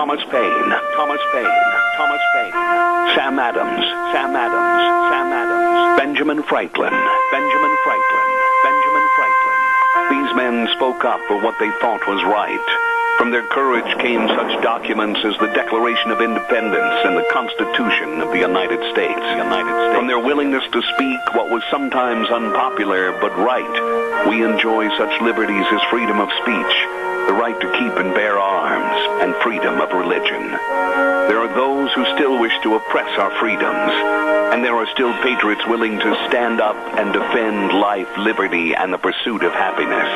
Thomas Paine, Thomas Paine, Thomas Paine, Sam Adams, Sam Adams, Sam Adams, Benjamin Franklin, Benjamin Franklin, Benjamin Franklin. These men spoke up for what they thought was right. From their courage came such documents as the Declaration of Independence and the Constitution of the United States. From their willingness to speak what was sometimes unpopular but right, we enjoy such liberties as freedom of speech, the right to keep and bear arms, and freedom of religion. There are those who still wish to oppress our freedoms, and there are still patriots willing to stand up and defend life, liberty, and the pursuit of happiness.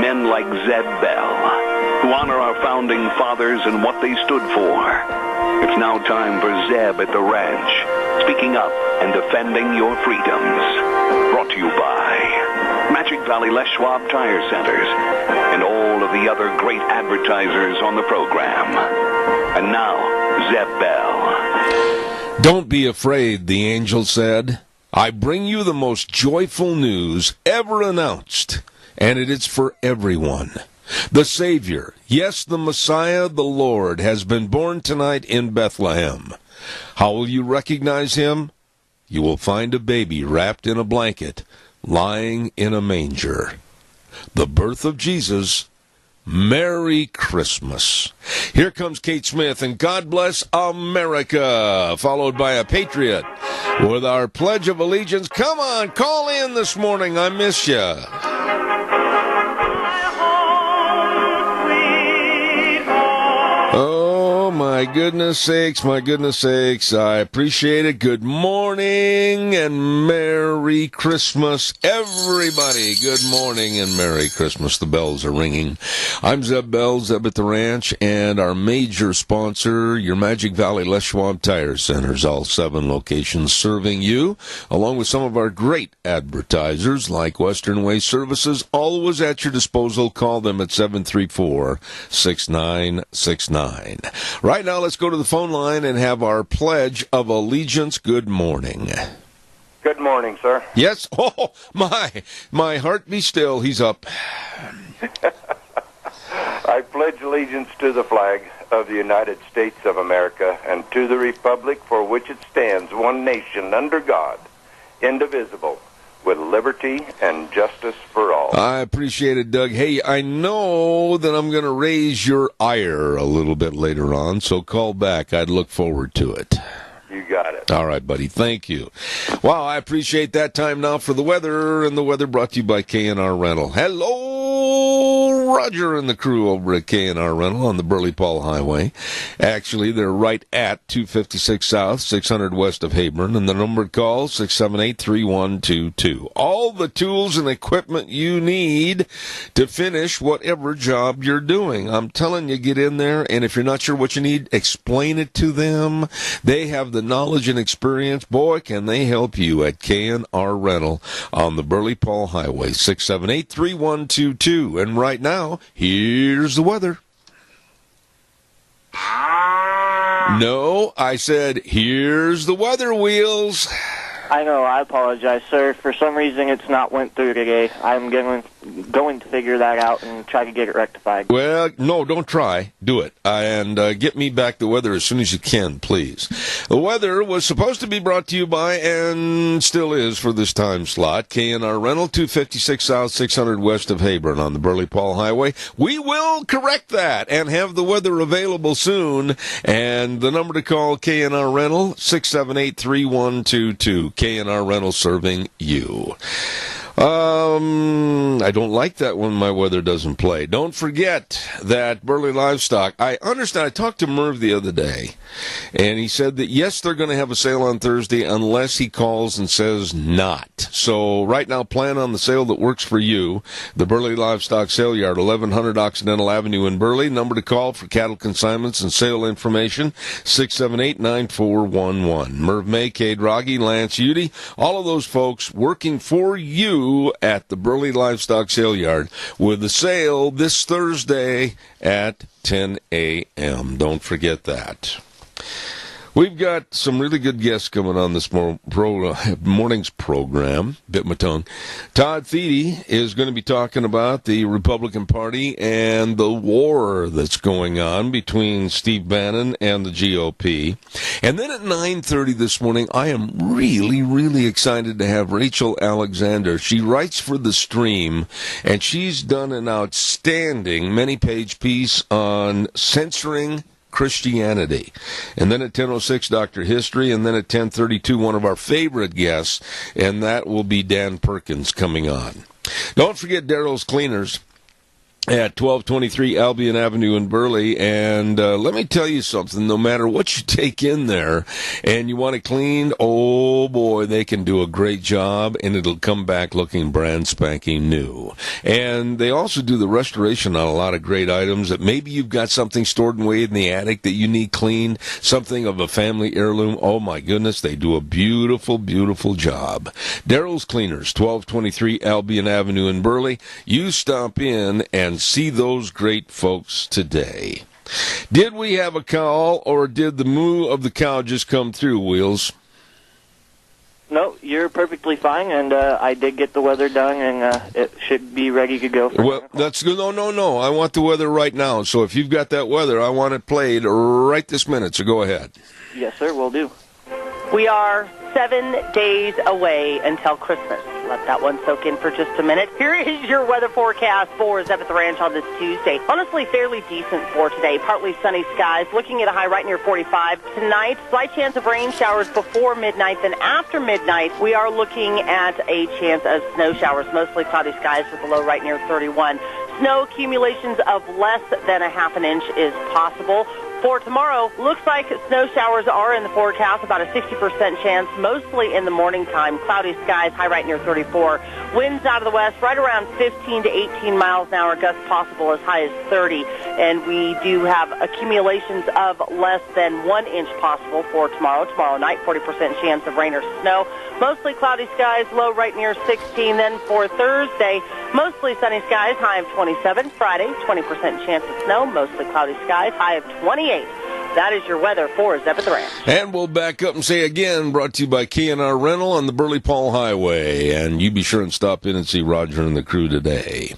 Men like Zeb Bell, who honor our founding fathers and what they stood for. It's now time for Zeb at the ranch, speaking up and defending your freedoms. Brought to you by Magic Valley Les Schwab Tire Centers and all of the other great advertisers on the program. And now, Zeb Bell. Don't be afraid, the angel said. I bring you the most joyful news ever announced, and it is for everyone. The Savior, yes, the Messiah, the Lord, has been born tonight in Bethlehem. How will you recognize him? You will find a baby wrapped in a blanket, lying in a manger. The birth of Jesus. Merry Christmas. Here comes Kate Smith and God Bless America, followed by a Patriot with our Pledge of Allegiance. Come on, call in this morning. I miss you. My goodness sakes, I appreciate it. Good morning and Merry Christmas, everybody. Good morning and Merry Christmas. The bells are ringing. I'm Zeb Bell, Zeb at the Ranch, and our major sponsor, your Magic Valley Les Schwab Tire Centers, all 7 locations serving you, along with some of our great advertisers like Western Waste Services, always at your disposal. Call them at 734-6969. Right now, let's go to the phone line and have our Pledge of Allegiance. Good morning. Good morning, sir. Yes? Oh, my heart be still. He's up. I pledge allegiance to the flag of the United States of America and to the republic for which it stands, one nation, under God, indivisible, with liberty and justice for all. I appreciate it, Doug. Hey, I know that I'm going to raise your ire a little bit later on, so call back. I'd look forward to it. You got it. All right, buddy. Thank you. Wow, I appreciate that. Time now for the weather, and the weather brought to you by K&R Rental. Hello, Roger and the crew over at K&R Rental on the Burley Paul Highway. Actually, they're right at 256 South, 600 west of Hebron, and the number to call 678-3122. All the tools and equipment you need to finish whatever job you're doing. I'm telling you, get in there, and if you're not sure what you need, explain it to them. They have the knowledge and experience. Boy, can they help you at K&R Rental on the Burley Paul Highway, 678-3122. And right now, here's the weather. No, I said, here's the weather, Wheels. I know, I apologize, sir. For some reason, it's not went through today. I'm going to figure that out and try to get it rectified. Well, no, don't try. Do it. And get me back the weather as soon as you can, please. The weather was supposed to be brought to you by, and still is for this time slot, K&R Rental, 256 South, 600 west of Hebron on the Burley Paul Highway. We will correct that and have the weather available soon. And the number to call K&R Rental, 678-3122. K&R Rental serving you. I don't like that when my weather doesn't play. Don't forget that Burley Livestock, I understand, I talked to Merv the other day, and he said that, yes, they're going to have a sale on Thursday unless he calls and says not. So right now, plan on the sale that works for you. The Burley Livestock Sale Yard, 1100 Occidental Avenue in Burley. Number to call for cattle consignments and sale information, 678-9411. Merv May, Cade Rogge, Lance Udy, all of those folks working for you at the Burley Livestock Sale Yard with the sale this Thursday at 10 a.m. Don't forget that. We've got some really good guests coming on this morning's program. Bit my tongue. Todd Thede is going to be talking about the Republican Party and the war that's going on between Steve Bannon and the GOP. And then at 9:30 this morning, I am really, really excited to have Rachel Alexander. She writes for The Stream, and she's done an outstanding many-page piece on censoring Christianity. And then at 10:06, Dr. History, and then at 10:32, one of our favorite guests, and that will be Dan Perkins coming on. Don't forget Daryl's Cleaners at 1223 Albion Avenue in Burley, and let me tell you something, no matter what you take in there and you want it cleaned, oh boy, they can do a great job, and it'll come back looking brand spanking new. And they also do the restoration on a lot of great items that maybe you've got something stored away in the attic that you need cleaned, something of a family heirloom. Oh my goodness, they do a beautiful, beautiful job. Daryl's Cleaners, 1223 Albion Avenue in Burley. You stop in and see those great folks today. Did we have a call, or did the moo of the cow just come through, Wheels? No, you're perfectly fine, and I did get the weather done, and it should be ready to go. Well, that's good. No. I want the weather right now. So if you've got that weather, I want it played right this minute. So go ahead. Yes, sir, will do. We are 7 days away until Christmas. Let that one soak in for just a minute. Here is your weather forecast for Zephyr Ranch on this Tuesday. Honestly, fairly decent for today. Partly sunny skies, looking at a high right near 45. Tonight, slight chance of rain showers before midnight. Then after midnight, we are looking at a chance of snow showers, mostly cloudy skies with a low right near 31. Snow accumulations of less than a half an inch is possible. For tomorrow, looks like snow showers are in the forecast, about a 60% chance, mostly in the morning time. Cloudy skies, high right near 34. Winds out of the west, right around 15 to 18 miles an hour, gusts possible as high as 30. And we do have accumulations of less than 1 inch possible for tomorrow. Tomorrow night, 40% chance of rain or snow. Mostly cloudy skies, low right near 16. Then for Thursday, mostly sunny skies, high of 27. Friday, 20% chance of snow, mostly cloudy skies, high of 28. That is your weather for Zephyr Ranch. And we'll back up and say again, brought to you by K&R Rental on the Burley-Paul Highway. And you be sure and stop in and see Roger and the crew today.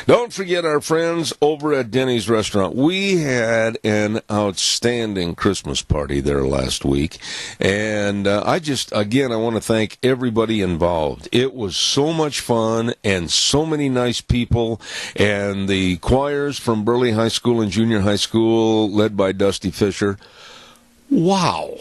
Don't forget our friends over at Denny's Restaurant. We had an outstanding Christmas party there last week. And I want to thank everybody involved. It was so much fun and so many nice people. And the choirs from Burley High School and Junior High School, led by Dusty Fisher. Wow.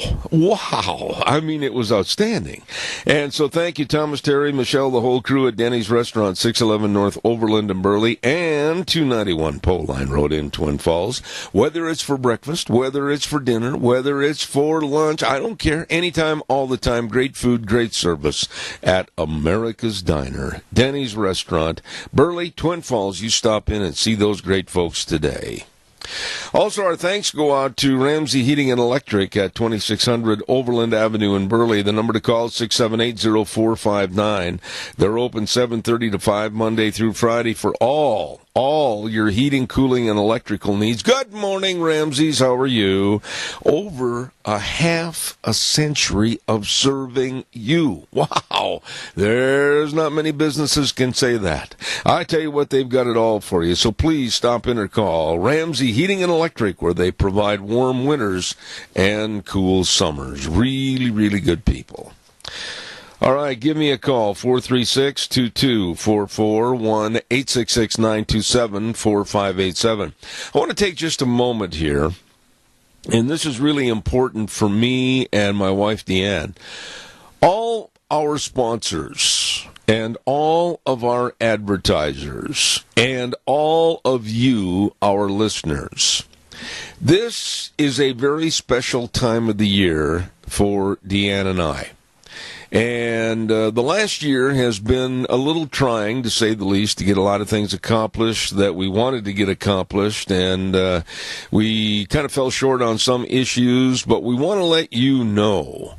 I mean, it was outstanding. And so thank you, Thomas, Terry, Michelle, the whole crew at Denny's Restaurant, 611 North Overland and Burley, and 291 Pole Line Road in Twin Falls. Whether it's for breakfast, whether it's for dinner, whether it's for lunch, I don't care. Anytime, all the time. Great food, great service at America's Diner. Denny's Restaurant, Burley, Twin Falls. You stop in and see those great folks today. Also, our thanks go out to Ramsey Heating and Electric at 2600 Overland Avenue in Burley. The number to call is 678-0459. They're open 7:30 to 5 Monday through Friday for all your heating, cooling, and electrical needs. Good morning, Ramsey's. How are you? Over a half a century of serving you. Wow. There's not many businesses can say that. I tell you what, they've got it all for you. So please stop in or call Ramsey Heating and Electric, where they provide warm winters and cool summers. Really, really good people. All right, give me a call, 436-2244, 1-866-927-4587. I want to take just a moment here, and this is really important for me and my wife, Deanne. All our sponsors and all of our advertisers and all of you, our listeners, this is a very special time of the year for Deanne and I. And the last year has been a little trying, to say the least, to get a lot of things accomplished that we wanted to get accomplished. And we kind of fell short on some issues, but we want to let you know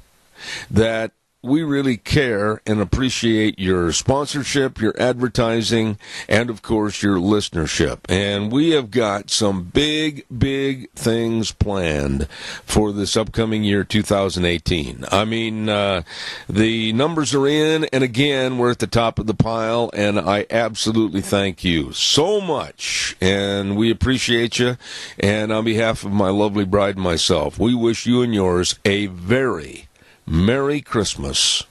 that we really care and appreciate your sponsorship, your advertising, and, of course, your listenership. And we have got some big, big things planned for this upcoming year, 2018. I mean, the numbers are in, and again, we're at the top of the pile, and I absolutely thank you so much, and we appreciate you. And on behalf of my lovely bride and myself, we wish you and yours a very Merry Christmas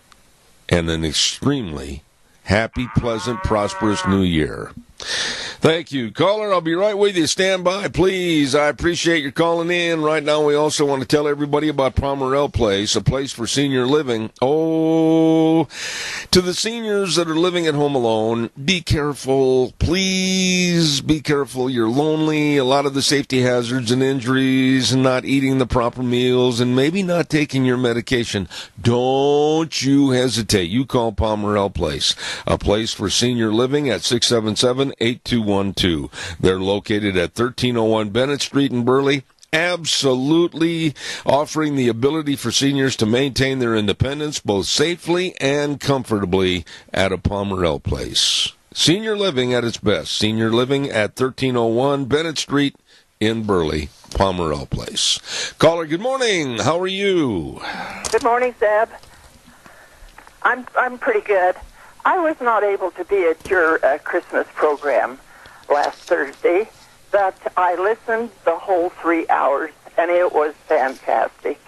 and an extremely happy, pleasant, prosperous New Year. Thank you. Caller, I'll be right with you. Stand by, please. I appreciate your calling in. Right now, we also want to tell everybody about Pomerelle Place, a place for senior living. Oh, to the seniors that are living at home alone, be careful. Please be careful. You're lonely. A lot of the safety hazards and injuries and not eating the proper meals and maybe not taking your medication. Don't you hesitate. You call Pomerelle Place, a place for senior living at 677-8212. They're located at 1301 Bennett Street in Burley, absolutely offering the ability for seniors to maintain their independence both safely and comfortably at a Pomerelle Place. Senior living at its best. Senior living at 1301 Bennett Street in Burley, Pomerelle Place. Caller, good morning. How are you? Good morning, Zeb. I'm pretty good. I was not able to be at your Christmas program last Thursday, but I listened the whole 3 hours, and it was fantastic.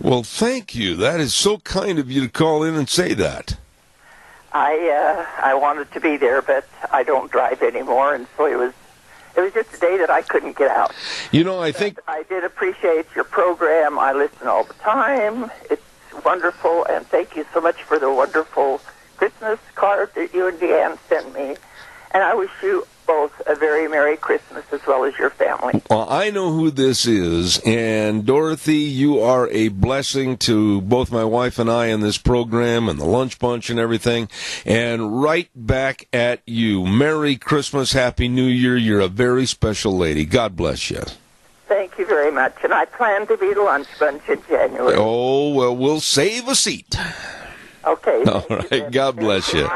Well, thank you. That is so kind of you to call in and say that. I wanted to be there, but I don't drive anymore, and so it was just a day that I couldn't get out. You know, I think I did appreciate your program. I listen all the time. It's wonderful, and thank you so much for the wonderful Christmas card that you and Deanne sent me. And I wish you both a very Merry Christmas as well as your family. Well, I know who this is, and Dorothy, you are a blessing to both my wife and I in this program and the lunch bunch and everything. And right back at you. Merry Christmas, Happy New Year. You're a very special lady. God bless you. Thank you very much. And I plan to be the lunch bunch in January. Oh, well, we'll save a seat. Okay. All right. God bless you.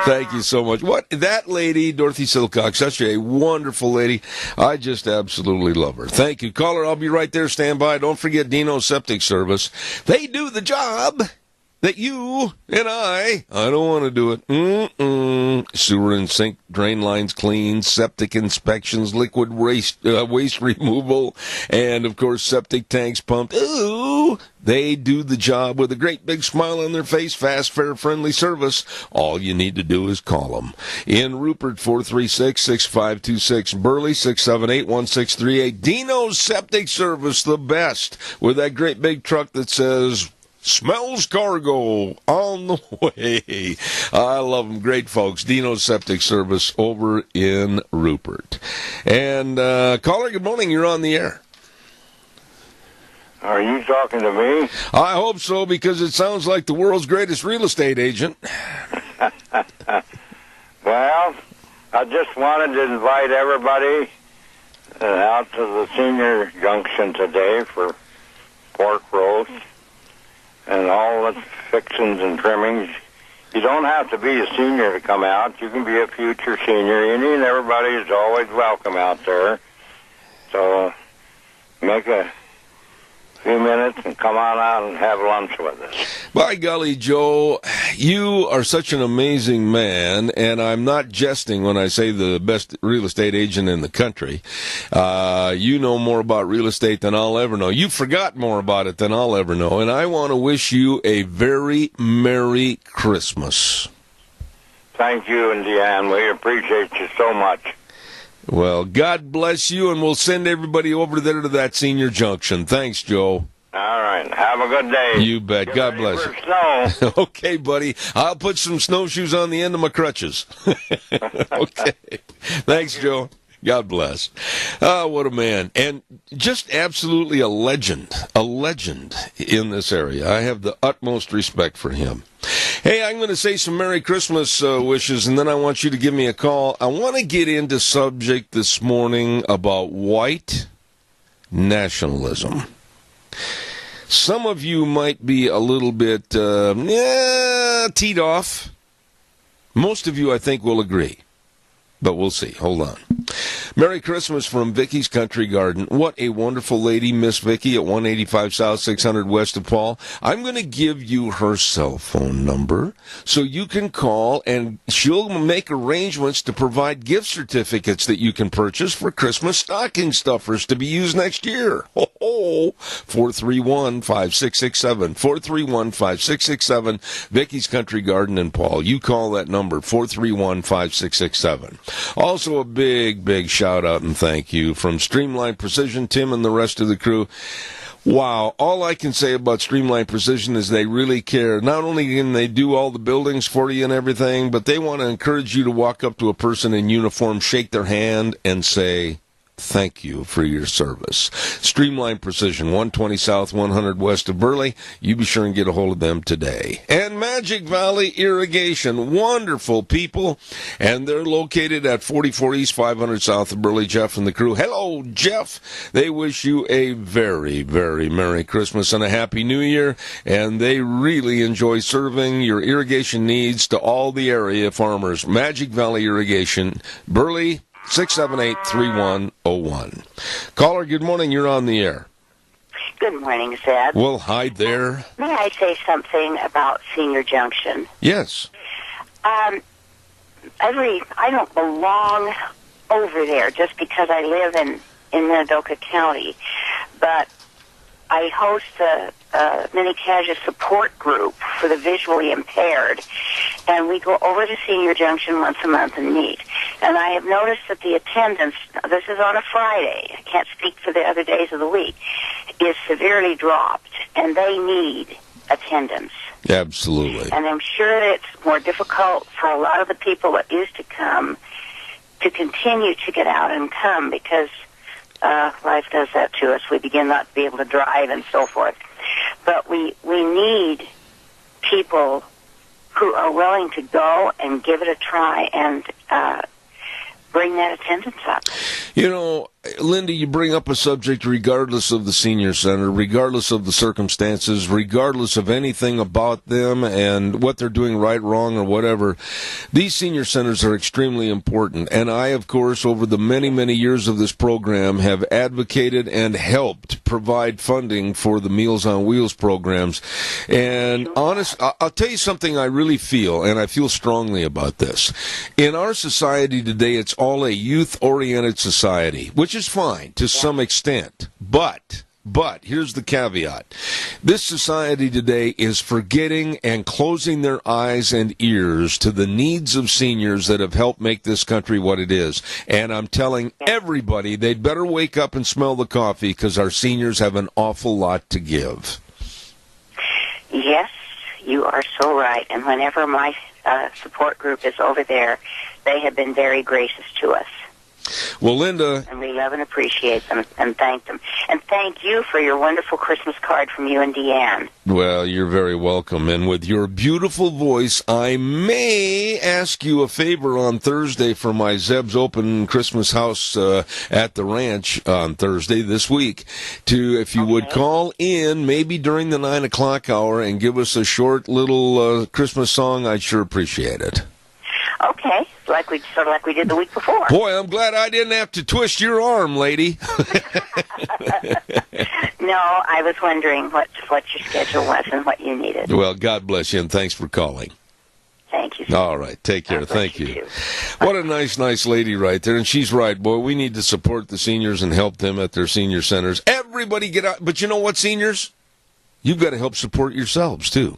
Thank you so much. What that lady, Dorothy Silcock, such a wonderful lady. I just absolutely love her. Thank you. Caller, I'll be right there. Stand by. Don't forget Dino's Septic Service. They do the job that you and I don't want to do it. Sewer and sink drain lines cleaned, septic inspections, liquid waste removal, and, of course, septic tanks pumped. Ooh, they do the job with a great big smile on their face, fast, fair, friendly service. All you need to do is call them. In Rupert, 436-6526, Burley, 678-1638. Dino's Septic Service, the best, with that great big truck that says, "Smells cargo on the way." I love them. Great folks. Dino's Septic Service over in Rupert. And caller, good morning. You're on the air. Are you talking to me? I hope so, because it sounds like the world's greatest real estate agent. Well, I just wanted to invite everybody out to the senior junction today for pork roast and all the fixings and trimmings. You don't have to be a senior to come out. You can be a future senior. Any and everybody is always welcome out there. So make a few minutes and come on out and have lunch with us. By golly, Joe, you are such an amazing man, and I'm not jesting when I say the best real estate agent in the country. You know more about real estate than I'll ever know. You forgot more about it than I'll ever know, and I want to wish you a very Merry Christmas. Thank you and Deanne. We appreciate you so much. Well, God bless you, and we'll send everybody over there to that senior junction. Thanks, Joe. All right. Have a good day. You bet. Get God ready bless for you. Snow. Okay, buddy. I'll put some snowshoes on the end of my crutches. Okay. Thanks, Joe. God bless. What a man. And just absolutely a legend in this area. I have the utmost respect for him. Hey, I'm going to say some Merry Christmas wishes, and then I want you to give me a call. I want to get into subject this morning about white nationalism. Some of you might be a little bit teed off. Most of you, I think, will agree. But we'll see. Hold on. Merry Christmas from Vicky's Country Garden. What a wonderful lady, Miss Vicky, at 185 South, 600 West of Paul. I'm going to give you her cell phone number so you can call, and she'll make arrangements to provide gift certificates that you can purchase for Christmas stocking stuffers to be used next year. Ho, ho. 431-5667. 431-5667. Vicky's Country Garden in Paul. You call that number, 431-5667. Also, a big shout out and thank you from Streamline Precision, Tim and the rest of the crew. Wow, all I can say about Streamline Precision is they really care. Not only can they do all the buildings for you and everything, but they want to encourage you to walk up to a person in uniform, shake their hand, and say, thank you for your service. Streamline Precision, 120 South, 100 West of Burley. You be sure and get a hold of them today. And Magic Valley Irrigation, wonderful people. And they're located at 44 East, 500 South of Burley. Jeff and the crew. Hello, Jeff. They wish you a very, very Merry Christmas and a Happy New Year. And they really enjoy serving your irrigation needs to all the area farmers. Magic Valley Irrigation, Burley, 678-3101. Caller, good morning. You're on the air. Good morning, Zeb. Well, hi there. May I say something about Senior Junction? Yes. I don't belong over there just because I live in Minidoka County, but I host a mini-casia support group for the visually impaired, and we go over to Senior Junction once a month and meet. And I have noticed that the attendance, this is on a Friday, I can't speak for the other days of the week, is severely dropped, and they need attendance. Absolutely. And I'm sure that it's more difficult for a lot of the people that used to come to continue to get out and come because life does that to us. We begin not to be able to drive and so forth. But we need people who are willing to go and give it a try and bring that attendance up. You know, Linda, you bring up a subject regardless of the senior center, regardless of the circumstances, regardless of anything about them and what they're doing right, wrong, or whatever. These senior centers are extremely important. And I, of course, over the many, many years of this program, have advocated and helped provide funding for the Meals on Wheels programs. And I'll tell you something I really feel, and I feel strongly about this. In our society today, it's all a youth-oriented society, which is fine to some extent. But here's the caveat. This society today is forgetting and closing their eyes and ears to the needs of seniors that have helped make this country what it is. And I'm telling everybody they'd better wake up and smell the coffee because our seniors have an awful lot to give. Yes, you are so right. And whenever my support group is over there, they have been very gracious to us. Well, Linda... And we love and appreciate them and thank them. And thank you for your wonderful Christmas card from you and Deanne. Well, you're very welcome. And with your beautiful voice, I may ask you a favor on Thursday for my Zeb's Open Christmas house at the ranch on Thursday this week. If you would call in maybe during the 9 o'clock hour and give us a short little Christmas song, I'd sure appreciate it. Okay, sort of like we did the week before. Boy, I'm glad I didn't have to twist your arm, lady. No, I was wondering what your schedule was and what you needed. Well, God bless you, and thanks for calling. Thank you, sir. All right, take care. Thank you. Too. What a nice lady right there, and she's right, boy. We need to support the seniors and help them at their senior centers. Everybody get out. But you know what, seniors? You've got to help support yourselves, too.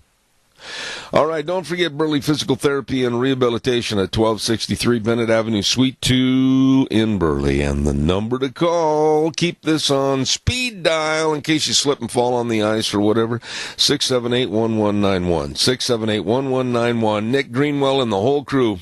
All right, don't forget Burley Physical Therapy and Rehabilitation at 1263 Bennett Avenue, Suite 2 in Burley. And the number to call, keep this on speed dial in case you slip and fall on the ice or whatever, 678-1191. 678-1191. Nick Greenwell and the whole crew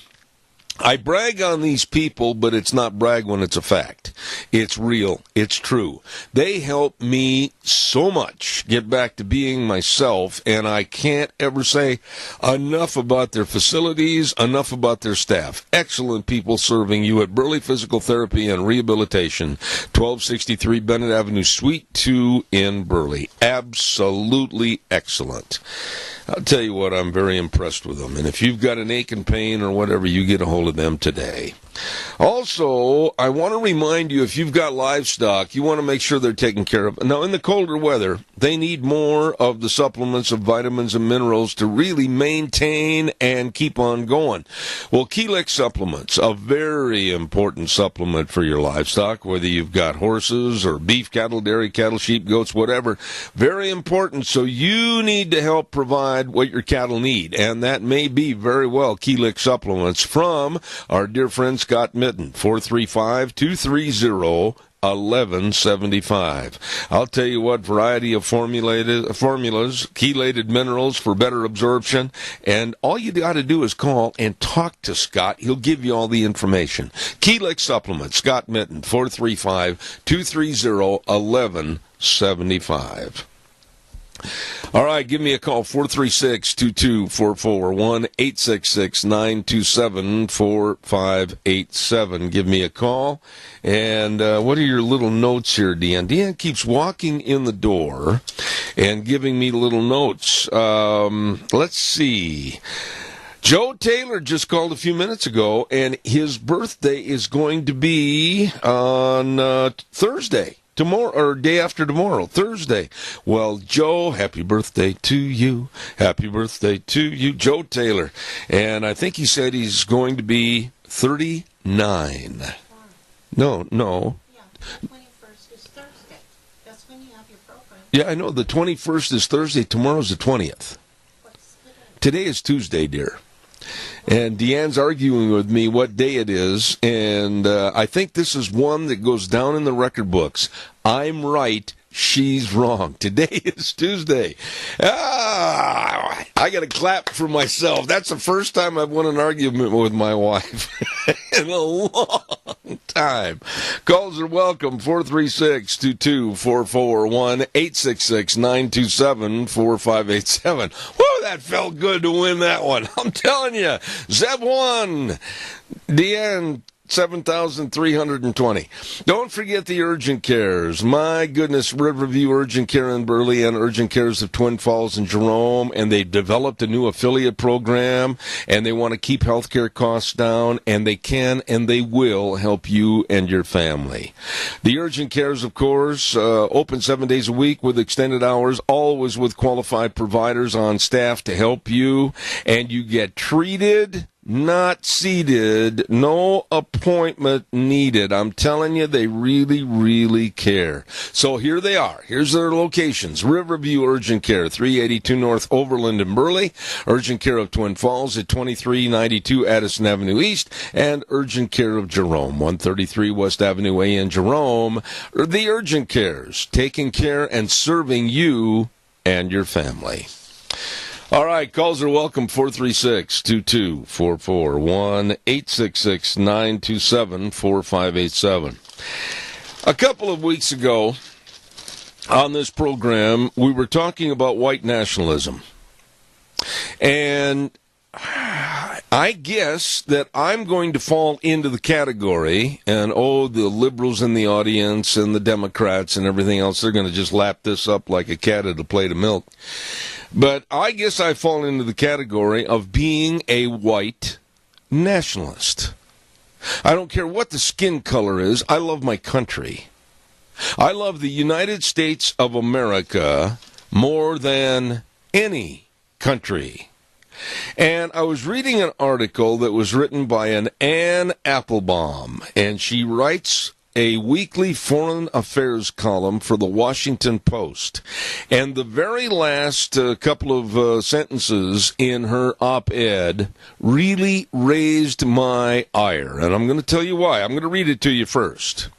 I brag on these people, but it's not brag when it's a fact. It's real. It's true. They help me so much get back to being myself, and I can't ever say enough about their facilities, enough about their staff. Excellent people serving you at Burley Physical Therapy and Rehabilitation, 1263 Bennett Avenue, Suite 2 in Burley. Absolutely excellent. I'll tell you what, I'm very impressed with them. And if you've got an ache and pain or whatever, you get a hold of them today. Also, I want to remind you, if you've got livestock, you want to make sure they're taken care of. Now, in the colder weather, they need more of the supplements of vitamins and minerals to really maintain and keep on going. Well, Keelix supplements, a very important supplement for your livestock, whether you've got horses or beef cattle, dairy cattle, sheep, goats, whatever. Very important. So you need to help provide what your cattle need, and that may be very well Keelix supplements from our dear friend Scott Mitten, 435-230-1175. I'll tell you what, variety of formulas, chelated minerals for better absorption, and all you got to do is call and talk to Scott. He'll give you all the information. Keelix supplements, Scott Mitten, 435-230-1175. All right, give me a call, 436-2244, 1-866-927-4587. Give me a call. And what are your little notes here, Deanne? Deanne keeps walking in the door and giving me little notes. Let's see. Joe Taylor just called a few minutes ago, and his birthday is going to be on Thursday. Tomorrow, or day after tomorrow, Thursday. Well, Joe, happy birthday to you. Happy birthday to you, Joe Taylor. And I think he said he's going to be 39. No. Yeah, the 21st is Thursday. That's when you have your program. Yeah, I know. The 21st is Thursday. Tomorrow's the 20th. What's the day? Today is Tuesday, dear. And Deanne's arguing with me what day it is, and I think this is one that goes down in the record books. I'm right, she's wrong. Today is Tuesday. I got to clap for myself. That's the first time I've won an argument with my wife in a long time. Calls are welcome, 436-2244, 1-866-927-4587. Woo, that felt good to win that one. I'm telling you. Zeb 1, Deanne 7,320. Don't forget the urgent cares. My goodness, Riverview Urgent Care in Burley and Urgent Cares of Twin Falls and Jerome, and they developed a new affiliate program, and they want to keep healthcare costs down, and they can and they will help you and your family. The urgent cares, of course, open 7 days a week with extended hours, always with qualified providers on staff to help you, and you get treated, not seated, no appointment needed. I'm telling you, they really, really care. So here they are. Here's their locations. Riverview Urgent Care, 382 North Overland in Burley. Urgent Care of Twin Falls at 2392 Addison Avenue East. And Urgent Care of Jerome, 133 West Avenue A in Jerome. The Urgent Cares, taking care and serving you and your family. All right, calls are welcome, 436-2244, 1-866-927-4587. A couple of weeks ago on this program, we were talking about white nationalism. And I guess that I'm going to fall into the category, and the liberals in the audience and the Democrats and everything else, they're going to just lap this up like a cat at a plate of milk. But I guess I fall into the category of being a white nationalist. I don't care what the skin color is. I love my country. I love the United States of America more than any country. And I was reading an article that was written by an Ann Applebaum, and she writes a weekly foreign affairs column for the Washington Post. And the very last couple of sentences in her op-ed really raised my ire. And I'm going to tell you why. I'm going to read it to you first.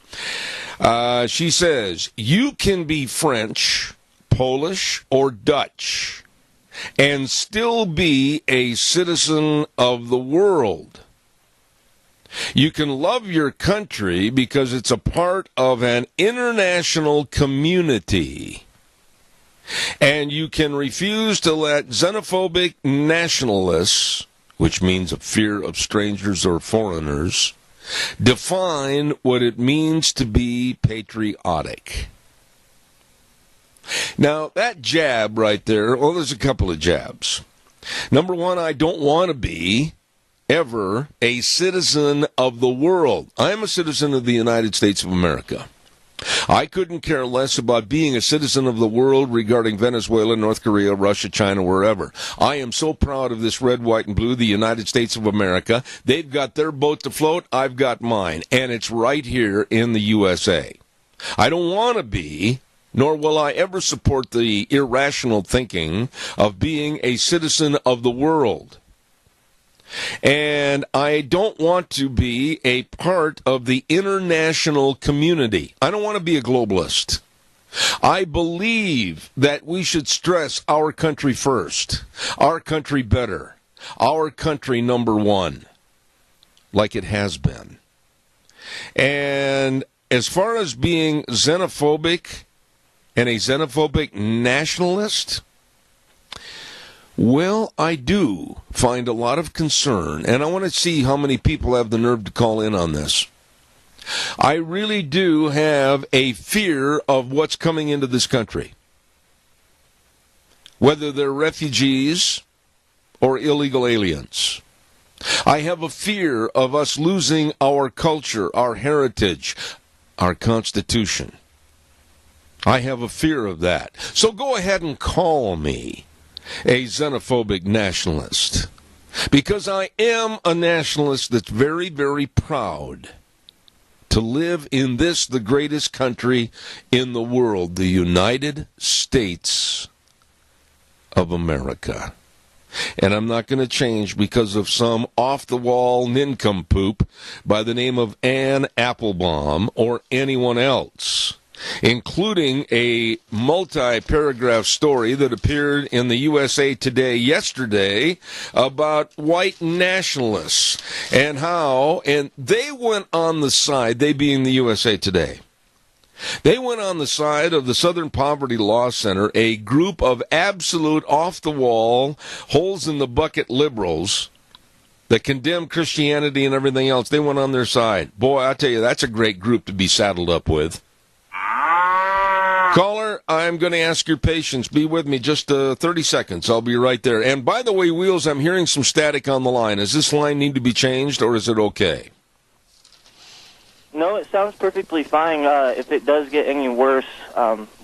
She says, "You can be French, Polish, or Dutch and still be a citizen of the world. You can love your country because it's a part of an international community. And you can refuse to let xenophobic nationalists, which means a fear of strangers or foreigners, define what it means to be patriotic. Now, that jab right there, well, there's a couple of jabs. Number one, I don't want to be ever a citizen of the world. I am a citizen of the United States of America. I couldn't care less about being a citizen of the world regarding Venezuela, North Korea, Russia, China, wherever. I am so proud of this red, white, and blue, the United States of America. They've got their boat to float. I've got mine. And it's right here in the USA. I don't want to be, nor will I ever support the irrational thinking of being a citizen of the world. And I don't want to be a part of the international community. I don't want to be a globalist. I believe that we should stress our country first, our country better, our country number one, like it has been. And as far as being xenophobic and a xenophobic nationalist, well, I do find a lot of concern, and I want to see how many people have the nerve to call in on this. I really do have a fear of what's coming into this country, whether they're refugees or illegal aliens. I have a fear of us losing our culture, our heritage, our Constitution. I have a fear of that. So go ahead and call me a xenophobic nationalist, because I am a nationalist that's very, very proud to live in this, the greatest country in the world, the United States of America. And I'm not going to change because of some off-the-wall nincompoop by the name of Ann Applebaum or anyone else, including a multi-paragraph story that appeared in the USA Today yesterday about white nationalists and how, and they went on the side, they being the USA Today, they went on the side of the Southern Poverty Law Center, a group of absolute off-the-wall, holes-in-the-bucket liberals that condemn Christianity and everything else. They went on their side. Boy, I tell you, that's a great group to be saddled up with. Caller, I'm going to ask your patience. Be with me just 30 seconds. I'll be right there. And by the way, Wheels, I'm hearing some static on the line. Does this line need to be changed, or is it okay? No, it sounds perfectly fine. If it does get any worse,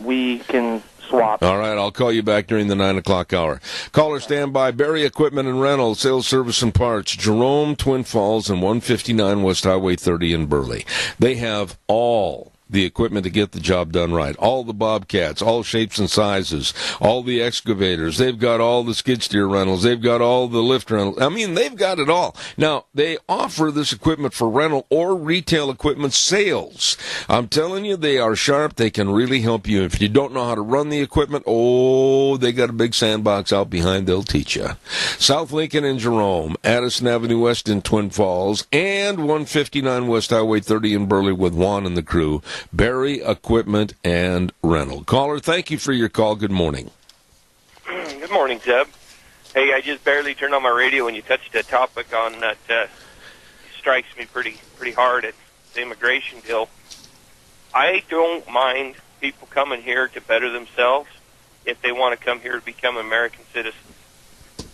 we can swap. All right, I'll call you back during the 9 o'clock hour. Caller, stand by. Barry Equipment and Rental, Sales, Service, and Parts. Jerome, Twin Falls, and 159 West Highway 30 in Burley. They have all the equipment to get the job done right. All the Bobcats, all shapes and sizes, all the excavators. They've got all the skid steer rentals. They've got all the lift rentals. I mean, they've got it all. Now, they offer this equipment for rental or retail equipment sales. I'm telling you, they are sharp. They can really help you. If you don't know how to run the equipment, they got a big sandbox out behind. They'll teach you. South Lincoln and Jerome, Addison Avenue West in Twin Falls, and 159 West Highway 30 in Burley with Juan and the crew. Barry Equipment and Rental. Caller, thank you for your call. Good morning. Good morning, Zeb. Hey, I just barely turned on my radio when you touched a topic on that strikes me pretty hard. It's the immigration deal. I don't mind people coming here to better themselves if they want to come here to become American citizens.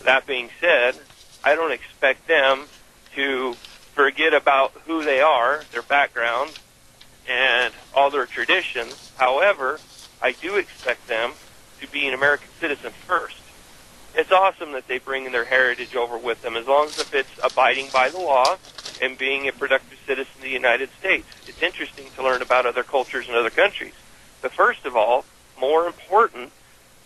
That being said, I don't expect them to forget about who they are, their background, and all their traditions. However, I do expect them to be an American citizen first. It's awesome that they bring their heritage over with them, as long as if it's abiding by the law and being a productive citizen of the United States. It's interesting to learn about other cultures and other countries. But first of all, more important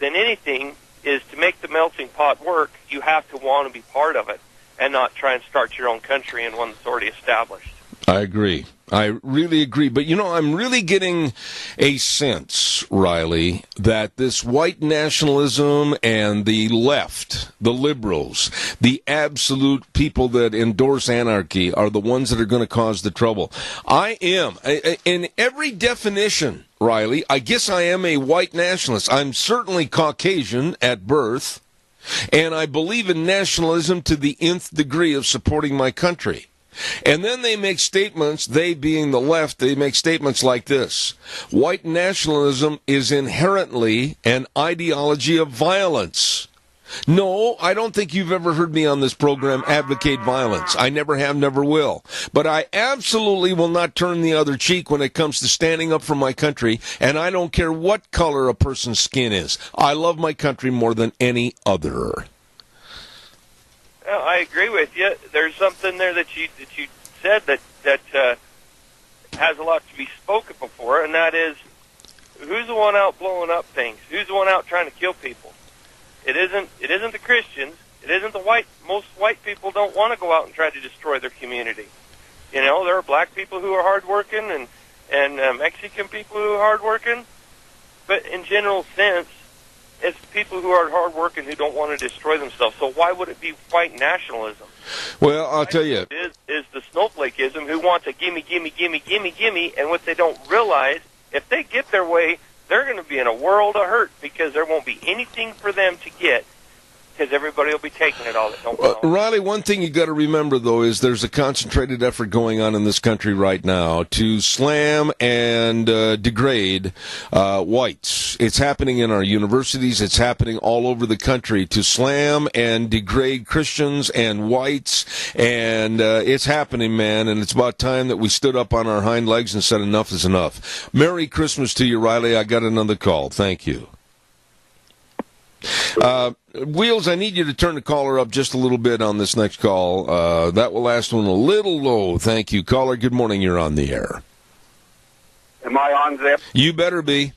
than anything is to make the melting pot work, you have to want to be part of it and not try and start your own country and one that's already established. I agree. I really agree. But, I'm really getting a sense, Riley, that this white nationalism and the left, the liberals, the absolute people that endorse anarchy are the ones that are going to cause the trouble. I am. In every definition, Riley, I guess I am a white nationalist. I'm certainly Caucasian at birth, and I believe in nationalism to the nth degree of supporting my country. And then they make statements, they being the left, they make statements like this. White nationalism is inherently an ideology of violence. No, I don't think you've ever heard me on this program advocate violence. I never have, never will. But I absolutely will not turn the other cheek when it comes to standing up for my country, and I don't care what color a person's skin is. I love my country more than any other. Well, I agree with you. There's something there that you said that has a lot to be spoken before, and that is, who's the one out blowing up things? Who's the one out trying to kill people? It isn't the Christians. It isn't the white. Most white people don't want to go out and try to destroy their community. There are black people who are hardworking and Mexican people who are hardworking, but in general sense, it's people who are hardworking who don't want to destroy themselves. So why would it be white nationalism? Well, I'll tell you. Is the snowflakeism who wants a gimme, gimme, gimme, gimme, gimme, and what they don't realize, if they get their way, they're going to be in a world of hurt because there won't be anything for them to get because everybody will be taking it all that don't belong. Riley, one thing you got to remember, though, is there's a concentrated effort going on in this country right now to slam and degrade whites. It's happening in our universities. It's happening all over the country to slam and degrade Christians and whites. And it's happening, man, and it's about time that we stood up on our hind legs and said enough is enough. Merry Christmas to you, Riley. I got another call. Thank you. Wheels, I need you to turn the caller up just a little bit on this next call. That will last one a little low. Thank you. Caller, good morning. You're on the air. Am I on, Zip? You better be.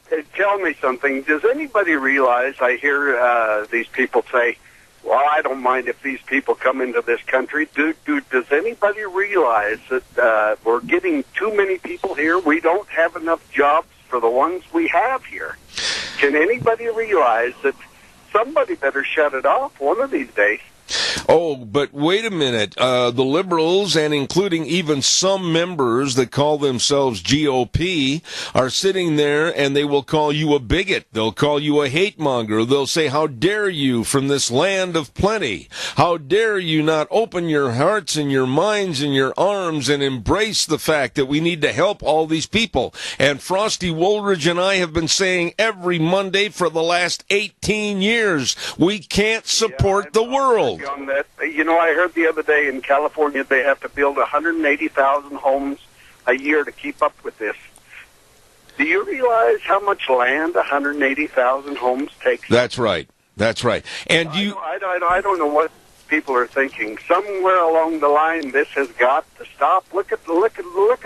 Hey, tell me something. Does anybody realize, I hear these people say, well, I don't mind if these people come into this country. Does anybody realize that we're getting too many people here? We don't have enough jobs for the ones we have here. Can anybody realize that somebody better shut it off one of these days? Oh, but wait a minute. The liberals, and including even some members that call themselves GOP, are sitting there and they will call you a bigot. They'll call you a hate monger. They'll say, how dare you from this land of plenty? How dare you not open your hearts and your minds and your arms and embrace the fact that we need to help all these people? And Frosty Woolridge and I have been saying every Monday for the last 18 years, we can't support the world. On that. I heard the other day in California they have to build 180,000 homes a year to keep up with this. Do you realize how much land 180,000 homes takes? That's right. That's right. And I don't know what people are thinking. Somewhere along the line, this has got to stop. Look at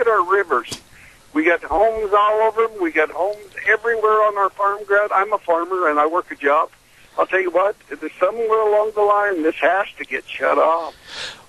our rivers. We got homes all over them. We got homes everywhere on our farm ground. I'm a farmer and I work a job. I'll tell you what, somewhere along the line, this has to get shut off.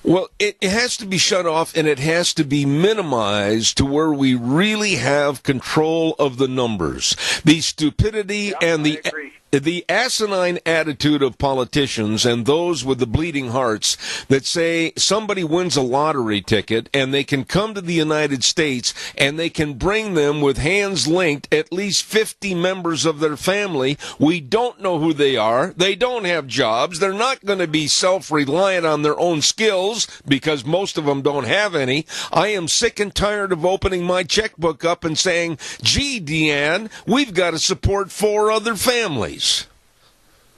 Well, it has to be shut off, and it has to be minimized to where we really have control of the numbers. The stupidity and the asinine attitude of politicians and those with the bleeding hearts that say somebody wins a lottery ticket and they can come to the United States and they can bring them with hands linked at least 50 members of their family. We don't know who they are. They don't have jobs. They're not going to be self-reliant on their own skills because most of them don't have any. I am sick and tired of opening my checkbook up and saying, gee, Deanne, we've got to support 4 other families.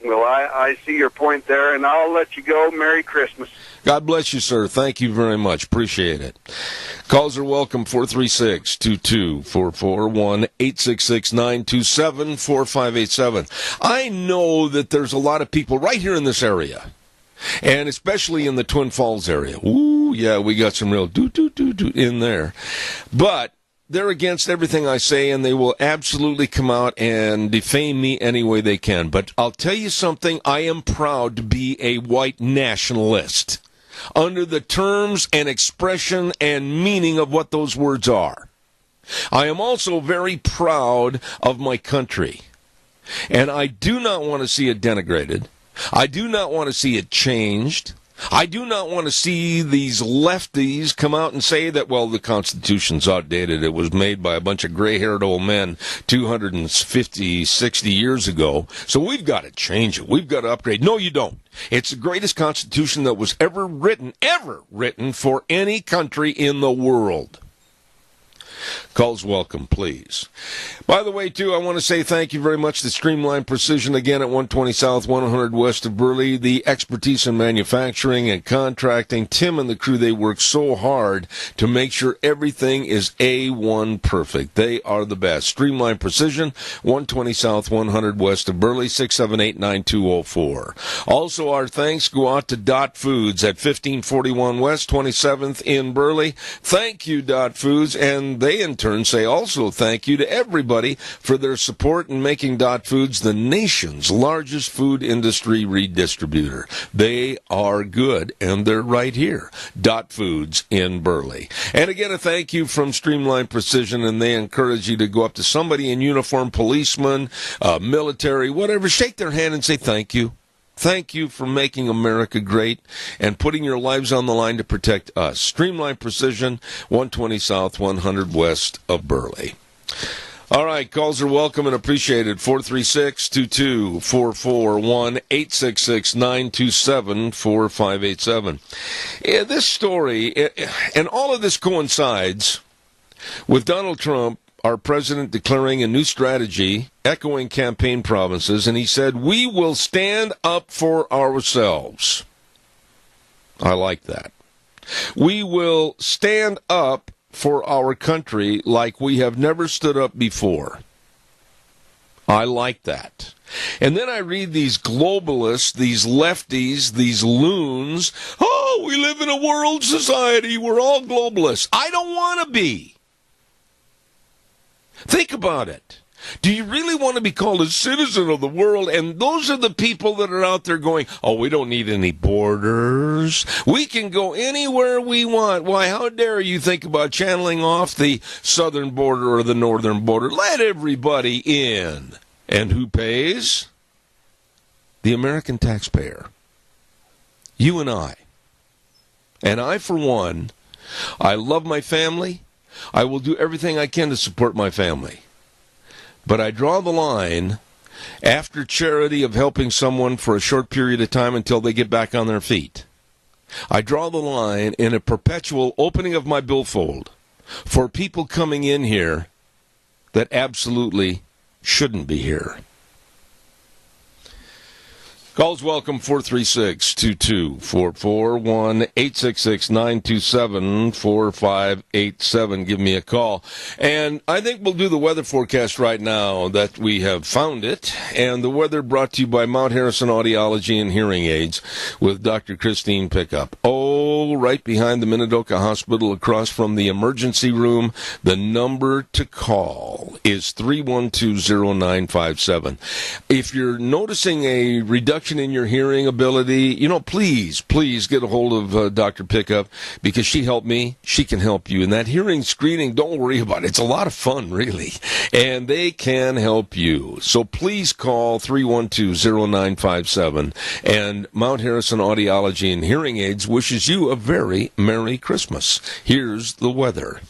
Well, I see your point there, and I'll let you go. Merry Christmas. God bless you, sir. Thank you very much. Appreciate it. Calls are welcome, 436-2244, 1-866-927-4587. I know that there's a lot of people right here in this area, and especially in the Twin Falls area. Ooh, yeah, we got some real do in there. But they're against everything I say, and they will absolutely come out and defame me any way they can. But I'll tell you something, I am proud to be a white nationalist. under the terms and expression and meaning of what those words are. I am also very proud of my country, and I do not want to see it denigrated. I do not want to see it changed. I do not want to see these lefties come out and say that, well, the Constitution's outdated. It was made by a bunch of gray-haired old men 250, 60 years ago, so we've got to change it. We've got to upgrade. No, you don't. It's the greatest Constitution that was ever written for any country in the world. Calls welcome, please. By the way, too, I want to say thank you very much to Streamline Precision, again at 120 South, 100 West of Burley. The expertise in manufacturing and contracting. Tim and the crew, they work so hard to make sure everything is A1 perfect. They are the best. Streamline Precision, 120 South, 100 West of Burley, 678-9204. Also, our thanks go out to Dot Foods at 1541 West, 27th in Burley. Thank you, Dot Foods, and they in turn say also thank you to everybody for their support in making Dot Foods the nation's largest food industry redistributor. They are good, and they're right here. Dot Foods in Burley. And again, a thank you from Streamline Precision, and they encourage you to go up to somebody in uniform, policeman, military, whatever, shake their hand and say thank you. Thank you for making America great and putting your lives on the line to protect us. Streamline Precision, 120 South, 100 West of Burley. All right, calls are welcome and appreciated. 436-2244, 1-866-927-4587. This story, and all of this coincides with Donald Trump, our president, declaring a new strategy, echoing campaign promises, and he said, we will stand up for ourselves. I like that. We will stand up for our country like we have never stood up before. I like that. And then I read these globalists, these lefties, these loons. Oh, we live in a world society. We're all globalists. I don't want to be. Think about it. Do you really want to be called a citizen of the world? And those are the people that are out there going, oh, we don't need any borders. We can go anywhere we want. Why, how dare you think about channeling off the southern border or the northern border? Let everybody in. And who pays? The American taxpayer. You and I. And I, for one, I love my family. I will do everything I can to support my family. But I draw the line after charity of helping someone for a short period of time until they get back on their feet. I draw the line in a perpetual opening of my billfold for people coming in here that absolutely shouldn't be here. Calls welcome, 436-2244, 1-866-927-4587. Give me a call. And I think we'll do the weather forecast right now that we have found it. And the weather brought to you by Mount Harrison Audiology and Hearing Aids with Dr. Christine Pickup. Oh, right behind the Minidoka Hospital across from the emergency room. The number to call is 312-0957. If you're noticing a reduction in your hearing ability, please get a hold of Dr. Pickup, because she helped me. She can help you. And that hearing screening, don't worry about it. It's a lot of fun, really. And they can help you. So please call 312-0957. And Mount Harrison Audiology and Hearing Aids wishes you a very Merry Christmas. Here's the weather.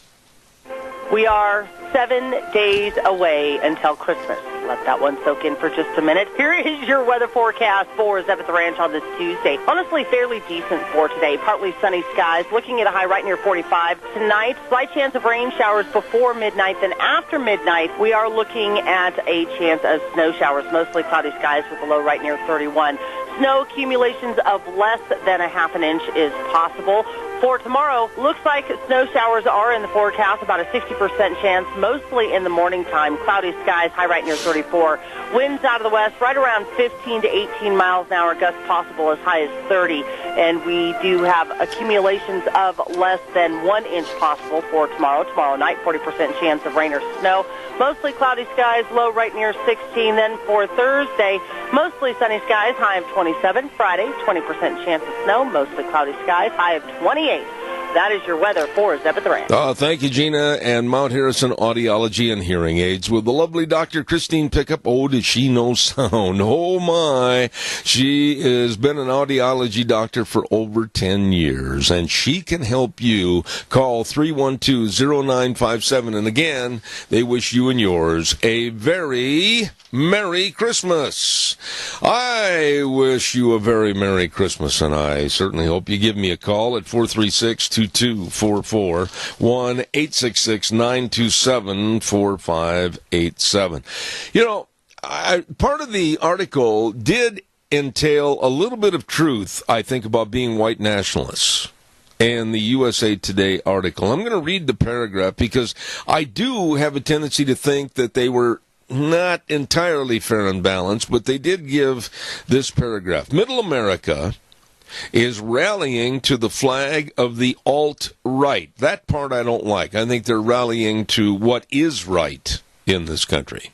We are 7 days away until Christmas. Let that one soak in for just a minute. Here is your weather forecast for Zeb at the Ranch on this Tuesday. Honestly, fairly decent for today. Partly sunny skies, looking at a high right near 45. Tonight, slight chance of rain showers before midnight. Then after midnight, we are looking at a chance of snow showers, mostly cloudy skies with a low right near 31. Snow accumulations of less than a half an inch is possible. For tomorrow, looks like snow showers are in the forecast, about a 60% chance, mostly in the morning time. Cloudy skies, high right near 31. 34. Winds out of the west right around 15 to 18 miles an hour, gusts possible as high as 30. And we do have accumulations of less than 1 inch possible for tomorrow. Tomorrow night, 40% chance of rain or snow. Mostly cloudy skies, low right near 16. Then for Thursday, mostly sunny skies, high of 27. Friday, 20% chance of snow, mostly cloudy skies, high of 28. That is your weather for Zeb at the Ranch. Thank you, Gina. And Mount Harrison Audiology and Hearing Aids with the lovely Dr. Christine Pickup. Oh, does she know sound? Oh, my. She has been an audiology doctor for over 10 years, and she can help you. Call 312-0957. And again, they wish you and yours a very Merry Christmas. I wish you a very Merry Christmas, and I certainly hope you give me a call at 436-2244, 1-866-927-4587. You know, part of the article did entail a little bit of truth, I think, about being white nationalists. And the USA Today article. I'm going to read the paragraph because I do have a tendency to think that they were not entirely fair and balanced, but they did give this paragraph. Middle America is rallying to the flag of the alt-right. That part I don't like. I think they're rallying to what is right in this country.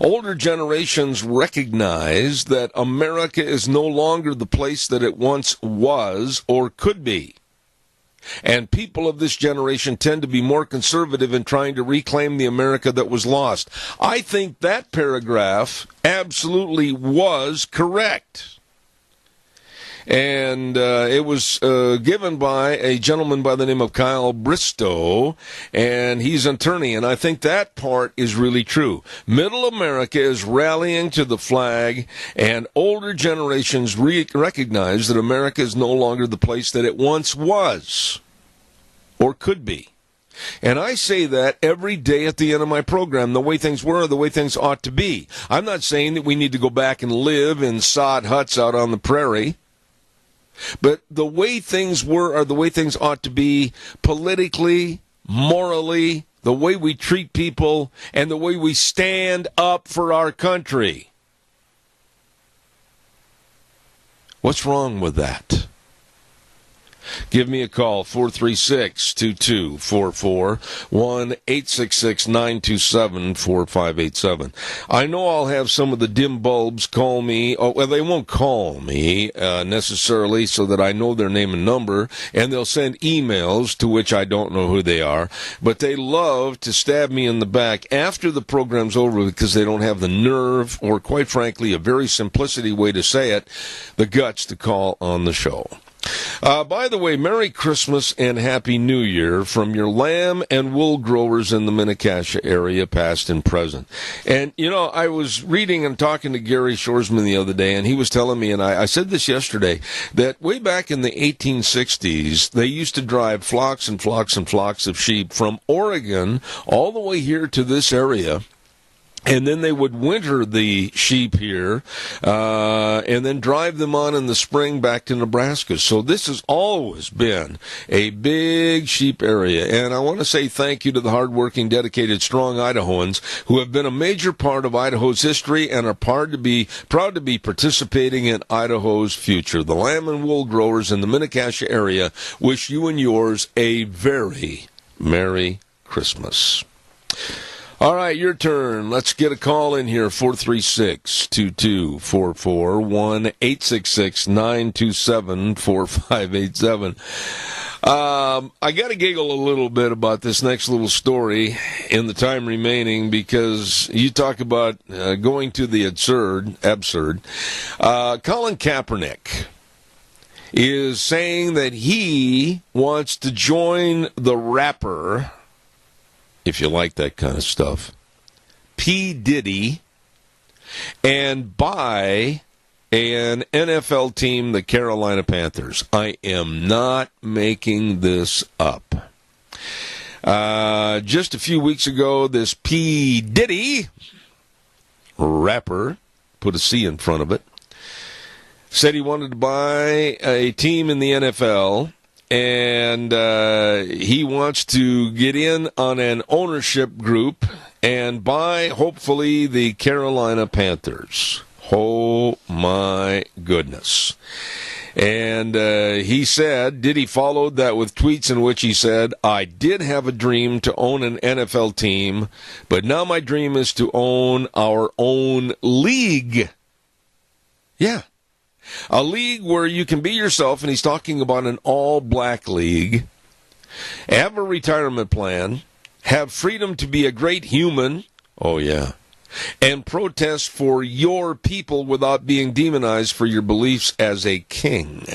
Older generations recognize that America is no longer the place that it once was or could be. And people of this generation tend to be more conservative in trying to reclaim the America that was lost. I think that paragraph absolutely was correct. And it was given by a gentleman by the name of Kyle Bristow, and he's an attorney, and I think that part is really true. Middle America is rallying to the flag, and older generations recognize that America is no longer the place that it once was or could be. And I say that every day at the end of my program, the way things were, the way things ought to be. I'm not saying that we need to go back and live in sod huts out on the prairie. But the way things were are the way things ought to be politically, morally, the way we treat people, and the way we stand up for our country. What's wrong with that? Give me a call, 436-2244, 1-866-927-4587. I know I'll have some of the dim bulbs call me. Oh, well, they won't call me necessarily so that I know their name and number, and they'll send emails to which I don't know who they are, but they love to stab me in the back after the program's over because they don't have the nerve or, quite frankly, a very simplicity way to say it, the guts to call on the show. By the way, Merry Christmas and Happy New Year from your lamb and wool growers in the Mini-Cassia area, past and present. And, you know, I was reading and talking to Gary Shoresman the other day, and he was telling me, and I said this yesterday, that way back in the 1860s, they used to drive flocks and flocks and flocks of sheep from Oregon all the way here to this area. And then they would winter the sheep here, and then drive them on in the spring back to Nebraska. So this has always been a big sheep area. And I want to say thank you to the hardworking, dedicated, strong Idahoans who have been a major part of Idaho's history and are proud to be participating in Idaho's future. The lamb and wool growers in the Mini-Cassia area wish you and yours a very Merry Christmas. All right, your turn. Let's get a call in here, 436-2244, 1-866-927-4587. I got to giggle a little bit about this next little story in the time remaining because you talk about going to the absurd. Colin Kaepernick is saying that he wants to join the rapper, if you like that kind of stuff, P. Diddy, and buy an NFL team, the Carolina Panthers. I am not making this up. Just a few weeks ago, this P. Diddy, rapper, put a C in front of it, said he wanted to buy a team in the NFL, and he wants to get in on an ownership group and by, hopefully, the Carolina Panthers. Oh, my goodness. And he said, Diddy followed that with tweets in which he said, I did have a dream to own an NFL team, but now my dream is to own our own league. Yeah. A league where you can be yourself, and he's talking about an all-black league, have a retirement plan, have freedom to be a great human, oh yeah, and protest for your people without being demonized for your beliefs as a king.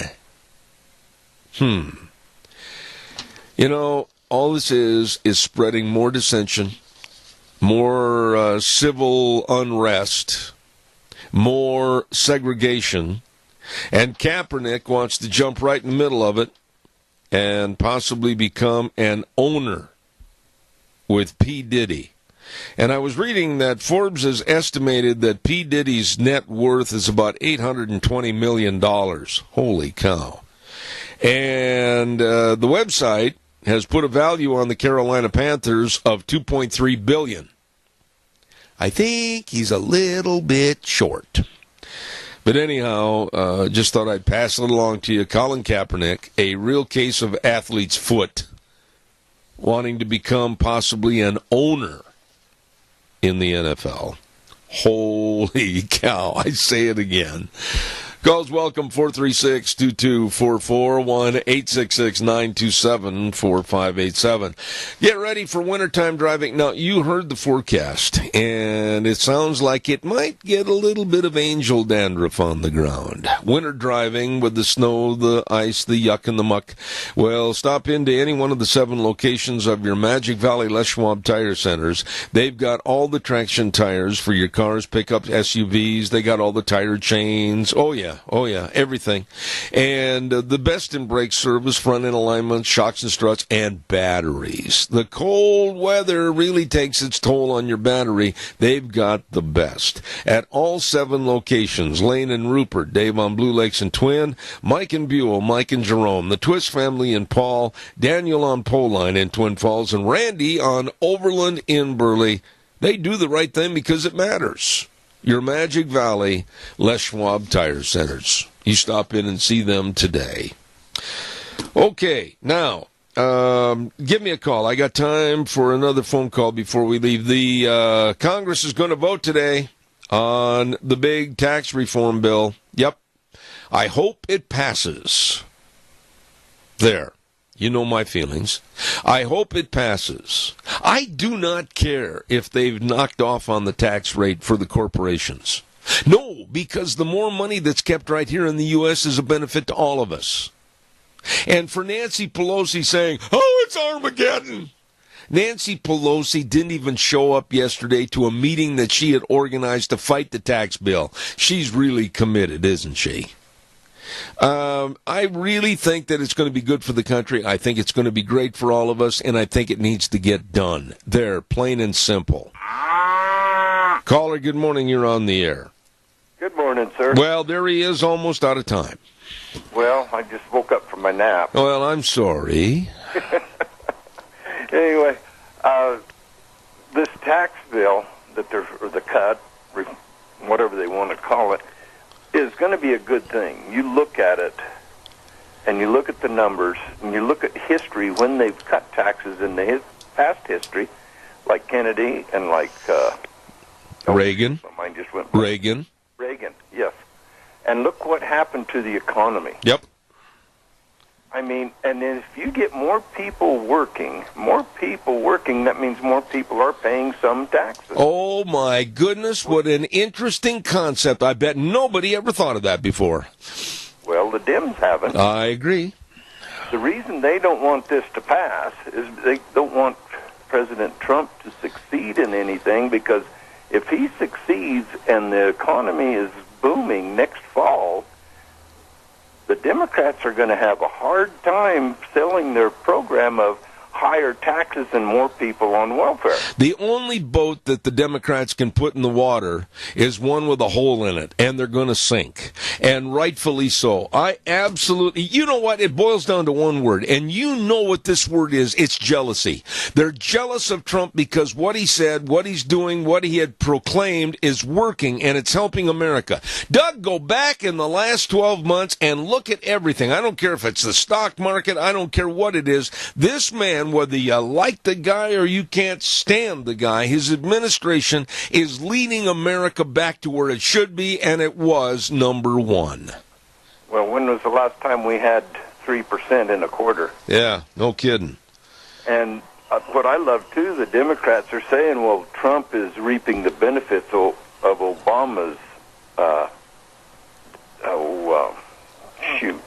You know, all this is spreading more dissension, more civil unrest, more segregation, and Kaepernick wants to jump right in the middle of it and possibly become an owner with P. Diddy. And I was reading that Forbes has estimated that P. Diddy's net worth is about $820 million. Holy cow. And the website has put a value on the Carolina Panthers of $2.3 billion. I think he's a little bit short. But anyhow, just thought I'd pass it along to you. Colin Kaepernick, a real case of athlete's foot, wanting to become possibly an owner in the NFL. Holy cow, I say it again. Calls welcome, 436-2244, 1-866-927-4587. Get ready for wintertime driving. Now, you heard the forecast, and it sounds like it might get a little bit of angel dandruff on the ground. Winter driving with the snow, the ice, the yuck, and the muck. Well, stop into any one of the 7 locations of your Magic Valley Les Schwab Tire Centers. They've got all the traction tires for your cars, pickups, SUVs. They got all the tire chains. Oh, yeah, everything. And the best in brake service, front-end alignment, shocks and struts, and batteries. The cold weather really takes its toll on your battery. They've got the best. At all 7 locations, Lane and Rupert, Dave on Blue Lakes and Twin, Mike and Buell, Mike and Jerome, the Twist family in Paul, Daniel on Poline in Twin Falls, and Randy on Overland in Burley. They do the right thing because it matters. Your Magic Valley Les Schwab Tire Centers. You stop in and see them today. Okay, now, give me a call. I got time for another phone call before we leave. The Congress is going to vote today on the big tax reform bill. Yep. I hope it passes. There. You know my feelings. I hope it passes. I do not care if they've knocked off on the tax rate for the corporations. No, because the more money that's kept right here in the U.S. is a benefit to all of us. And for Nancy Pelosi saying, oh, it's Armageddon. Nancy Pelosi didn't even show up yesterday to a meeting that she had organized to fight the tax bill. She's really committed, isn't she? I really think that it's going to be good for the country. I think it's going to be great for all of us, and I think it needs to get done. There, plain and simple. Caller, good morning. You're on the air. Good morning, sir. Well, there he is, almost out of time. Well, I just woke up from my nap. Well, I'm sorry. Anyway, this tax bill that they're, or the cut, whatever they want to call it, is going to be a good thing. You look at it, and you look at the numbers, and you look at history when they've cut taxes in the past history, like Kennedy and like Reagan. Mine just went Reagan, yes. And look what happened to the economy. Yep. I mean, and then if you get more people working, that means more people are paying some taxes. Oh, my goodness, what an interesting concept. I bet nobody ever thought of that before. Well, the Dems haven't. I agree. The reason they don't want this to pass is they don't want President Trump to succeed in anything, because if he succeeds and the economy is booming next fall, the Democrats are going to have a hard time selling their program of higher taxes and more people on welfare. The only boat that the Democrats can put in the water is one with a hole in it, and they're going to sink. And rightfully so. I absolutely, you know what? It boils down to one word, and you know what this word is. It's jealousy. They're jealous of Trump because what he said, what he's doing, what he had proclaimed is working, and it's helping America. Doug, go back in the last 12 months and look at everything. I don't care if it's the stock market. I don't care what it is. This man, whether you like the guy or you can't stand the guy, his administration is leading America back to where it should be, and it was number one. Well, when was the last time we had 3% in a quarter? Yeah, no kidding. And what I love, too, the Democrats are saying, well, Trump is reaping the benefits of Obama's, shoot.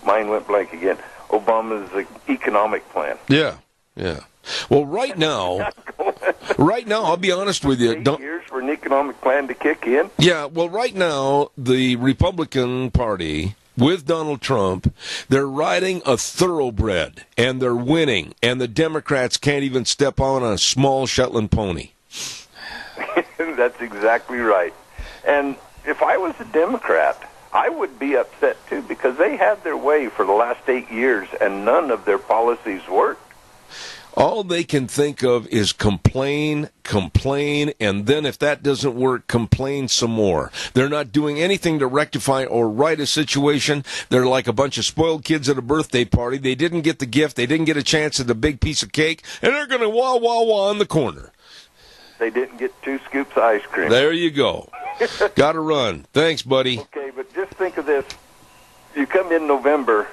Mine went blank again. Obama's economic plan. Yeah. Well, right now, I'll be honest with you. 8 years for an economic plan to kick in? Yeah, well, right now, the Republican Party, with Donald Trump, they're riding a thoroughbred, and they're winning, and the Democrats can't even step on a small Shetland pony. That's exactly right. And if I was a Democrat, I would be upset, too, because they had their way for the last 8 years, and none of their policies worked. All they can think of is complain, and then if that doesn't work, complain some more. They're not doing anything to rectify or right a situation. They're like a bunch of spoiled kids at a birthday party. They didn't get the gift. They didn't get a chance at the big piece of cake, and they're going to wah in the corner. They didn't get 2 scoops of ice cream. There you go. Got to run. Thanks, buddy. Okay, but just think of this. You come in November,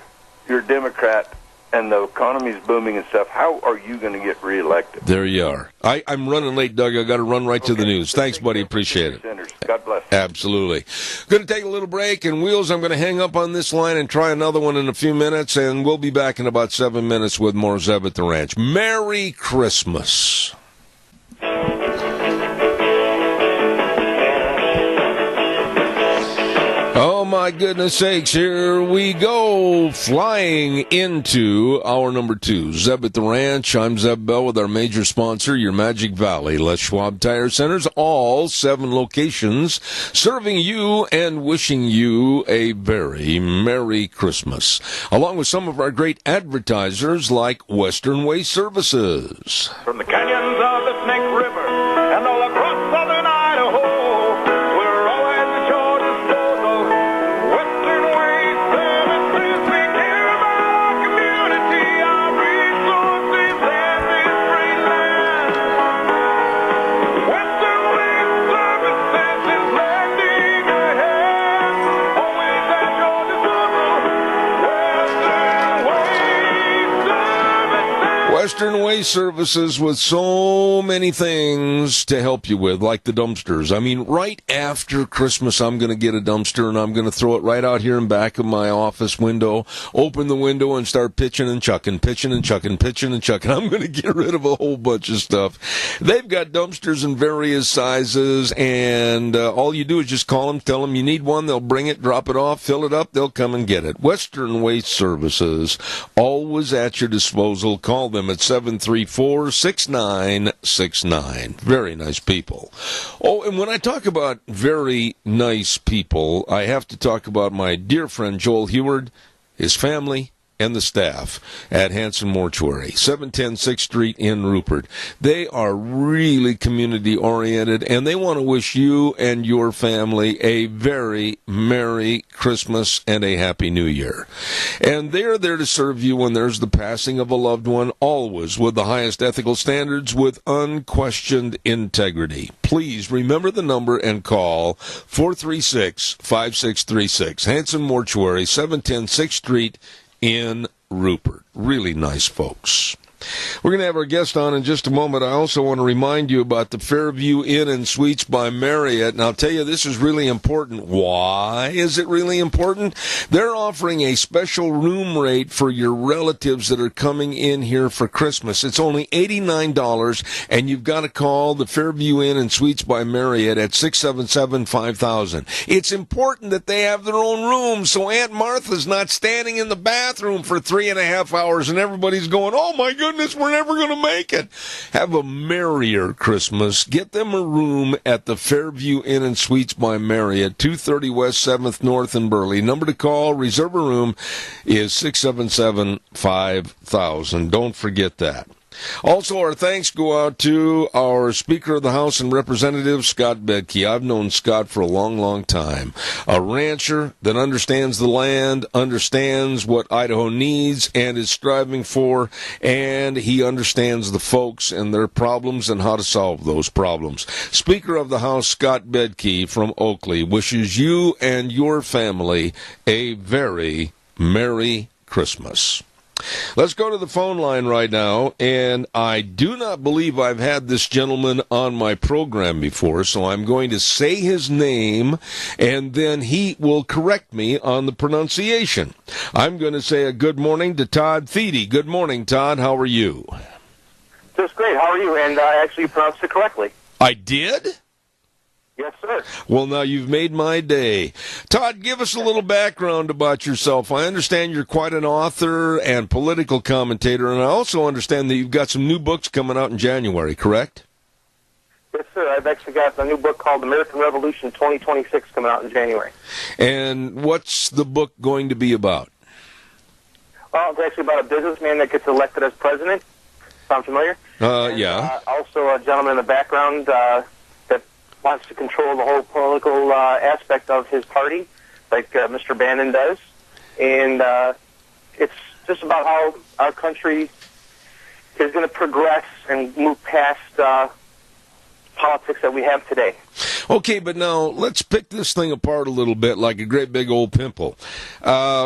you're a Democrat, and the economy's booming and stuff. How are you going to get reelected? There you are. I'm running late, Doug. I got to run right to the news. Thanks, buddy. Appreciate it. God bless. Absolutely. Going to take a little break, and Wheels, I'm going to hang up on this line and try another one in a few minutes, and we'll be back in about 7 minutes with more Zeb at the Ranch. Merry Christmas. Oh, my goodness sakes, here we go, flying into hour number 2. Zeb at the Ranch. I'm Zeb Bell with our major sponsor, your Magic Valley, Les Schwab Tire Centers, all 7 locations, serving you and wishing you a very Merry Christmas, along with some of our great advertisers like Western Way Services. From the canyons of the Snake River and all across southern Idaho, we're always at your disposal. Western Way Services, we care about our community, our resources, and this great land. Western Way Services is lending a hand, always at your disposal. Western Way Services with so many things to help you with, like the dumpsters. I mean, right after Christmas, I'm going to get a dumpster, and I'm going to throw it right out here in back of my office window, open the window, and start pitching and chucking. I'm going to get rid of a whole bunch of stuff. They've got dumpsters in various sizes, and all you do is just call them, tell them you need one. They'll bring it, drop it off, fill it up. They'll come and get it. Western Way Services, always at your disposal. Call them at 734-6969. Very nice people. Oh, and when I talk about very nice people, I have to talk about my dear friend Joel Heward, his family, and the staff at Hanson Mortuary, 710 6th Street in Rupert. They are really community-oriented, and they want to wish you and your family a very Merry Christmas and a Happy New Year. And they're there to serve you when there's the passing of a loved one, always with the highest ethical standards, with unquestioned integrity. Please remember the number and call 436-5636. Hanson Mortuary, 710 6th Street in Rupert. Really nice folks. We're going to have our guest on in just a moment. I also want to remind you about the Fairview Inn and Suites by Marriott. And I'll tell you, this is really important. Why is it really important? They're offering a special room rate for your relatives that are coming in here for Christmas. It's only $89, and you've got to call the Fairview Inn and Suites by Marriott at 677-5000. It's important that they have their own room, so Aunt Martha's not standing in the bathroom for 3.5 hours and everybody's going, oh my goodness, we're never going to make it. Have a merrier Christmas. Get them a room at the Fairview Inn and Suites by Marriott, 230 West 7th North in Burley. Number to call, reserve a room, is 677-5000. Don't forget that. Also, our thanks go out to our Speaker of the House and Representative, Scott Bedke. I've known Scott for a long, long time. A rancher that understands the land, understands what Idaho needs and is striving for, and he understands the folks and their problems and how to solve those problems. Speaker of the House, Scott Bedke from Oakley, wishes you and your family a very Merry Christmas. Let's go to the phone line right now, and I do not believe I've had this gentleman on my program before, so I'm going to say his name, and then he will correct me on the pronunciation. I'm going to say a good morning to Todd Feedy. Good morning, Todd. How are you? Just great. How are you? And actually, you pronounced it correctly. I did? Yes, sir. Well, now you've made my day. Todd, give us a little background about yourself. I understand you're quite an author and political commentator, and I also understand that you've got some new books coming out in January, correct? Yes, sir. I've actually got a new book called American Revolution 2026 coming out in January. And what's the book going to be about? Well, it's actually about a businessman that gets elected as president. Sound familiar? Yeah. Also a gentleman in the background that wants to control the whole political aspect of his party, like Mr. Bannon does. And it's just about how our country is going to progress and move past politics that we have today. Okay, but now let's pick this thing apart a little bit like a great big old pimple.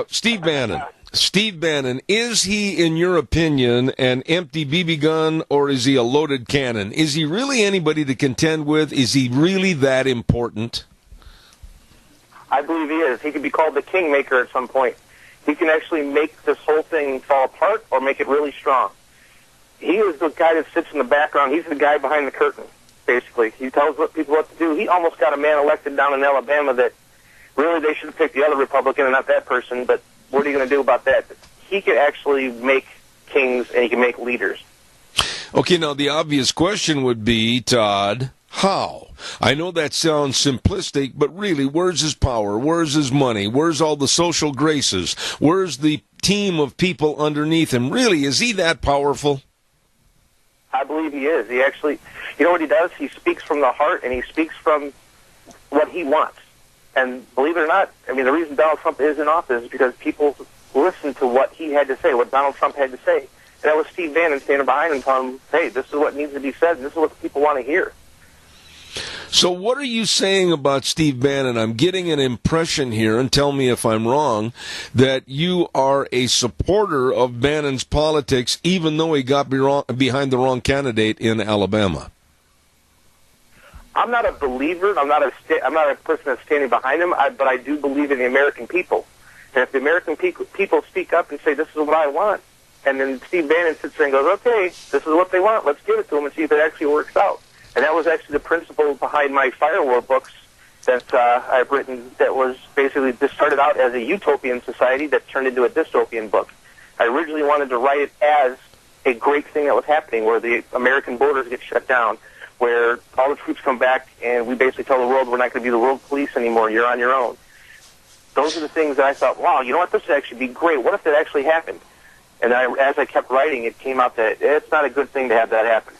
Steve Bannon. Steve Bannon, is he, in your opinion, an empty BB gun, or is he a loaded cannon? Is he really anybody to contend with? Is he really that important? I believe he is. He could be called the kingmaker at some point. He can actually make this whole thing fall apart or make it really strong. He is the guy that sits in the background. He's the guy behind the curtain, basically. He tells people what to do. He almost got a man elected down in Alabama that really they should have picked the other Republican and not that person, but what are you going to do about that? He can actually make kings and he can make leaders. Okay, now the obvious question would be, Todd, how? I know that sounds simplistic, but really, where's his power? Where's his money? Where's all the social graces? Where's the team of people underneath him? Really, is he that powerful? I believe he is. He actually, you know what he does? He speaks from the heart and he speaks from what he wants. And believe it or not, I mean, the reason Donald Trump is in office is because people listen to what he had to say, what Donald Trump had to say. And that was Steve Bannon standing behind him telling him, hey, this is what needs to be said, and this is what the people want to hear. So what are you saying about Steve Bannon? I'm getting an impression here, and tell me if I'm wrong, that you are a supporter of Bannon's politics, even though he got behind the wrong candidate in Alabama. I'm not a believer. I'm not a person that's standing behind him, but I do believe in the American people. And if the American people speak up and say, this is what I want, and then Steve Bannon sits there and goes, okay, this is what they want, let's give it to them and see if it actually works out. And that was actually the principle behind my Firewall books that I've written that was basically, this started out as a utopian society that turned into a dystopian book. I originally wanted to write it as a great thing that was happening, where the American borders get shut down, where all the troops come back and we basically tell the world we're not going to be the world police anymore, you're on your own. Those are the things that I thought, wow, you know what, this would actually be great. What if that actually happened? And as I kept writing, it came out that it's not a good thing to have that happen.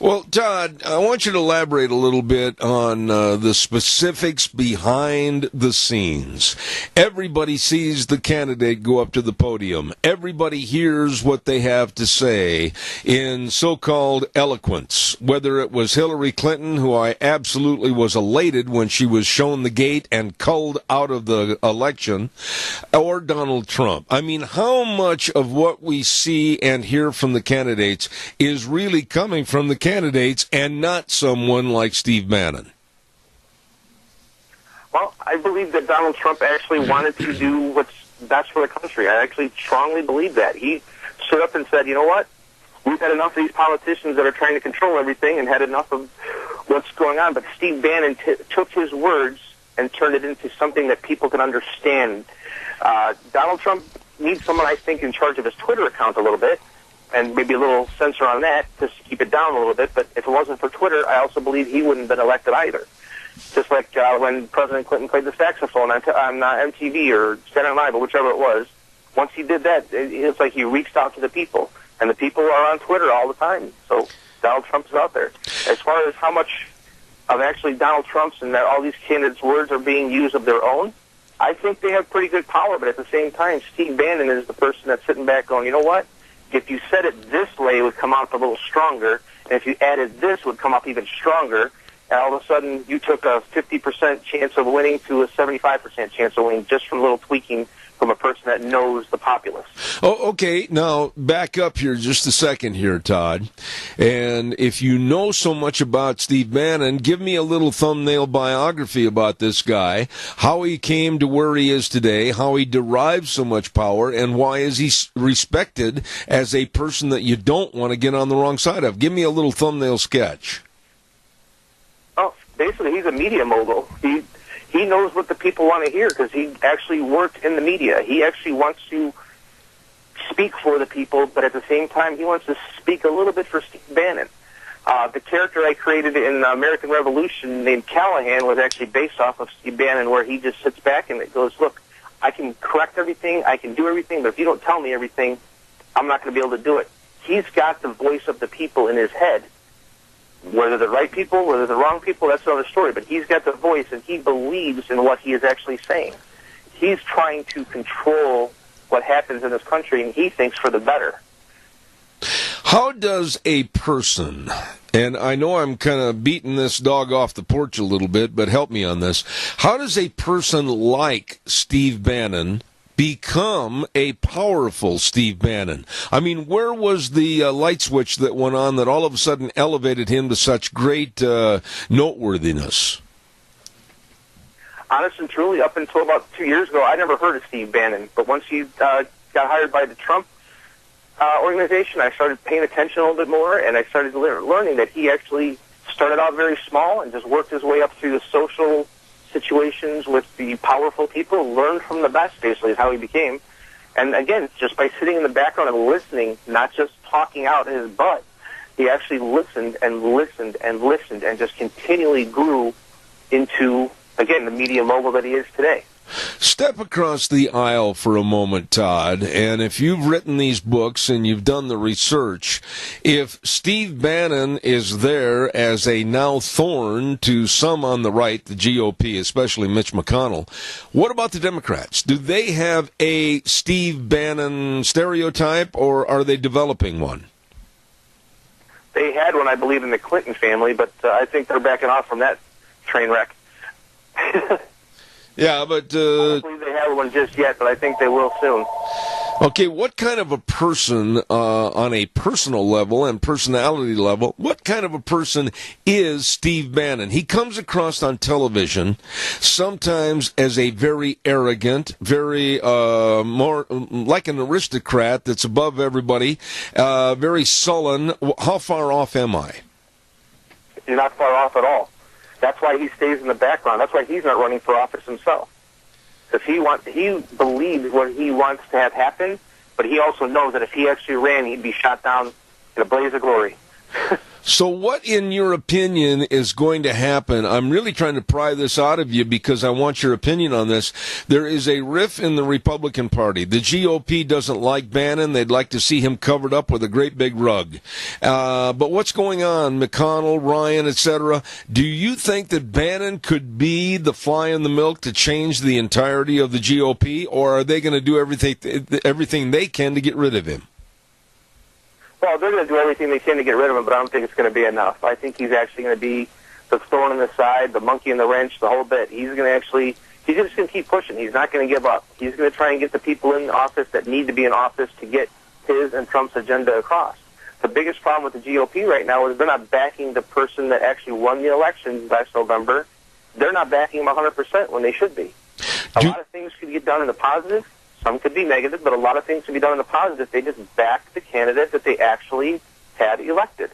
Well, Todd, I want you to elaborate a little bit on the specifics behind the scenes. Everybody sees the candidate go up to the podium. Everybody hears what they have to say in so-called eloquence, whether it was Hillary Clinton, who I absolutely was elated when she was shown the gate and culled out of the election, or Donald Trump. I mean, how much of what we see and hear from the candidates is really coming from the candidates and not someone like Steve Bannon? Well, I believe that Donald Trump actually wanted to do what's best for the country. I actually strongly believe that. He stood up and said, you know what? We've had enough of these politicians that are trying to control everything and had enough of what's going on. But Steve Bannon took his words and turned it into something that people can understand. Donald Trump needs someone, I think, in charge of his Twitter account a little bit, and maybe a little censor on that just to keep it down a little bit. But if it wasn't for Twitter, I also believe he wouldn't have been elected either. Just like when President Clinton played the saxophone on MTV or Saturday Night Live or whichever it was, once he did that, it's like he reached out to the people. And the people are on Twitter all the time. So Donald Trump is out there. As far as how much of actually Donald Trump's and that all these candidates' words are being used of their own, I think they have pretty good power. But at the same time, Steve Bannon is the person that's sitting back going, you know what? If you said it this way, it would come out a little stronger. And if you added this, it would come up even stronger. And all of a sudden, you took a 50% chance of winning to a 75% chance of winning just from a little tweaking from a person that knows the populace. Oh, okay. Now, back up here just a second here, Todd. And if you know so much about Steve Bannon, give me a little thumbnail biography about this guy, how he came to where he is today, how he derived so much power, and why is he respected as a person that you don't want to get on the wrong side of. Give me a little thumbnail sketch. Oh, basically, he's a media mogul. He knows what the people want to hear because he actually worked in the media. He actually wants to speak for the people, but at the same time, he wants to speak a little bit for Steve Bannon. The character I created in American Revolution named Callahan was actually based off of Steve Bannon, where he just sits back and goes, look, I can correct everything, I can do everything, but if you don't tell me everything, I'm not going to be able to do it. He's got the voice of the people in his head. Whether the right people, whether the wrong people, that's another story. But he's got the voice, and he believes in what he is actually saying. He's trying to control what happens in this country, and he thinks for the better. How does a person, and I know I'm kind of beating this dog off the porch a little bit, but help me on this. How does a person like Steve Bannon become a powerful Steve Bannon? I mean, where was the light switch that went on that all of a sudden elevated him to such great noteworthiness? Honest and truly, up until about 2 years ago, I never heard of Steve Bannon. But once he got hired by the Trump organization, I started paying attention a little bit more, and I started learning that he actually started out very small and just worked his way up through the social situations with the powerful people, learned from the best, basically, is how he became. And again, just by sitting in the background and listening, not just talking out his butt, he actually listened and listened and listened and just continually grew into, again, the media mogul that he is today. Step across the aisle for a moment, Todd, and if you've written these books and you've done the research, if Steve Bannon is there as a now thorn to some on the right, the GOP, especially Mitch McConnell, what about the Democrats? Do they have a Steve Bannon stereotype, or are they developing one? They had one, I believe, in the Clinton family, but I think they're backing off from that train wreck. Yeah, but I don't believe they have one just yet, but I think they will soon. Okay, what kind of a person, on a personal level and personality level, what kind of a person is Steve Bannon? He comes across on television sometimes as a very arrogant, very more like an aristocrat that's above everybody, very sullen. How far off am I? You're not far off at all. That's why he stays in the background. That's why he's not running for office himself. Because he believes what he wants to have happen, but he also knows that if he actually ran, he'd be shot down in a blaze of glory. So what, in your opinion, is going to happen? I'm really trying to pry this out of you because I want your opinion on this. There is a rift in the Republican Party. The GOP doesn't like Bannon. They'd like to see him covered up with a great big rug. But what's going on, McConnell, Ryan, etc.? Do you think that Bannon could be the fly in the milk to change the entirety of the GOP, or are they going to do everything they can to get rid of him? Well, they're going to do everything they can to get rid of him, but I don't think it's going to be enough. I think he's actually going to be the thorn in the side, the monkey in the wrench, the whole bit. He's just going to keep pushing. He's not going to give up. He's going to try and get the people in office that need to be in office to get his and Trump's agenda across. The biggest problem with the GOP right now is they're not backing the person that actually won the elections last November. They're not backing him 100% when they should be. A lot of things could get done in the positive. Some could be negative, but a lot of things can be done in the positive if they just back the candidate that they actually had elected.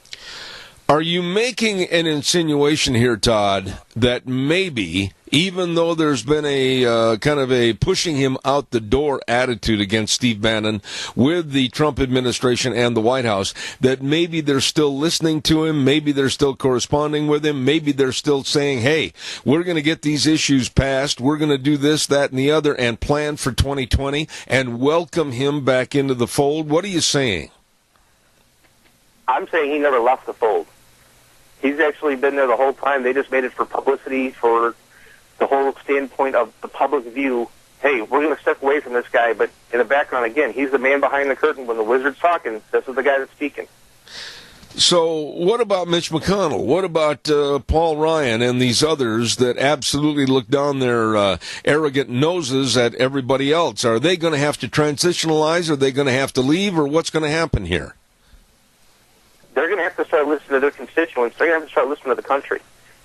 Are you making an insinuation here, Todd, that maybe, even though there's been a kind of a pushing him out the door attitude against Steve Bannon with the Trump administration and the White House, that maybe they're still listening to him, maybe they're still corresponding with him, maybe they're still saying, hey, we're going to get these issues passed, we're going to do this, that, and the other, and plan for 2020 and welcome him back into the fold? What are you saying? I'm saying he never left the fold. He's actually been there the whole time. They just made it for publicity, for the whole standpoint of the public view. Hey, we're going to step away from this guy, but in the background, again, he's the man behind the curtain. When the wizard's talking, this is the guy that's speaking. So what about Mitch McConnell? What about Paul Ryan and these others that absolutely look down their arrogant noses at everybody else? Are they going to have to transitionalize? Are they going to have to leave? Or what's going to happen here? They're going to have to start listening to their constituents. They're going to have to start listening to the country.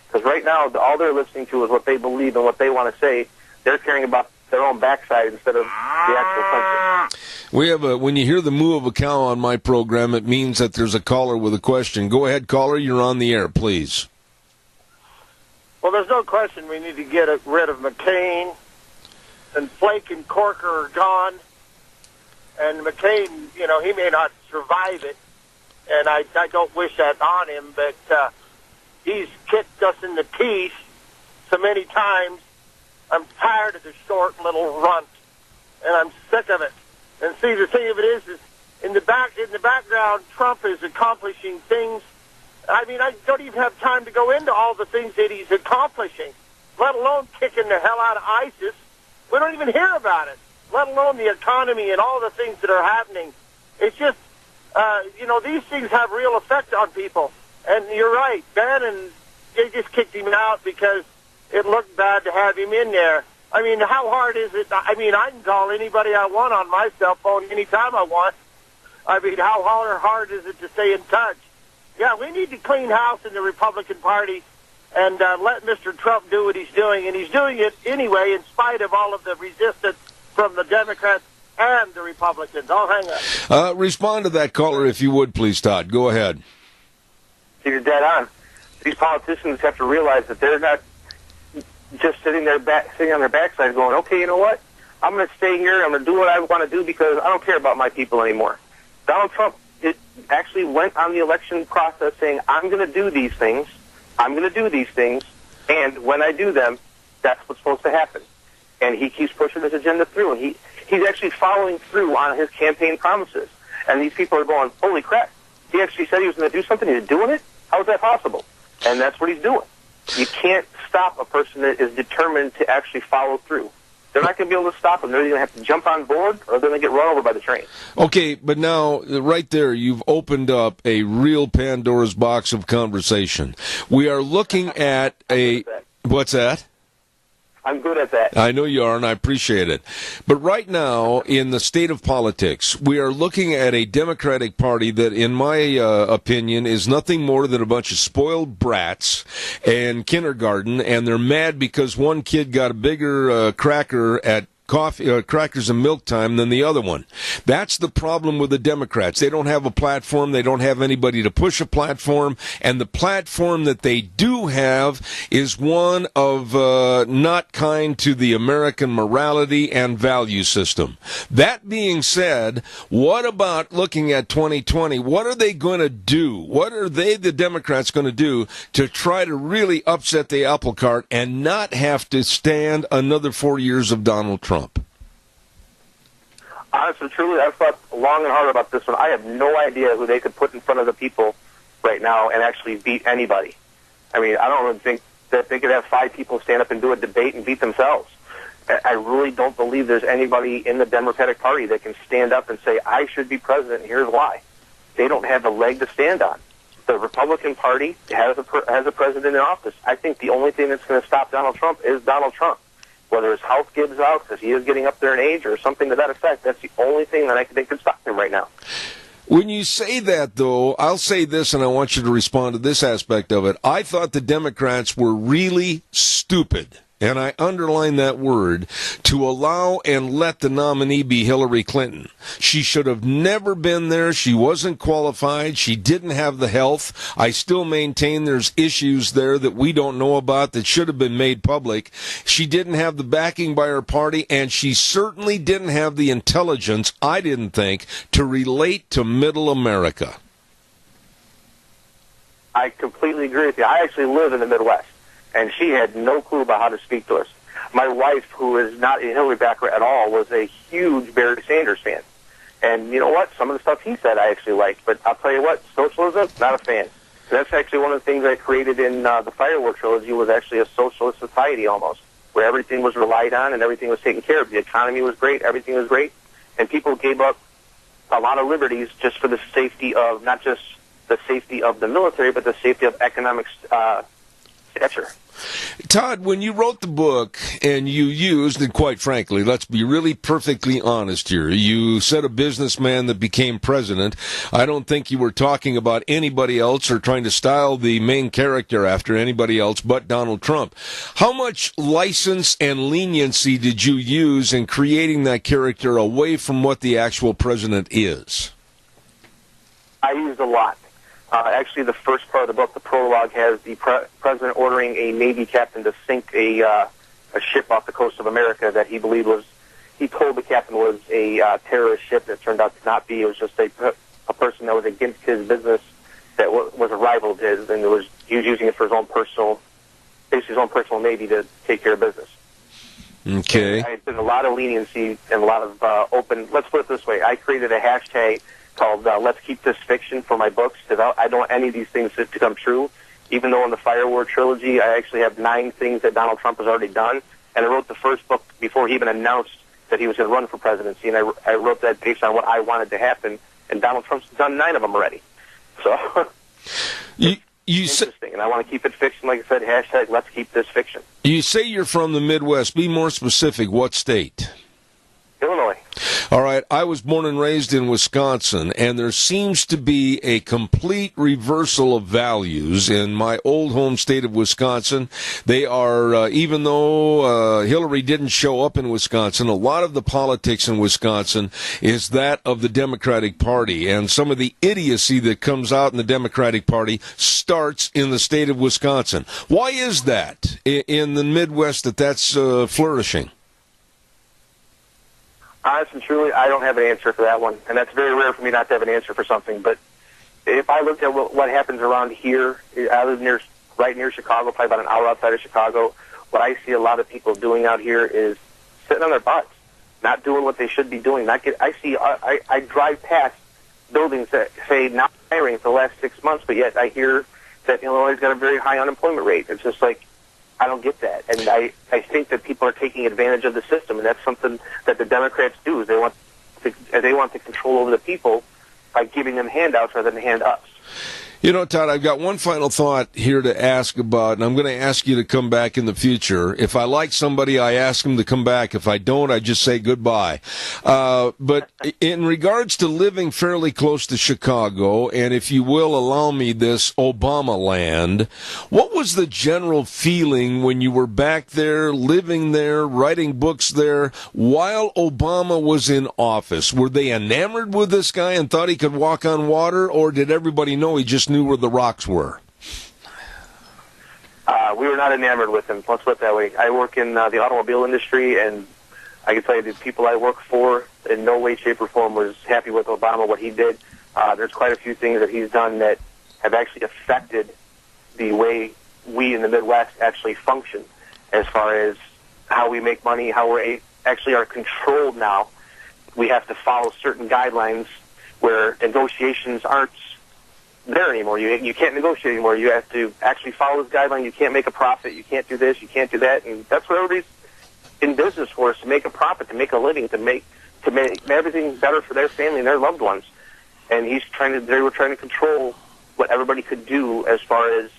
Because right now, all they're listening to is what they believe and what they want to say. They're caring about their own backside instead of the actual country. We have when you hear the moo of a cow on my program, it means that there's a caller with a question. Go ahead, caller. You're on the air, please. Well, there's no question we need to get rid of McCain. And Flake and Corker are gone. And McCain, he may not survive it. And I don't wish that on him, but he's kicked us in the teeth so many times. I'm tired of the short little runt, and I'm sick of it. And see, the thing of it is in the background, Trump is accomplishing things. I mean, I don't even have time to go into all the things that he's accomplishing, let alone kicking the hell out of ISIS. We don't even hear about it, let alone the economy and all the things that are happening. It's just, these things have real effect on people. And you're right, Bannon, they just kicked him out because it looked bad to have him in there. I mean, how hard is it? I mean, I can call anybody I want on my cell phone anytime I want. I mean, how hard is it to stay in touch? Yeah, we need to clean house in the Republican Party and let Mr. Trump do what he's doing. And he's doing it anyway in spite of all of the resistance from the Democrats and the Republicans. I'll hang up. Respond to that caller if you would, please, Todd. Go ahead. You're dead on. These politicians have to realize that they're not just sitting on their backside going, okay, you know what? I'm going to stay here. I'm going to do what I want to do because I don't care about my people anymore. Donald Trump actually went on the election process saying, I'm going to do these things. I'm going to do these things. And when I do them, that's what's supposed to happen. And he keeps pushing his agenda through. And he's actually following through on his campaign promises. And these people are going, holy crap. He actually said he was going to do something. He's doing it? How is that possible? And that's what he's doing. You can't stop a person that is determined to actually follow through. They're not going to be able to stop them. They're either going to have to jump on board or they're going to get run over by the train. Okay, but now, right there, you've opened up a real Pandora's box of conversation. We are looking at a... What's that? I'm good at that. I know you are, and I appreciate it. But right now, in the state of politics, we are looking at a Democratic Party that, in my opinion, is nothing more than a bunch of spoiled brats and kindergarten, and they're mad because one kid got a bigger cracker at crackers and milk time than the other one. That's the problem with the Democrats. They don't have a platform. They don't have anybody to push a platform. And the platform that they do have is one of not kind to the American morality and value system. That being said, what about looking at 2020? What are they going to do? What are the Democrats, going to do to try to really upset the apple cart and not have to stand another 4 years of Donald Trump? Honestly, truly, I've thought long and hard about this one. I have no idea who they could put in front of the people right now and actually beat anybody. I mean, I don't even think that they could have 5 people stand up and do a debate and beat themselves. I really don't believe there's anybody in the Democratic Party that can stand up and say, I should be president, and here's why. They don't have a leg to stand on. The Republican Party has a president in office. I think the only thing that's going to stop Donald Trump is Donald Trump. Whether his health gives out because he is getting up there in age or something to that effect, that's the only thing that I think can stop him right now. When you say that, though, I'll say this, and I want you to respond to this aspect of it. I thought the Democrats were really stupid, and I underline that word, to allow and let the nominee be Hillary Clinton. She should have never been there. She wasn't qualified. She didn't have the health. I still maintain there's issues there that we don't know about that should have been made public. She didn't have the backing by her party, and she certainly didn't have the intelligence, I didn't think, to relate to middle America. I completely agree with you. I actually live in the Midwest, and she had no clue about how to speak to us. My wife, who is not a Hillary backer at all, was a huge Barry Sanders fan. And you know what? Some of the stuff he said I actually liked. But I'll tell you what, socialism, not a fan. That's actually one of the things I created in the Firewall trilogy was actually a socialist society almost, where everything was relied on and everything was taken care of. The economy was great, everything was great, and people gave up a lot of liberties just for the safety of, not just the safety of the military, but the safety of economic stature. Todd, when you wrote the book and you used, and quite frankly, let's be really perfectly honest here, you said a businessman that became president. I don't think you were talking about anybody else or trying to style the main character after anybody else but Donald Trump. How much license and leniency did you use in creating that character away from what the actual president is? I used a lot. Actually, the first part of the book, the prologue, has the president ordering a Navy captain to sink a ship off the coast of America that he believed was, he told the captain was a terrorist ship that turned out to not be. It was just a person that was against his business that was a rival of his, and he was using it for his own personal, basically his own personal Navy to take care of business. Okay. I did a lot of leniency and a lot of open, let's put it this way, I created a hashtag called Let's Keep This Fiction for my books, because I don't want any of these things to come true. Even though in the Firewall trilogy, I actually have 9 things that Donald Trump has already done, and I wrote the first book before he even announced that he was going to run for presidency, and I wrote that based on what I wanted to happen, and Donald Trump's done 9 of them already. So, interesting, and I want to keep it fiction, like I said, hashtag Let's Keep This Fiction. You say you're from the Midwest. Be more specific. What state? Illinois. All right, I was born and raised in Wisconsin, and there seems to be a complete reversal of values in my old home state of Wisconsin. They are, even though Hillary didn't show up in Wisconsin, a lot of the politics in Wisconsin is that of the Democratic Party, and some of the idiocy that comes out in the Democratic Party starts in the state of Wisconsin. Why is that in the Midwest that's flourishing? Honestly and truly, I don't have an answer for that one, and that's very rare for me not to have an answer for something. But if I looked at what happens around here, I live right near Chicago, probably about an hour outside of Chicago. What I see a lot of people doing out here is sitting on their butts, not doing what they should be doing. I drive past buildings that say not hiring for the last 6 months, but yet I hear that Illinois has got a very high unemployment rate. It's just like, I don't get that. And I think that people are taking advantage of the system, and that's something that the Democrats do. They want to control over the people by giving them handouts rather than hand-ups. You know, Todd, I've got one final thought here to ask about, and I'm going to ask you to come back in the future. If I like somebody, I ask them to come back. If I don't, I just say goodbye. But in regards to living fairly close to Chicago, and if you will allow me this Obama land, what was the general feeling when you were back there, living there, writing books there, while Obama was in office? Were they enamored with this guy and thought he could walk on water, or did everybody know he just knew where the rocks were? We were not enamored with him. Let's put it that way. I work in the automobile industry, and I can tell you the people I work for in no way, shape, or form was happy with Obama, what he did. There's quite a few things that he's done that have actually affected the way we in the Midwest actually function, as far as how we make money, how we're actually are controlled now. We have to follow certain guidelines where negotiations aren't there anymore. You can't negotiate anymore. You have to actually follow this guideline. You can't make a profit. You can't do this. You can't do that. And that's what everybody's in business for, is to make a profit, to make a living, to make everything better for their family and their loved ones. And they were trying to control what everybody could do as far as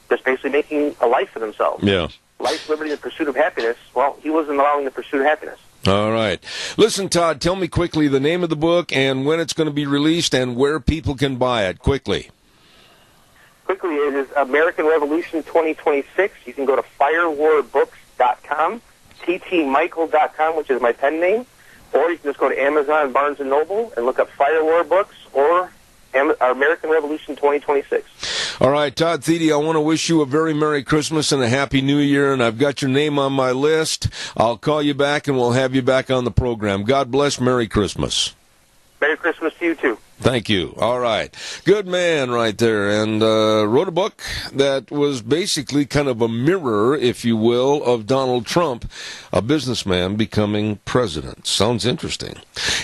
just basically making a life for themselves. Yeah. Life, liberty, and the pursuit of happiness. Well, he wasn't allowing the pursuit of happiness. All right. Listen, Todd, tell me quickly the name of the book and when it's going to be released and where people can buy it. Quickly. It is American Revolution 2026. You can go to firewarrbooks.com, ttmichael.com, which is my pen name, or you can just go to Amazon, Barnes & Noble, and look up Firewar Books or American Revolution 2026. All right, Todd Thede, I want to wish you a very Merry Christmas and a Happy New Year, and I've got your name on my list. I'll call you back, and we'll have you back on the program. God bless. Merry Christmas. Merry Christmas to you, too. Thank you. All right. Good man right there. And wrote a book that was basically kind of a mirror, if you will, of Donald Trump, a businessman becoming president. Sounds interesting.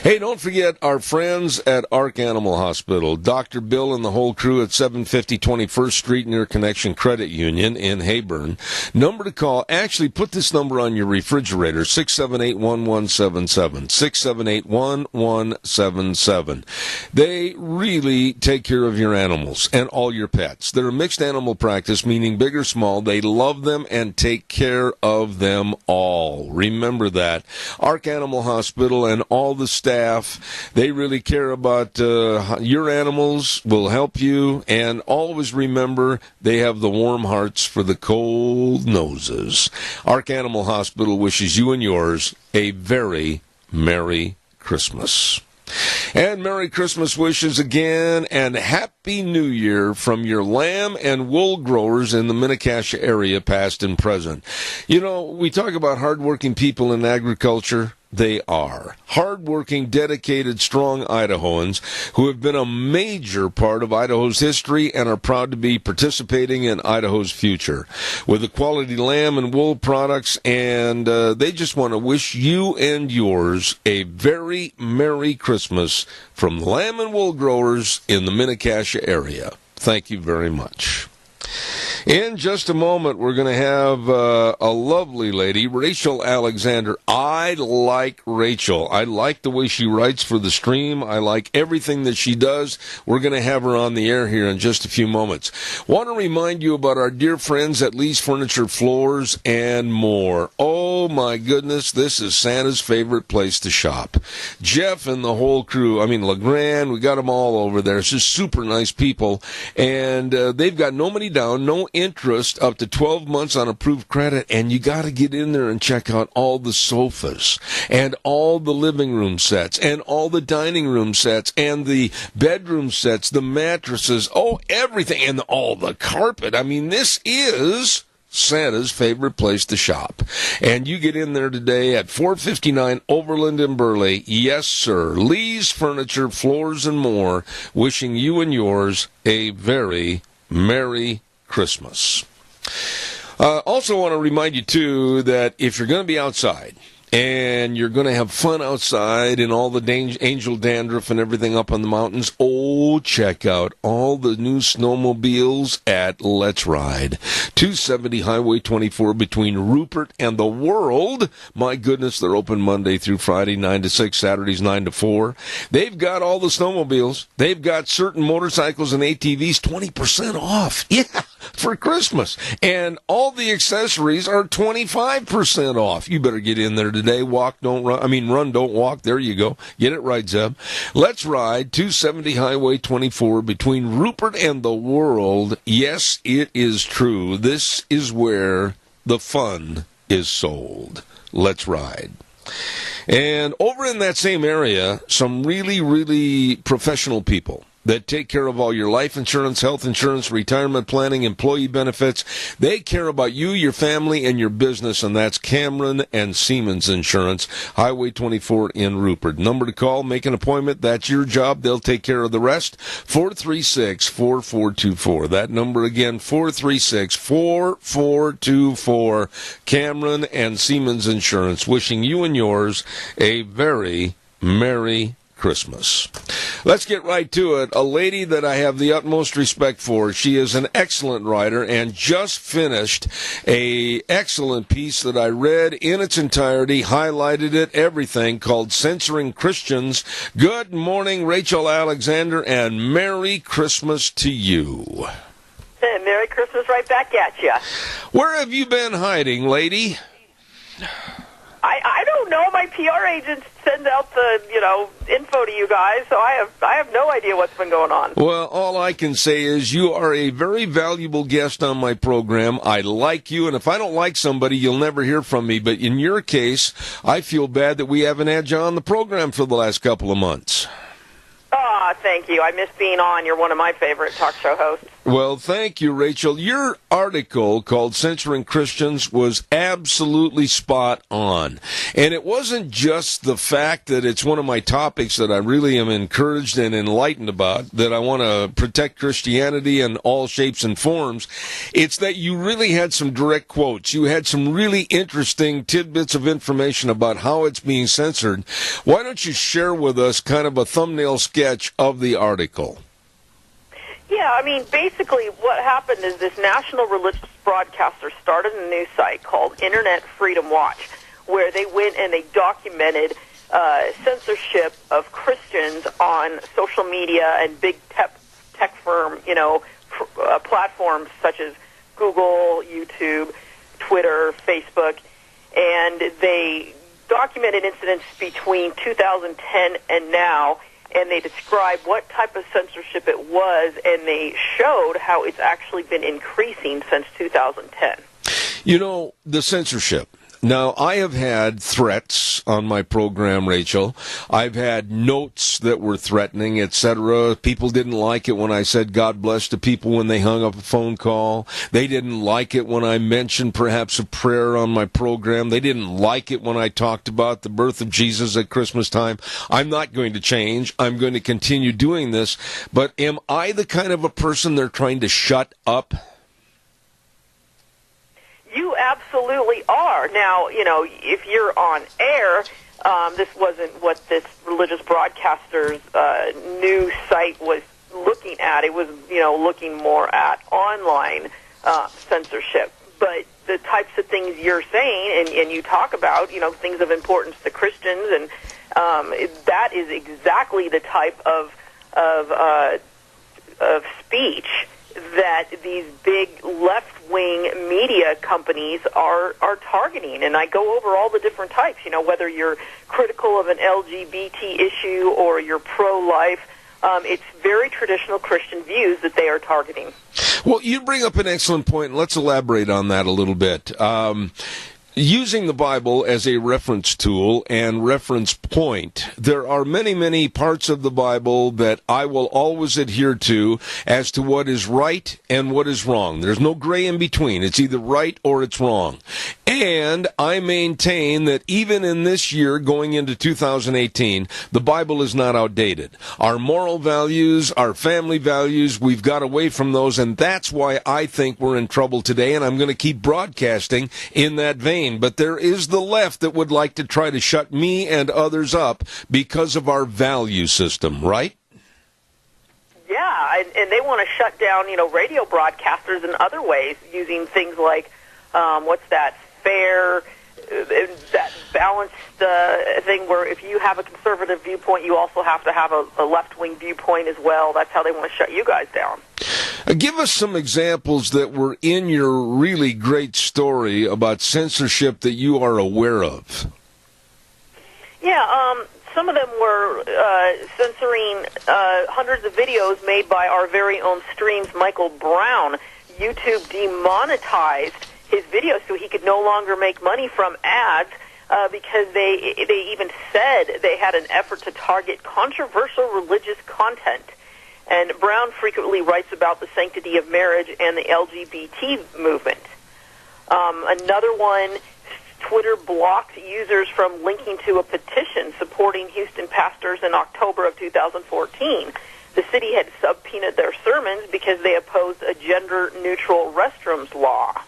Hey, don't forget our friends at Ark Animal Hospital. Dr. Bill and the whole crew at 750 21st Street near Connection Credit Union in Hayburn. Number to call. Actually, put this number on your refrigerator, 678-1177. 678-1177. They really take care of your animals and all your pets. They're a mixed animal practice, meaning big or small. They love them and take care of them all. Remember that. Ark Animal Hospital and all the staff, they really care about your animals, will help you, and always remember they have the warm hearts for the cold noses. Ark Animal Hospital wishes you and yours a very Merry Christmas. And Merry Christmas wishes again, and Happy New Year from your lamb and wool growers in the Mini-Cassia area, past and present. You know, we talk about hardworking people in agriculture. They are hardworking, dedicated, strong Idahoans who have been a major part of Idaho's history and are proud to be participating in Idaho's future with the quality lamb and wool products, and they just want to wish you and yours a very Merry Christmas from lamb and wool growers in the Mini-Cassia area. Thank you very much. In just a moment, we're going to have a lovely lady, Rachel Alexander. I like Rachel. I like the way she writes for the stream. I like everything that she does. We're going to have her on the air here in just a few moments. Want to remind you about our dear friends at Lee's Furniture, Floors, and More. Oh, my goodness, this is Santa's favorite place to shop. Jeff and the whole crew, LeGrand, we got them all over there. It's just super nice people, and they've got no money down, no interest, up to 12 months on approved credit, and you got to get in there and check out all the sofas and all the living room sets and all the dining room sets and the bedroom sets, the mattresses, everything, and all the carpet. This is Santa's favorite place to shop. And you get in there today at 459 Overland in Burley. Yes, sir. Lee's Furniture, Floors, and More, wishing you and yours a very Merry Christmas. Also want to remind you, too, that if you're going to be outside and you're going to have fun outside and all the angel dandruff and everything up on the mountains, check out all the new snowmobiles at Let's Ride. 270 Highway 24 between Rupert and the World. My goodness, they're open Monday through Friday, 9 to 6, Saturdays, 9 to 4. They've got all the snowmobiles. They've got certain motorcycles and ATVs 20% off. Yeah, for Christmas. And all the accessories are 25% off. You better get in there today. Walk, don't run. Run, don't walk. There you go. Get it right, Zeb. Let's Ride, 270 Highway 24 between Rupert and the World. Yes, it is true. This is where the fun is sold. Let's Ride. And over in that same area, some really, really professional people that take care of all your life insurance, health insurance, retirement planning, employee benefits. They care about you, your family, and your business, and that's Cameron and Siemens Insurance, Highway 24 in Rupert. Number to call, make an appointment. That's your job. They'll take care of the rest. 436-4424. That number again, 436-4424. Cameron and Siemens Insurance, wishing you and yours a very Merry Christmas. Let's get right to it. A lady that I have the utmost respect for. She is an excellent writer and just finished a excellent piece that I read in its entirety, highlighted it, everything, called Censoring Christians. Good morning, Rachel Alexander, and Merry Christmas to you. Merry Christmas right back at you. Where have you been hiding, lady? I don't know. My PR agent sends out the, info to you guys, so I have no idea what's been going on. Well, all I can say is you are a very valuable guest on my program. I like you, and if I don't like somebody, you'll never hear from me. But in your case, I feel bad that we haven't had you on the program for the last couple of months. Thank you. I miss being on. You're one of my favorite talk show hosts. Well, thank you, Rachel. Your article called Censoring Christians was absolutely spot on. And it wasn't just the fact that it's one of my topics that I really am encouraged and enlightened about, that I want to protect Christianity in all shapes and forms. It's that you really had some direct quotes. You had some really interesting tidbits of information about how it's being censored. Why don't you share with us kind of a thumbnail sketch of the article? Yeah, basically what happened is this national religious broadcaster started a news site called Internet Freedom Watch, where they went and they documented censorship of Christians on social media and big tech firm, platforms such as Google, YouTube, Twitter, Facebook, and they documented incidents between 2010 and now, and they described what type of censorship it was, and they showed how it's actually been increasing since 2010. The censorship. Now, I have had threats on my program, Rachel. I've had notes that were threatening, etc. People didn't like it when I said God bless to people when they hung up a phone call. They didn't like it when I mentioned perhaps a prayer on my program. They didn't like it when I talked about the birth of Jesus at Christmas time. I'm not going to change. I'm going to continue doing this. But am I the kind of a person they're trying to shut up? You absolutely are. Now, if you're on air, this wasn't what this religious broadcaster's news site was looking at. It was, looking more at online censorship. But the types of things you're saying and you talk about, things of importance to Christians, and that is exactly the type of speech that these big left-wing media companies are targeting. And I go over all the different types, whether you're critical of an LGBT issue or you're pro-life, it's very traditional Christian views that they are targeting. Well, you bring up an excellent point. Let's elaborate on that a little bit. Using the Bible as a reference tool and reference point, there are many, many parts of the Bible that I will always adhere to as to what is right and what is wrong. There's no gray in between. It's either right or it's wrong. And I maintain that even in this year, going into 2018, the Bible is not outdated. Our moral values, our family values, we've got away from those, and that's why I think we're in trouble today, and I'm going to keep broadcasting in that vein. insane, but there is the left that would like to try to shut me and others up because of our value system, right? Yeah, and they want to shut down, radio broadcasters in other ways using things like, what's that, fair, that balanced thing where if you have a conservative viewpoint, you also have to have a left-wing viewpoint as well. That's how they want to shut you guys down. Give us some examples that were in your really great story about censorship that you are aware of. Yeah, some of them were censoring hundreds of videos made by our very own Streams Michael Brown. YouTube demonetized his videos so he could no longer make money from ads because they even said they had an effort to target controversial religious content. And Brown frequently writes about the sanctity of marriage and the LGBT movement. Another one, Twitter blocked users from linking to a petition supporting Houston pastors in October of 2014. The city had subpoenaed their sermons because they opposed a gender-neutral restrooms law.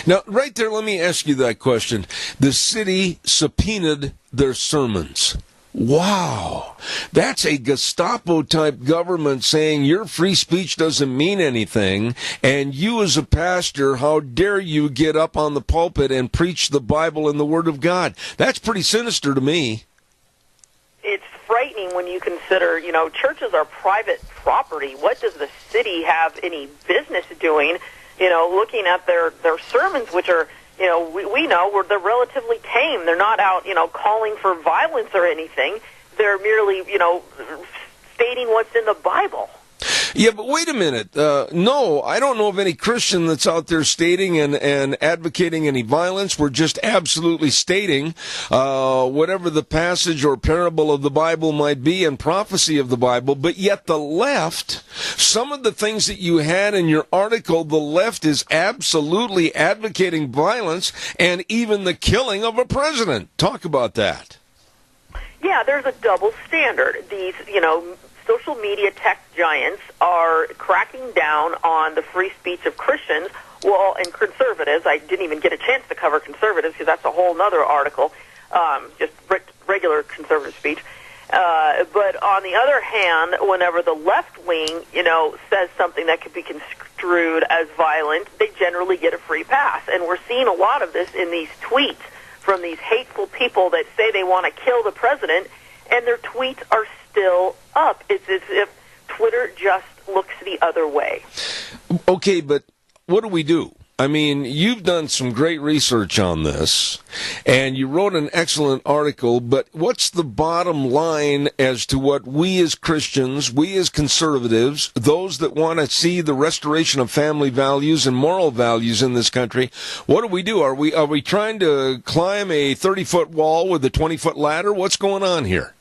Now, right there, let me ask you that question. The city subpoenaed their sermons. Wow. That's a Gestapo-type government saying your free speech doesn't mean anything, and you as a pastor, how dare you get up on the pulpit and preach the Bible and the Word of God? That's pretty sinister to me. It's frightening when you consider, churches are private property. What does the city have any business doing, looking at their sermons, which are, we know they're relatively tame. They're not out, calling for violence or anything. They're merely, stating what's in the Bible. Yeah, but wait a minute. No, I don't know of any Christian that's out there stating and advocating any violence. We're just absolutely stating whatever the passage or parable of the Bible might be and prophecy of the Bible. But yet the left, some of the things that you had in your article, the left is absolutely advocating violence and even the killing of a president. Talk about that. Yeah, there's a double standard. These, social media tech giants are cracking down on the free speech of Christians, and conservatives. I didn't even get a chance to cover conservatives because that's a whole other article, just regular conservative speech. But on the other hand, whenever the left wing, says something that could be construed as violent, they generally get a free pass. And we're seeing a lot of this in these tweets from these hateful people that say they want to kill the president, and their tweets are still up. It's as if Twitter just looks the other way. Okay, but what do we do? I mean, you've done some great research on this, and you wrote an excellent article, but what's the bottom line as to what we as Christians, we as conservatives, those that want to see the restoration of family values and moral values in this country, what do we do? Are we trying to climb a 30-foot wall with a 20-foot ladder? What's going on here?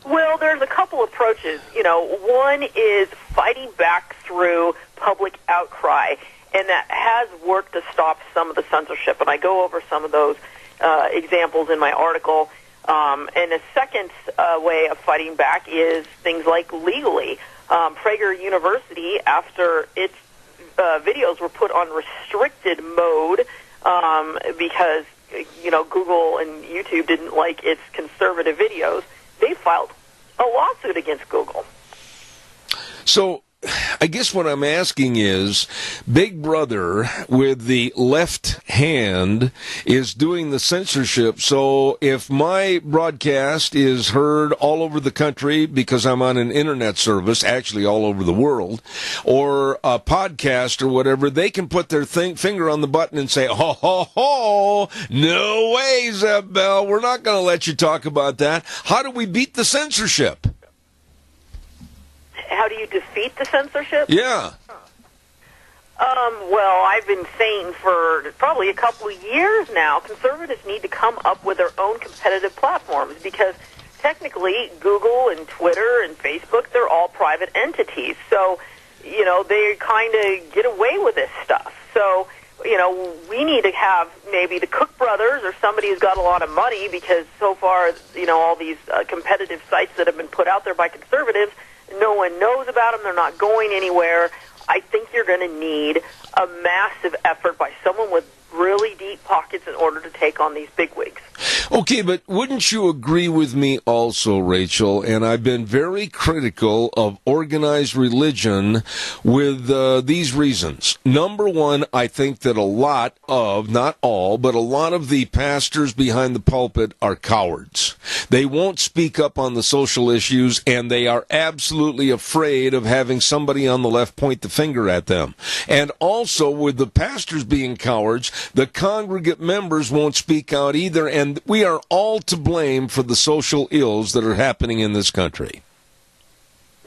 Well, there's a couple approaches. One is fighting back through public outcry, and that has worked to stop some of the censorship. And I go over some of those examples in my article. And a second way of fighting back is things like legally. Prager University, after its videos were put on restricted mode because, Google and YouTube didn't like its conservative videos, they filed a lawsuit against Google. So I guess what I'm asking is, Big Brother with the left hand is doing the censorship. So if my broadcast is heard all over the country because I'm on an internet service, actually all over the world, or a podcast or whatever, they can put their finger on the button and say, ho, ho, ho, no way, Zeb Bell, we're not going to let you talk about that. How do we beat the censorship? How do you defeat the censorship? Yeah. Well, I've been saying for probably a couple of years now, conservatives need to come up with their own competitive platforms because technically Google and Twitter and Facebook, they're all private entities. So, they kind of get away with this stuff. So, we need to have maybe the Cook brothers or somebody who's got a lot of money because so far, all these competitive sites that have been put out there by conservatives, no one knows about them. They're not going anywhere. I think you're going to need a massive effort by someone with really deep deep pockets in order to take on these bigwigs. Okay, but wouldn't you agree with me also, Rachel, and I've been very critical of organized religion with these reasons. Number one, I think that a lot of, not all, but a lot of the pastors behind the pulpit are cowards. They won't speak up on the social issues, and they are absolutely afraid of having somebody on the left point the finger at them. And also, with the pastors being cowards, the congregate members won't speak out either, and we are all to blame for the social ills that are happening in this country.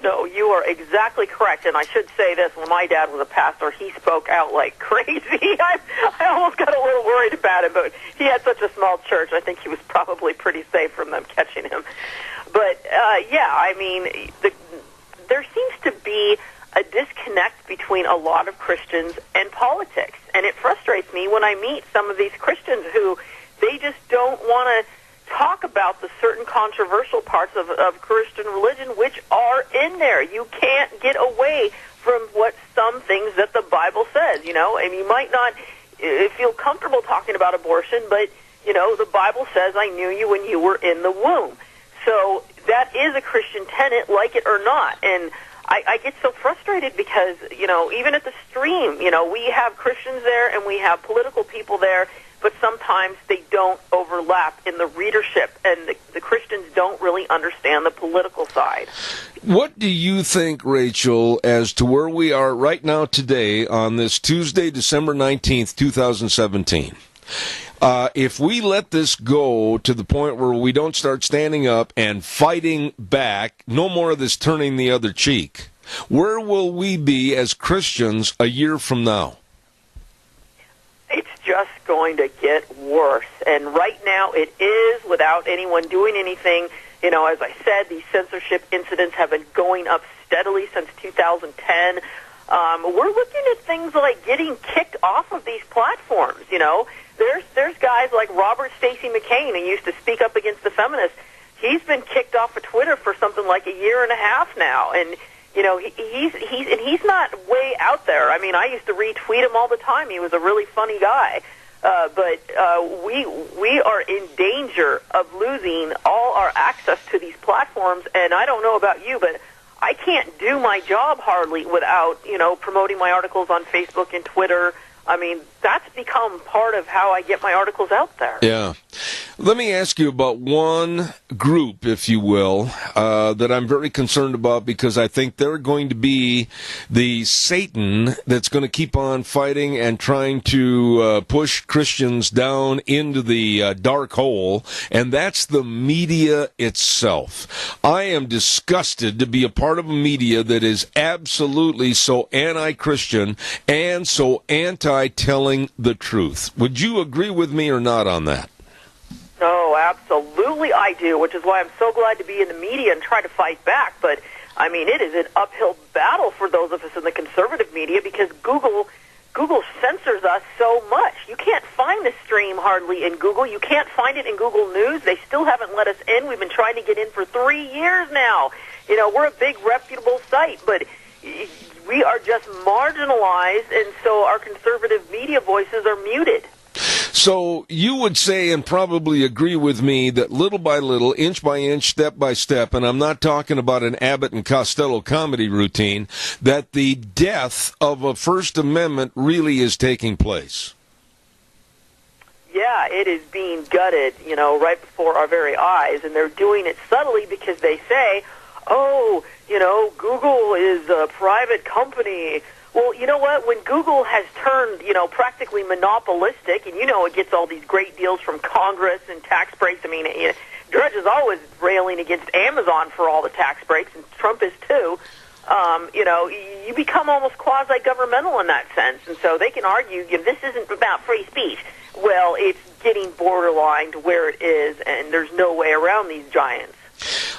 No, you are exactly correct, and I should say this, when my dad was a pastor, he spoke out like crazy. I almost got a little worried about him, but he had such a small church, I think he was probably pretty safe from them catching him. But, yeah, I mean, there seems to be a disconnect between a lot of Christians and politics, and it frustrates me when I meet some of these Christians who they just don't want to talk about the certain controversial parts of Christian religion which are in there. You can't get away from what some things that the Bible says, you know, and you might not feel comfortable talking about abortion, but, you know, the Bible says, I knew you when you were in the womb. So that is a Christian tenet, like it or not, and I get so frustrated because, you know, even at the stream, you know, we have Christians there and we have political people there, but sometimes they don't overlap in the readership, and the Christians don't really understand the political side. What do you think, Rachel, as to where we are right now today on this Tuesday, December 19th, 2017? If we let this go to the point where we don't start standing up and fighting back, no more of this turning the other cheek, where will we be as Christians a year from now? It's just going to get worse. And right now it is, without anyone doing anything. You know, as I said, these censorship incidents have been going up steadily since 2010. We're looking at things like getting kicked off of these platforms, you know. There's guys like Robert Stacey McCain, who used to speak up against the feminists. He's been kicked off of Twitter for something like a year and a half now, and you know he's not way out there. I mean, I used to retweet him all the time. He was a really funny guy, but we are in danger of losing all our access to these platforms. And I don't know about you, but I can't do my job hardly without, you know, promoting my articles on Facebook and Twitter. I mean, that's become part of how I get my articles out there. Yeah. Let me ask you about one group, if you will, that I'm very concerned about, because I think they're going to be the Satan that's going to keep on fighting and trying to push Christians down into the dark hole, and that's the media itself. I am disgusted to be a part of a media that is absolutely so anti-Christian and so anti-telling the truth. Would you agree with me or not on that? No, absolutely I do, which is why I'm so glad to be in the media and try to fight back. But, I mean, it is an uphill battle for those of us in the conservative media because Google censors us so much. You can't find the stream hardly in Google. You can't find it in Google News. They still haven't let us in. We've been trying to get in for 3 years now. You know, we're a big, reputable site, but we are just marginalized, and so our conservative media voices are muted. So you would say, and probably agree with me, that little by little, inch by inch, step by step, and I'm not talking about an Abbott and Costello comedy routine, that the death of a First Amendment really is taking place. Yeah, it is being gutted, you know, right before our very eyes, and they're doing it subtly because they say, oh, you know, Google is a private company. Well, you know what? When Google has turned, you know, practically monopolistic, and you know it gets all these great deals from Congress and tax breaks. I mean, you know, Drudge is always railing against Amazon for all the tax breaks, and Trump is too. You know, you become almost quasi-governmental in that sense, and so they can argue, you know, this isn't about free speech. Well, it's getting borderline to where it is, and there's no way around these giants.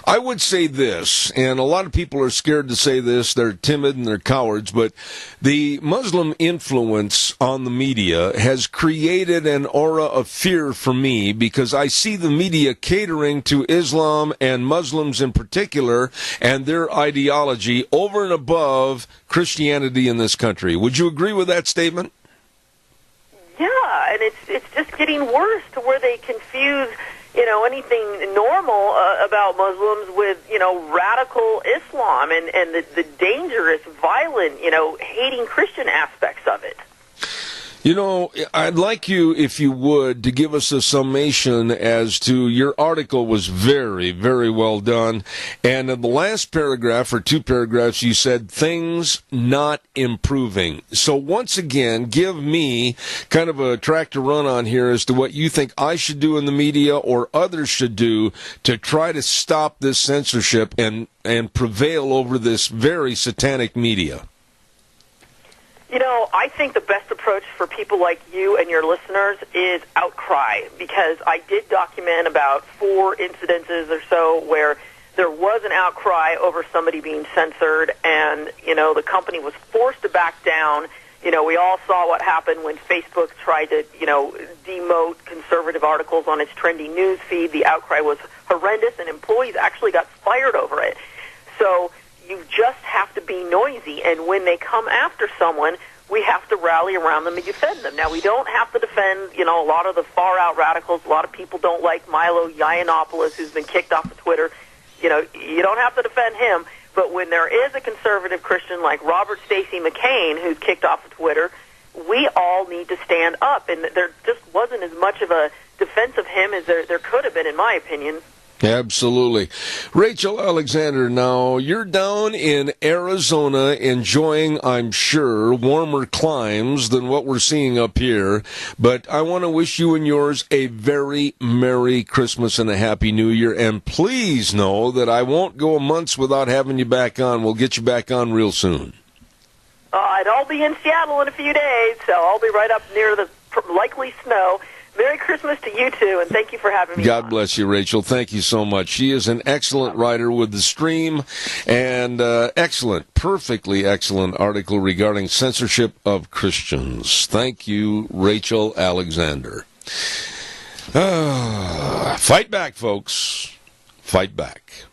I would say this, and a lot of people are scared to say this, they're timid and they're cowards, but the Muslim influence on the media has created an aura of fear for me because I see the media catering to Islam and Muslims in particular and their ideology over and above Christianity in this country. Would you agree with that statement? Yeah, and it's just getting worse to where they confuse, anything normal about Muslims with, radical Islam and the dangerous, violent, hating Christian aspects of it. I'd like you, if you would, to give us a summation as to your article was very, very well done. And in the last paragraph or two paragraphs, you said things not improving. So once again, give me kind of a track to run on here as to what you think I should do in the media or others should do to try to stop this censorship and prevail over this very satanic media. I think the best approach for people like you and your listeners is outcry, because I did document about 4 incidences or so where there was an outcry over somebody being censored, and, the company was forced to back down. We all saw what happened when Facebook tried to, demote conservative articles on its trending news feed. The outcry was horrendous, and employees actually got fired over it. So you just have to be noisy, and when they come after someone, we have to rally around them and defend them. Now, we don't have to defend, a lot of the far-out radicals. A lot of people don't like Milo Yiannopoulos, who's been kicked off of Twitter. You don't have to defend him. But when there is a conservative Christian like Robert Stacey McCain, who's kicked off of Twitter, we all need to stand up. And there just wasn't as much of a defense of him as there could have been, in my opinion. Absolutely. Rachel Alexander, now you're down in Arizona enjoying, I'm sure, warmer climes than what we're seeing up here. But I want to wish you and yours a very Merry Christmas and a Happy New Year. And please know that I won't go months without having you back on. We'll get you back on real soon. I'll be in Seattle in a few days, so I'll be right up near the likely snow. Merry Christmas to you, too, and thank you for having me God on. bless you, Rachel. Thank you so much. She is an excellent writer with The Stream, and perfectly excellent article regarding censorship of Christians. Thank you, Rachel Alexander. Fight back, folks. Fight back.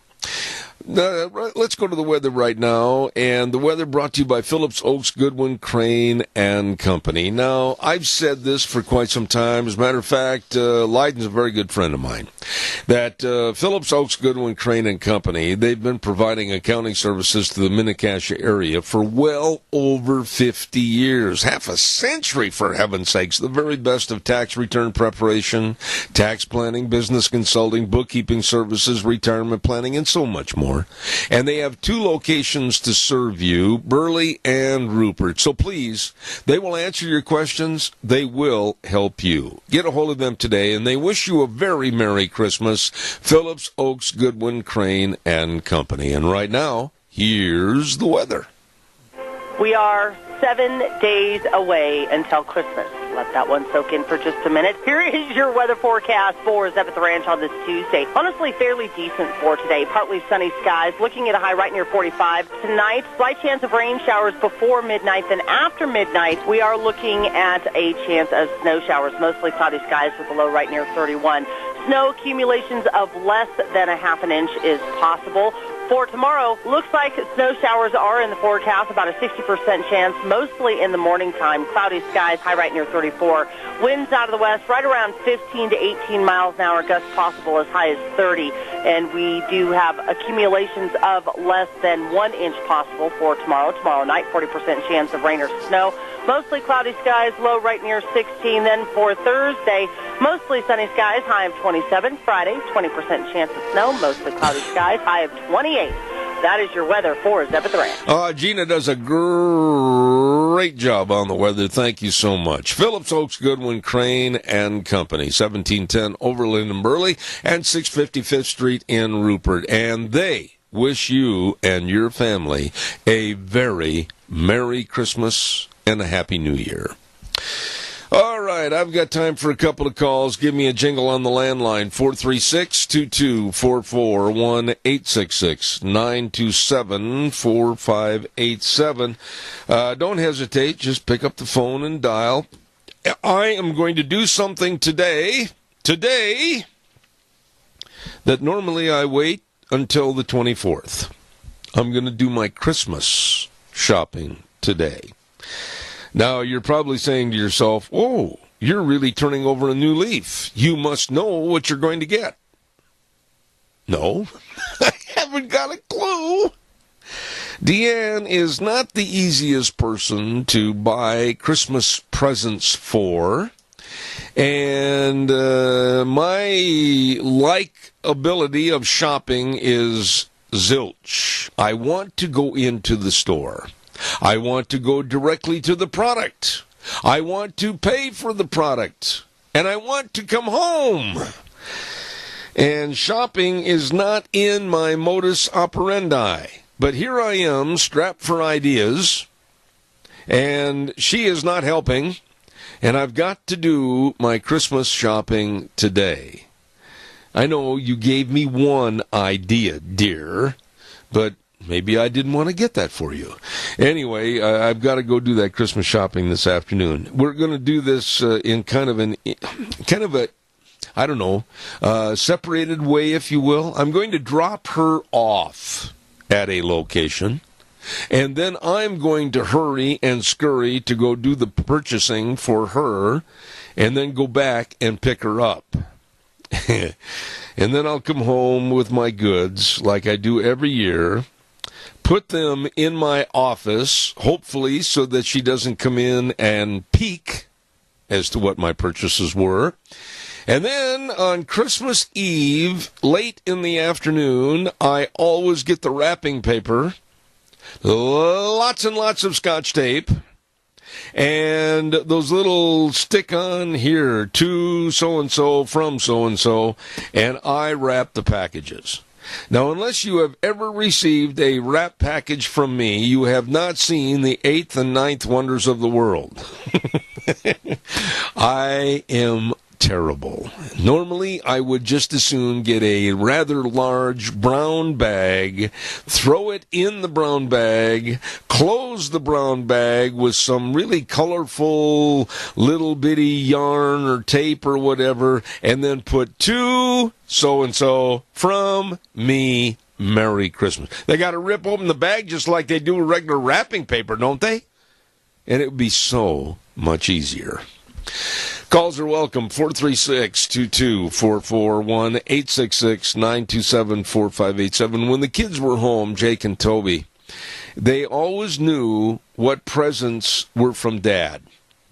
Let's go to the weather right now, and the weather brought to you by Phillips Oaks, Goodwin, Crane, and Company. Now, I've said this for quite some time. As a matter of fact, Leiden's a very good friend of mine. That Phillips Oaks, Goodwin, Crane, and Company, they've been providing accounting services to the Mini-Cassia area for well over 50 years. Half a century, for heaven's sakes. The very best of tax return preparation, tax planning, business consulting, bookkeeping services, retirement planning, and so much more. And they have 2 locations to serve you, Burley and Rupert. So please, they will answer your questions. They will help you. Get a hold of them today, and they wish you a very Merry Christmas. Phillips Oaks, Goodwin, Crane, and Company. And right now, here's the weather. We are 7 days away until Christmas. Let that one soak in for just a minute. Here is your weather forecast for Zebeth Ranch on this Tuesday. Honestly, fairly decent for today. Partly sunny skies, looking at a high right near 45. Tonight, slight chance of rain showers before midnight. Then after midnight, we are looking at a chance of snow showers, mostly cloudy skies with a low right near 31. Snow accumulations of less than a half an inch is possible. For tomorrow, looks like snow showers are in the forecast, about a 60% chance, mostly in the morning time. Cloudy skies, high right near 34. Winds out of the west, right around 15 to 18 miles an hour, gusts possible as high as 30. And we do have accumulations of less than 1 inch possible for tomorrow. Tomorrow night, 40% chance of rain or snow. Mostly cloudy skies, low right near 16. Then for Thursday, mostly sunny skies, high of 27. Friday, 20% chance of snow, mostly cloudy skies, high of 28. That is your weather for Zebeth Ranch. Gina does a great job on the weather. Thank you so much. Phillips Oaks, Goodwin, Crane, and Company, 1710 Overland and Burley, and 655th Street in Rupert. And they wish you and your family a very Merry Christmas and a Happy New Year. All right, I've got time for a couple of calls. Give me a jingle on the landline, 436-2244, 1-866-927-4587. Don't hesitate, just pick up the phone and dial. I am going to do something today, that normally I wait until the 24th. I'm going to do my Christmas shopping today. Now, you're probably saying to yourself, oh, you're really turning over a new leaf. You must know what you're going to get. No, I haven't got a clue. Deanne is not the easiest person to buy Christmas presents for. And my ability of shopping is zilch. I want to go into the store. I want to go directly to the product. I want to pay for the product. And I want to come home. And shopping is not in my modus operandi. But here I am, strapped for ideas, and she is not helping, and I've got to do my Christmas shopping today. I know you gave me one idea, dear, but maybe I didn't want to get that for you. Anyway, I've got to go do that Christmas shopping this afternoon. We're going to do this in kind of a I don't know, separated way, if you will. I'm going to drop her off at a location, and then I'm going to hurry and scurry to go do the purchasing for her, and then go back and pick her up. And then I'll come home with my goods, like I do every year, put them in my office, hopefully so that she doesn't come in and peek as to what my purchases were. And then on Christmas Eve, late in the afternoon, I always get the wrapping paper, lots and lots of Scotch tape, and those little stick-on here, to so-and-so, from so-and-so, and I wrap the packages. Now, unless you have ever received a wrap package from me, you have not seen the 8th and 9th wonders of the world. I am terrible. Normally, I would just as soon get a rather large brown bag, throw it in the brown bag, close the brown bag with some really colorful little bitty yarn or tape or whatever, and then put to so-and-so from me, Merry Christmas. They got to rip open the bag just like they do regular wrapping paper, don't they? And it would be so much easier. Calls are welcome, 436-2244, 1-866-927-4587. When the kids were home, Jake and Toby, they always knew what presents were from Dad,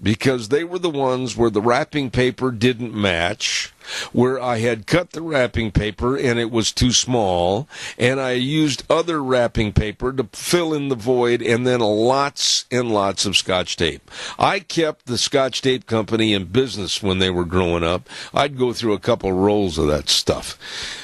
because they were the ones where the wrapping paper didn't match, where I had cut the wrapping paper and it was too small, and I used other wrapping paper to fill in the void, and then lots and lots of Scotch tape. I kept the Scotch tape company in business when they were growing up. I'd go through a couple rolls of that stuff.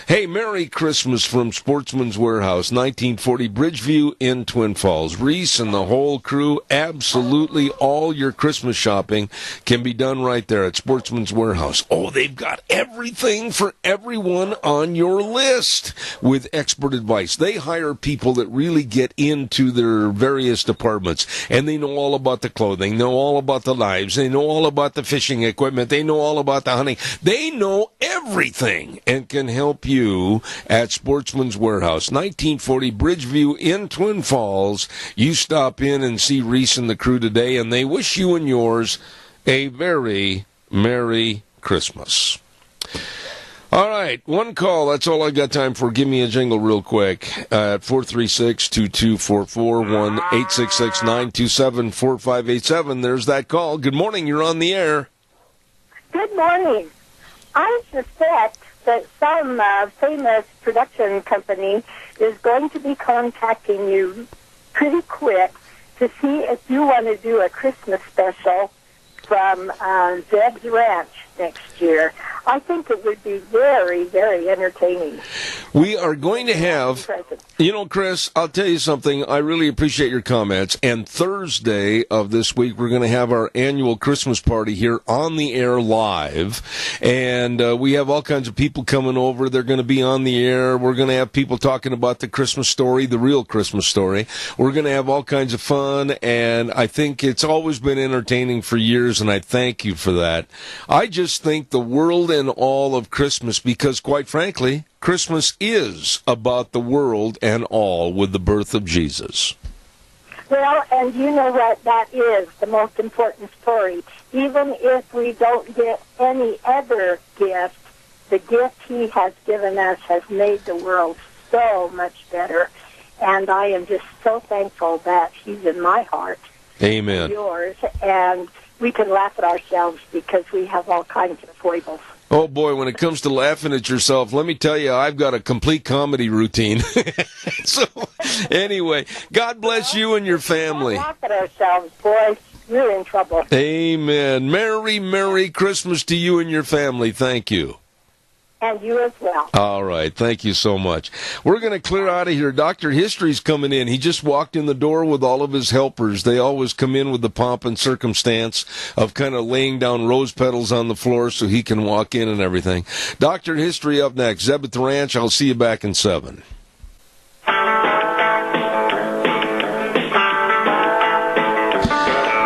Hey, Merry Christmas from Sportsman's Warehouse, 1940 Bridgeview in Twin Falls. Reese and the whole crew, absolutely all your Christmas shopping can be done right there at Sportsman's Warehouse. Oh, they've got everything for everyone on your list with expert advice. They hire people that really get into their various departments, and they know all about the clothing, know all about the knives, they know all about the fishing equipment, they know all about the hunting. They know everything and can help you at Sportsman's Warehouse, 1940 Bridgeview in Twin Falls. You stop in and see Reese and the crew today, and they wish you and yours a very Merry Christmas. All right, one call. That's all I got time for. Give me a jingle real quick at 436-2244, 1-866-927-4587. There's that call. Good morning. You're on the air. Good morning. I suspect that some famous production company is going to be contacting you pretty quick to see if you want to do a Christmas special from Zeb's Ranch next year. I think it would be very, very entertaining. We are going to have, you know, Chris, I'll tell you something. I really appreciate your comments. And Thursday of this week, we're going to have our annual Christmas party here on the air live. And we have all kinds of people coming over. They're going to be on the air. We're going to have people talking about the Christmas story, the real Christmas story. We're going to have all kinds of fun. And I think it's always been entertaining for years, and I thank you for that. I just think the world and all of Christmas, because quite frankly, Christmas is about the world and all with the birth of Jesus. Well, and you know what? That is the most important story even if we don't get any other gift, the gift he has given us has made the world so much better. And I am just so thankful that he's in my heart, Amen. yours, and we can laugh at ourselves because we have all kinds of foibles. Oh, boy, when it comes to laughing at yourself, let me tell you, I've got a complete comedy routine. So, anyway, God bless you and your family. Laugh at ourselves, boys. We're in trouble. Amen. Merry Christmas to you and your family. Thank you. And you as well. All right. Thank you so much. We're going to clear out of here. Dr. History's coming in. He just walked in the door with all of his helpers. They always come in with the pomp and circumstance of kind of laying down rose petals on the floor so he can walk in and everything. Dr. History up next. Zeb at the Ranch. I'll see you back in 7.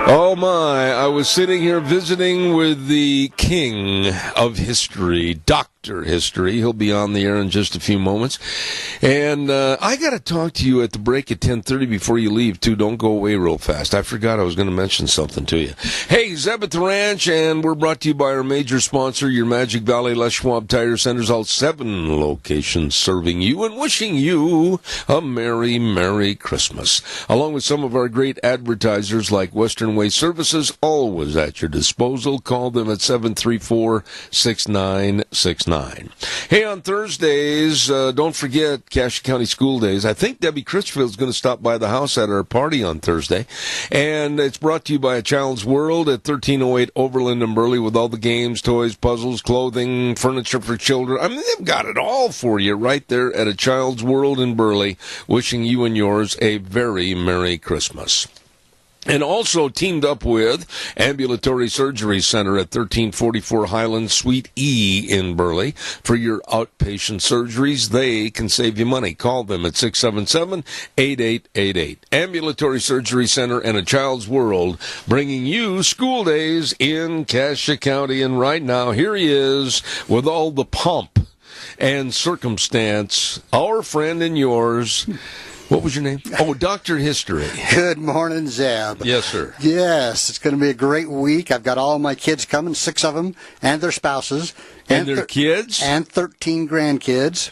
Oh my, I was sitting here visiting with the king of history, Dr. History. He'll be on the air in just a few moments. And I got to talk to you at the break at 10:30 before you leave, too. Don't go away real fast. I forgot I was going to mention something to you. Hey, Zeb at the Ranch, and we're brought to you by our major sponsor, your Magic Valley Les Schwab Tire Centers, all 7 locations serving you and wishing you a Merry Christmas. Along with some of our great advertisers like Western Way Services, always at your disposal. Call them at 734-6969. Hey, on Thursdays, don't forget Cache County School Days. I think Debbie Critchfield's going to stop by the house at our party on Thursday. And it's brought to you by A Child's World at 1308 Overland in Burley with all the games, toys, puzzles, clothing, furniture for children. I mean, they've got it all for you right there at A Child's World in Burley. Wishing you and yours a very Merry Christmas. And also teamed up with Ambulatory Surgery Center at 1344 Highland Suite E in Burley. For your outpatient surgeries, they can save you money. Call them at 677-8888. Ambulatory Surgery Center and A Child's World, bringing you school days in Cache County. And right now, here he is with all the pomp and circumstance, our friend and yours. What was your name? Oh, Dr. History. Good morning, Zeb. Yes, sir. Yes, it's going to be a great week. I've got all my kids coming, 6 of them, and their spouses. And their kids? And 13 grandkids.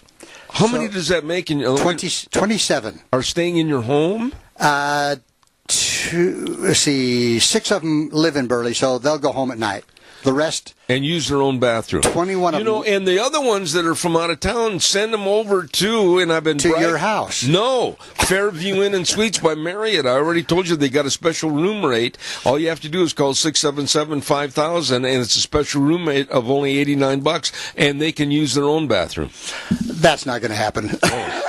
How many does that make? 27. Are staying in your home? Let's see, 6 of them live in Burley, so they'll go home at night. The rest... And use their own bathroom. 21 of them. And the other ones that are from out of town, send them over to, and I've been... To your house. No. Fairview Inn and Suites by Marriott. I already told you they got a special room rate. All you have to do is call 677-5000, and it's a special room rate of only $89, and they can use their own bathroom. That's not going to happen. Oh.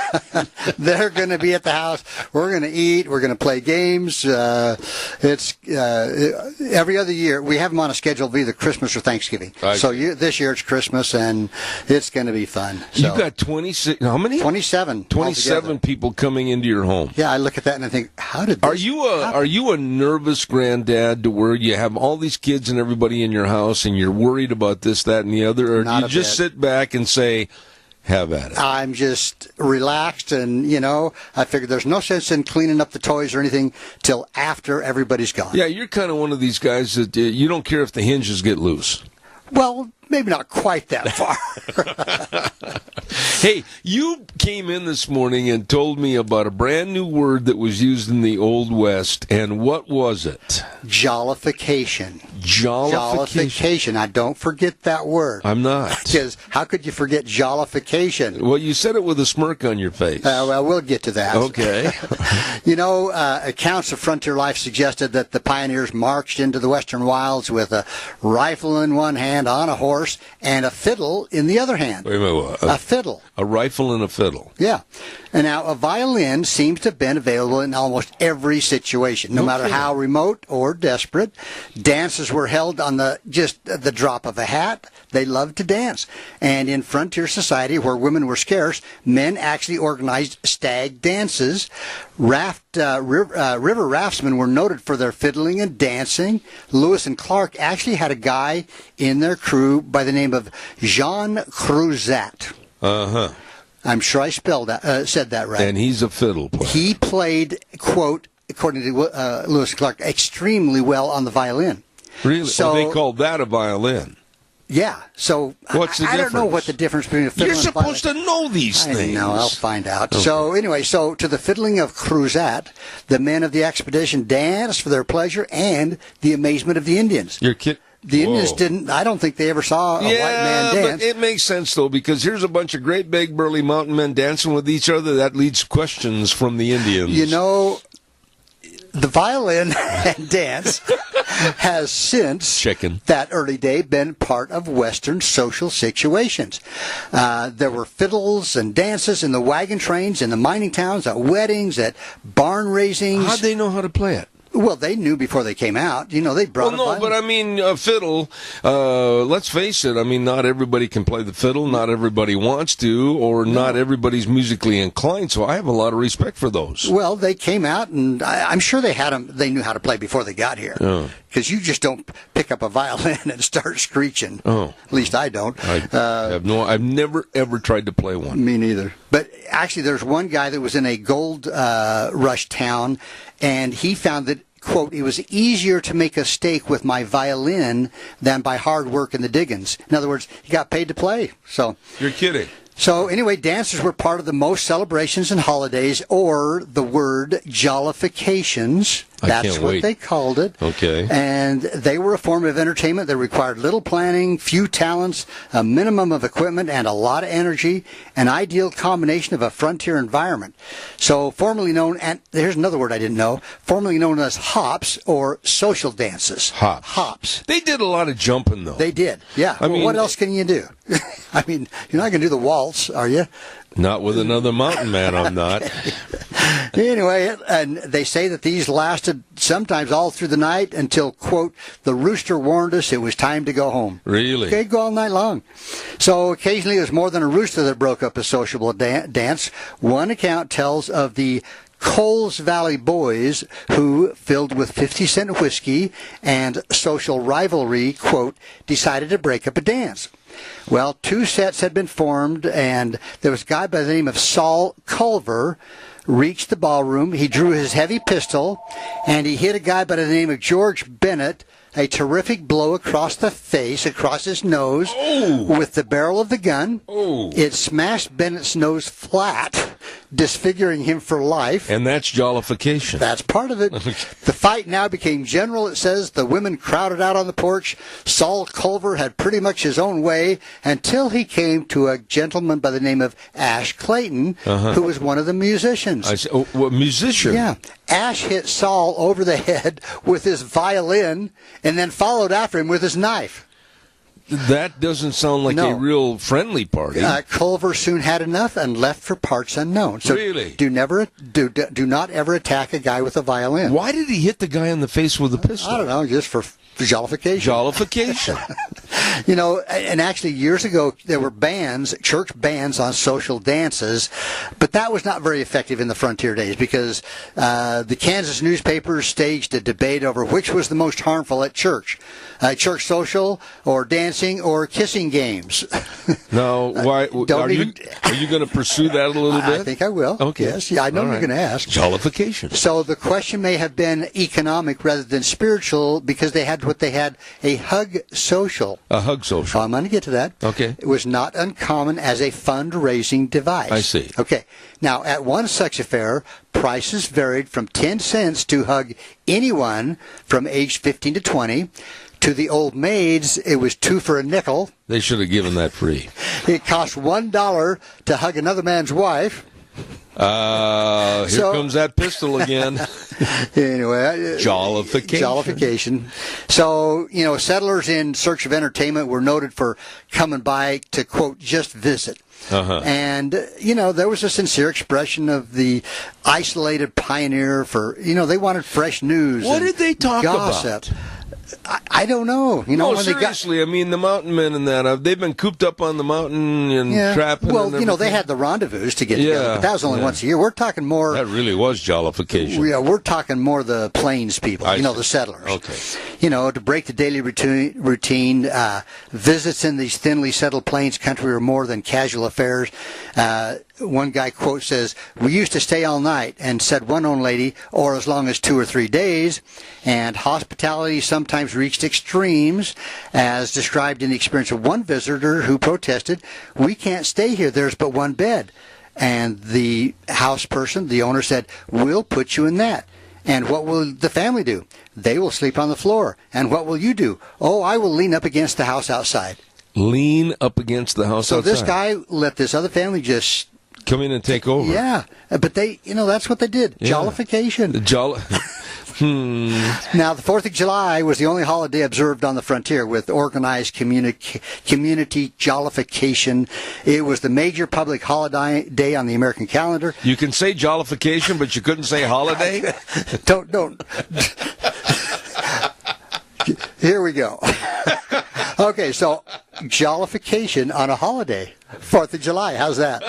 They're going to be at the house. We're going to eat. We're going to play games. It's every other year. We have them on a schedule of either Christmas or Thanksgiving. So this year it's Christmas, and it's going to be fun. So. You've got 26. How many? 27. 27 people coming into your home. Yeah, I look at that and I think, how did this happen? Are you a nervous granddad to where you have all these kids and everybody in your house, and you're worried about this, that, and the other, or do you just sit back and say, have at it? I'm just relaxed, and, I figured there's no sense in cleaning up the toys or anything till after everybody's gone. Yeah, you're kind of one of these guys that you don't care if the hinges get loose. Well, maybe not quite that far. Hey, you came in this morning and told me about a brand new word that was used in the Old West, and what was it? Jollification. Jollification. Now, don't forget that word. I'm not. Because how could you forget jollification? Well, you said it with a smirk on your face. Well, we'll get to that. Okay. Accounts of frontier life suggested that the pioneers marched into the western wilds with a rifle in one hand on a horse and a fiddle in the other hand. Wait a minute, what? A fiddle. A rifle and a fiddle. Yeah. And now a violin seems to have been available in almost every situation, no matter how remote or desperate. Dances were held on the drop of a hat. They loved to dance. And in frontier society, where women were scarce, men actually organized stag dances. River raftsmen were noted for their fiddling and dancing. Lewis and Clark actually had a guy in their crew by the name of Jean Cruzat. Uh-huh. I'm sure I said that right. And he's a fiddle player. He played, quote, according to Lewis and Clark, extremely well on the violin. Really? So they called that a violin. Yeah. So what's the I difference? don't know what the difference between a fiddle You're and a violin. supposed to know these things. I know. I'll find out. Okay. So anyway, to the fiddling of Cruzat, the men of the expedition danced for their pleasure and the amazement of the Indians. Your kid. The Indians didn't. I don't think they ever saw a white man dance. But it makes sense though, because here's a bunch of great big burly mountain men dancing with each other. That leads questions from the Indians. You know, the violin and dance has since that early day been part of Western social situations. There were fiddles and dances in the wagon trains, in the mining towns, at weddings, at barn raisings. How'd they know how to play it? Well, they knew before they came out. You know, they brought a violin. But I mean, a fiddle, let's face it, I mean, not everybody can play the fiddle, not everybody wants to, or not everybody's musically inclined, so I have a lot of respect for those. Well, they came out, and I'm sure they had them. They knew how to play before they got here. Because you just don't pick up a violin and start screeching. At least I don't. I've never, ever tried to play one. Me neither. But actually, there's one guy that was in a gold rush town, and he found that, quote, it was easier to make a stake with my violin than by hard work in the diggings. In other words, he got paid to play. So you're kidding. So anyway, dances were part of the most celebrations and holidays, or the word jollifications. That's what they called it. Okay. And they were a form of entertainment that required little planning, few talents, a minimum of equipment, and a lot of energy, an ideal combination of a frontier environment. So formerly known, and here's another word I didn't know, formerly known as hops or social dances. Hops. They did a lot of jumping, though. They did, yeah. I mean, what else can you do? I mean, you're not going to do the waltz, are you? Not with another mountain man, I'm not. Anyway, and they say that these lasted sometimes all through the night until, quote, the rooster warned us it was time to go home. Really? Okay, go all night long. So occasionally it was more than a rooster that broke up a sociable dance. One account tells of the Coles Valley Boys, who, filled with 50-cent whiskey and social rivalry, quote, decided to break up a dance. Well, two sets had been formed, and there was a guy by the name of Saul Culver reached the ballroom. He drew his heavy pistol, and he hit a guy by the name of George Bennett a terrific blow across the face, across his nose, with the barrel of the gun. It smashed Bennett's nose flat, disfiguring him for life. And that's jollification. That's part of it. The fight now became general, it says. The women crowded out on the porch. Saul Culver had pretty much his own way until he came to a gentleman by the name of Ash Clayton, who was one of the musicians. I see. Oh, what musician? Yeah. Ash hit Saul over the head with his violin and then followed after him with his knife. That doesn't sound like a real friendly party. Culver soon had enough and left for parts unknown. So really? Do not ever attack a guy with a violin. Why did he hit the guy in the face with a pistol? I don't know, just for jollification. Jollification. You know, and actually years ago there were bans, church bans on social dances, but that was not very effective in the frontier days because the Kansas newspapers staged a debate over which was the most harmful at church. Church social or dancing or kissing games. Now, why are you going to pursue that a little bit? I think I will. Okay. Yes, yeah, I know you're going to ask. Jollification. So the question may have been economic rather than spiritual because they had a hug social. A hug social. I'm going to get to that. Okay. It was not uncommon as a fundraising device. I see. Okay. Now, at one such affair, prices varied from 10 cents to hug anyone from age 15 to 20. To the old maids, it was 2 for a nickel. They should have given that free. It cost $1 to hug another man's wife. Here comes that pistol again. Anyway. Jollification. So, you know, settlers in search of entertainment were noted for coming by to, quote, just visit. And, you know, there was a sincere expression of the isolated pioneer for, you know, they wanted fresh news. What did they talk gossip. about? I don't know. You know, no, seriously. I mean, the mountain men and that, they've been cooped up on the mountain and trapping. Well, and you know, they had the rendezvous to get together, but that was only once a year. We're talking more. That really was jollification. Yeah, we're talking more the plains people, the settlers. Okay. You know, to break the daily routine, visits in these thinly settled plains country are more than casual affairs. One guy, quote, says, "We used to stay all night," and said one old lady, or as long as 2 or 3 days, and hospitality sometimes sometimes reached extremes, as described in the experience of one visitor who protested, "We can't stay here. There's but one bed." And the house person, the owner, said, "We'll put you in that." "And what will the family do?" "They will sleep on the floor." "And what will you do?" "Oh, I will lean up against the house outside." Lean up against the house so outside. So this guy let this other family just come in and take over. Yeah, but they, that's what they did. Yeah. Jollification. Now, the 4th of July was the only holiday observed on the frontier with organized community jollification. It was the major public holiday day on the American calendar. You can say jollification, but you couldn't say holiday? Don't. Here we go. Okay, so jollification on a holiday. 4th of July, how's that?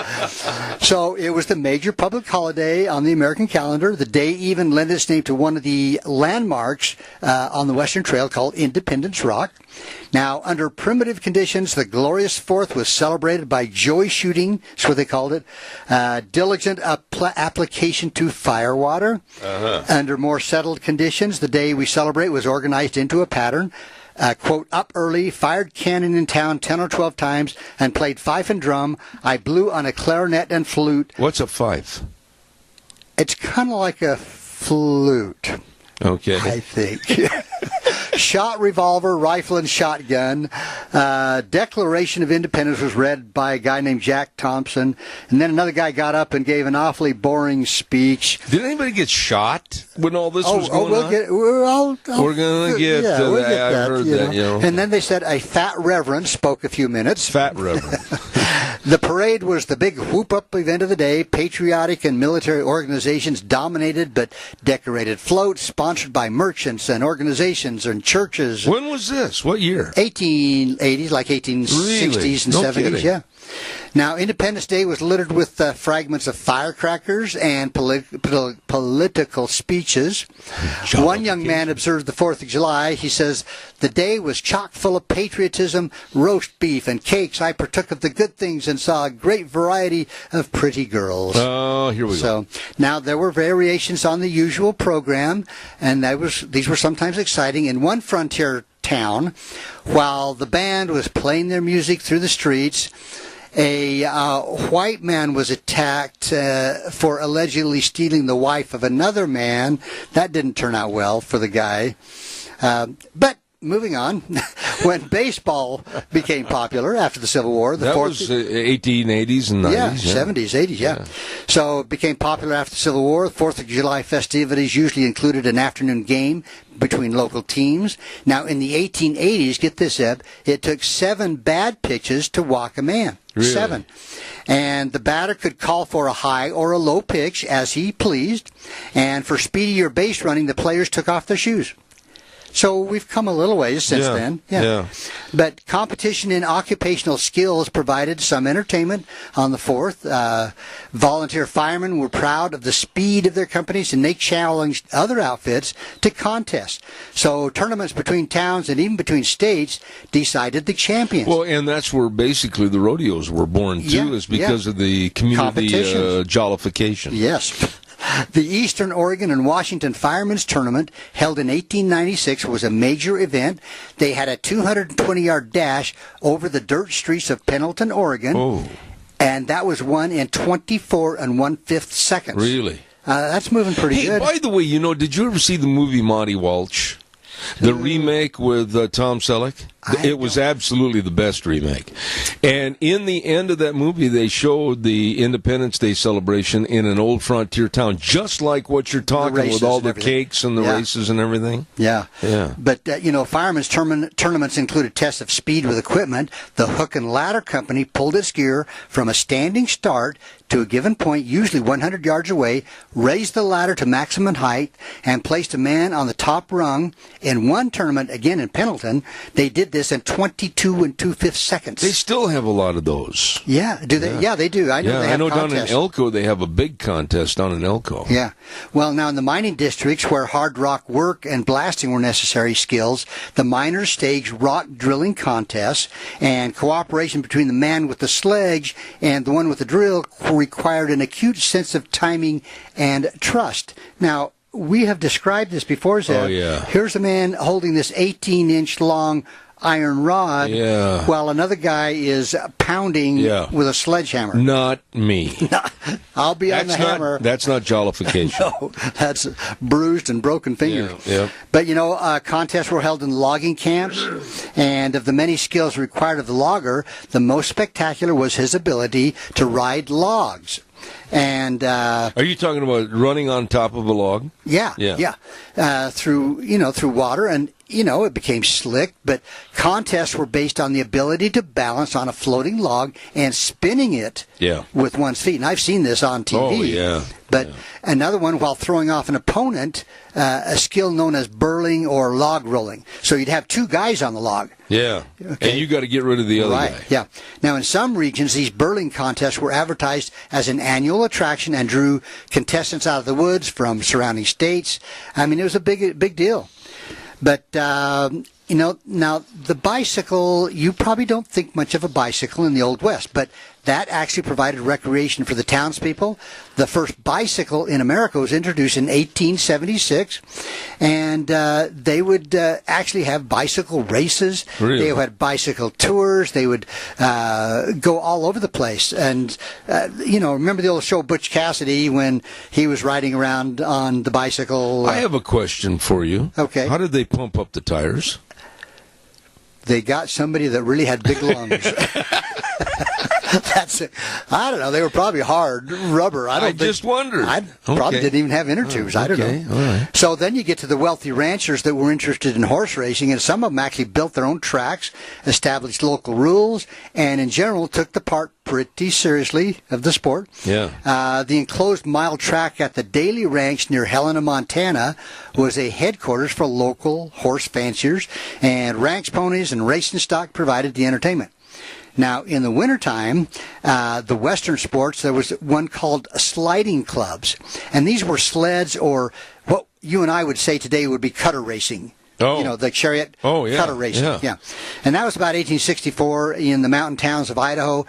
So it was the major public holiday on the American calendar. The day even lent its name to one of the landmarks on the Western Trail called Independence Rock. Now, under primitive conditions, the glorious 4th was celebrated by joy shooting, that's what they called it, diligent application to firewater. Under more settled conditions, the day we celebrate was organized into a pattern. Quote, "Up early, fired cannon in town 10 or 12 times, and played fife and drum. I blew on a clarinet and flute." What's a fife? It's kind of like a flute. Okay. I think. Shot revolver, rifle, and shotgun. Declaration of Independence was read by a guy named Jack Thompson. And then another guy got up and gave an awfully boring speech. Did anybody get shot when all this was going on? We're going to get to that. I've heard that, And then they said a fat reverend spoke a few minutes. Fat reverend. The parade was the big whoop-up event of the day. Patriotic and military organizations dominated but decorated floats sponsored by merchants and organizations and churches. When was this? What year? 1880s, like 1860s and 70s, kidding. Yeah. Now, Independence Day was littered with fragments of firecrackers and political speeches. One young man observed the 4th of July. He says, "The day was chock full of patriotism, roast beef, and cakes. I partook of the good things and saw a great variety of pretty girls." Oh, here we go. Now, there were variations on the usual program, and these were sometimes exciting. In one frontier town, while the band was playing their music through the streets, a white man was attacked for allegedly stealing the wife of another man. That didn't turn out well for the guy. But moving on, when baseball became popular after the Civil War, that was 1880s and 90s. Yeah, 70s, 80s, yeah. So it became popular after the Civil War. The 4th of July festivities usually included an afternoon game between local teams. Now, in the 1880s, get this, Eb, it took 7 bad pitches to walk a man. Really? 7. And the batter could call for a high or a low pitch as he pleased. And for speedier base running, the players took off their shoes. So we've come a little ways since then. Yeah. But competition in occupational skills provided some entertainment on the 4th. Volunteer firemen were proud of the speed of their companies, and they challenged other outfits to contests. So tournaments between towns and even between states decided the champions. Well, and that's where basically the rodeos were born, too, is because of the community jollification. Yes. The Eastern Oregon and Washington Firemen's Tournament, held in 1896, was a major event. They had a 220-yard dash over the dirt streets of Pendleton, Oregon, and that was won in 24 1/5 seconds. Really? That's moving pretty good. By the way, did you ever see the movie Monty Walsh? The remake with Tom Selleck? It was absolutely the best remake. And in the end of that movie, they showed the Independence Day celebration in an old frontier town, just like what you're talking with all the cakes and the races and everything. Yeah. Yeah. But, firemen's tournaments included tests of speed with equipment. The Hook and Ladder Company pulled its gear from a standing start to a given point, usually 100 yards away, raised the ladder to maximum height, and placed a man on the top rung. In one tournament, again in Pendleton, they did this in 22 2/5 seconds. They still have a lot of those. Yeah, do they? Yeah, they do. I know they have down contests. in Elko they have a big contest down in Elko. Yeah. Well, now in the mining districts where hard rock work and blasting were necessary skills, the miners staged rock drilling contests, and cooperation between the man with the sledge and the one with the drill required an acute sense of timing and trust. Now, we have described this before, Zeb. Oh, yeah. Here's a man holding this 18-inch long iron rod while another guy is pounding with a sledgehammer. Not me. I'll be on the hammer. That's not jollification. No, that's bruised and broken fingers. Yeah. But, contests were held in logging camps, and of the many skills required of the logger, the most spectacular was his ability to ride logs. And are you talking about running on top of a log? Yeah. Through water, and it became slick. But contests were based on the ability to balance on a floating log and spinning it with one's feet. And I've seen this on TV. Oh yeah. But another one, while throwing off an opponent, a skill known as burling or log rolling. So you'd have two guys on the log. Yeah. Okay. And you got to get rid of the other guy. Yeah. Now, in some regions, these burling contests were advertised as an annual attraction and drew contestants out of the woods from surrounding states. I mean, it was a big deal. But, now the bicycle, you probably don't think much of a bicycle in the Old West, but that actually provided recreation for the townspeople. The first bicycle in America was introduced in 1876, and they would actually have bicycle races. Really? They had bicycle tours. They would go all over the place. And, remember the old show Butch Cassidy when he was riding around on the bicycle? I have a question for you. Okay. How did they pump up the tires? They got somebody that really had big lungs. That's it. I don't know. They were probably hard rubber. I just wondered. Probably didn't even have inner tubes. I don't know. All right. So then you get to the wealthy ranchers that were interested in horse racing, and some of them actually built their own tracks, established local rules, and in general took the part pretty seriously of the sport. Yeah. The enclosed mile track at the Daly Ranch near Helena, Montana, was a headquarters for local horse fanciers, and ranch ponies and racing stock provided the entertainment. Now, in the wintertime, the Western sports, there was one called sliding clubs. And these were sleds, or what you and I would say today would be cutter racing. Oh. The chariot cutter racing. Yeah. And that was about 1864 in the mountain towns of Idaho.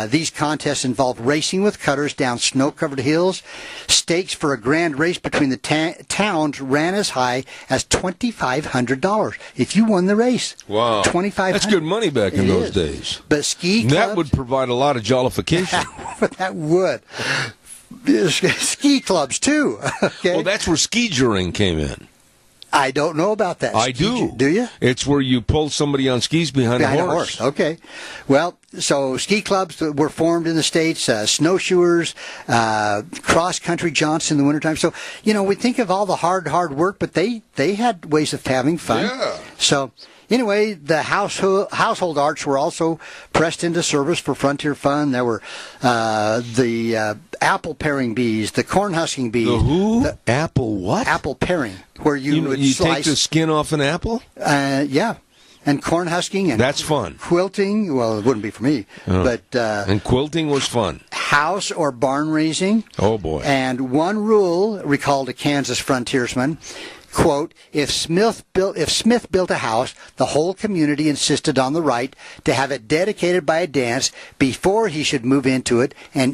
These contests involved racing with cutters down snow-covered hills. Stakes for a grand race between the towns ran as high as $2,500 if you won the race. Wow. $2,500. That's good money back in those days. But ski clubs, that would provide a lot of jollification. That would. Ski clubs, too. Okay. Well, that's where ski juring came in. I don't know about that. I do. Do you? It's where you pull somebody on skis behind a horse. Okay. Well, so ski clubs were formed in the States, snowshoers, cross-country jaunts in the wintertime. So, we think of all the hard work, but they had ways of having fun. Yeah. So, anyway, the household arts were also pressed into service for frontier fun. There were the apple paring bees, the corn husking bees. The who? Apple what? Apple paring, where you would slice. Take the skin off an apple? Yeah. And corn husking. And that's fun. Quilting. Well, it wouldn't be for me. But and quilting was fun. House or barn raising. Oh, boy. And one rule recalled a Kansas frontiersman. Quote, if Smith built a house, the whole community insisted on the right to have it dedicated by a dance before he should move into it, and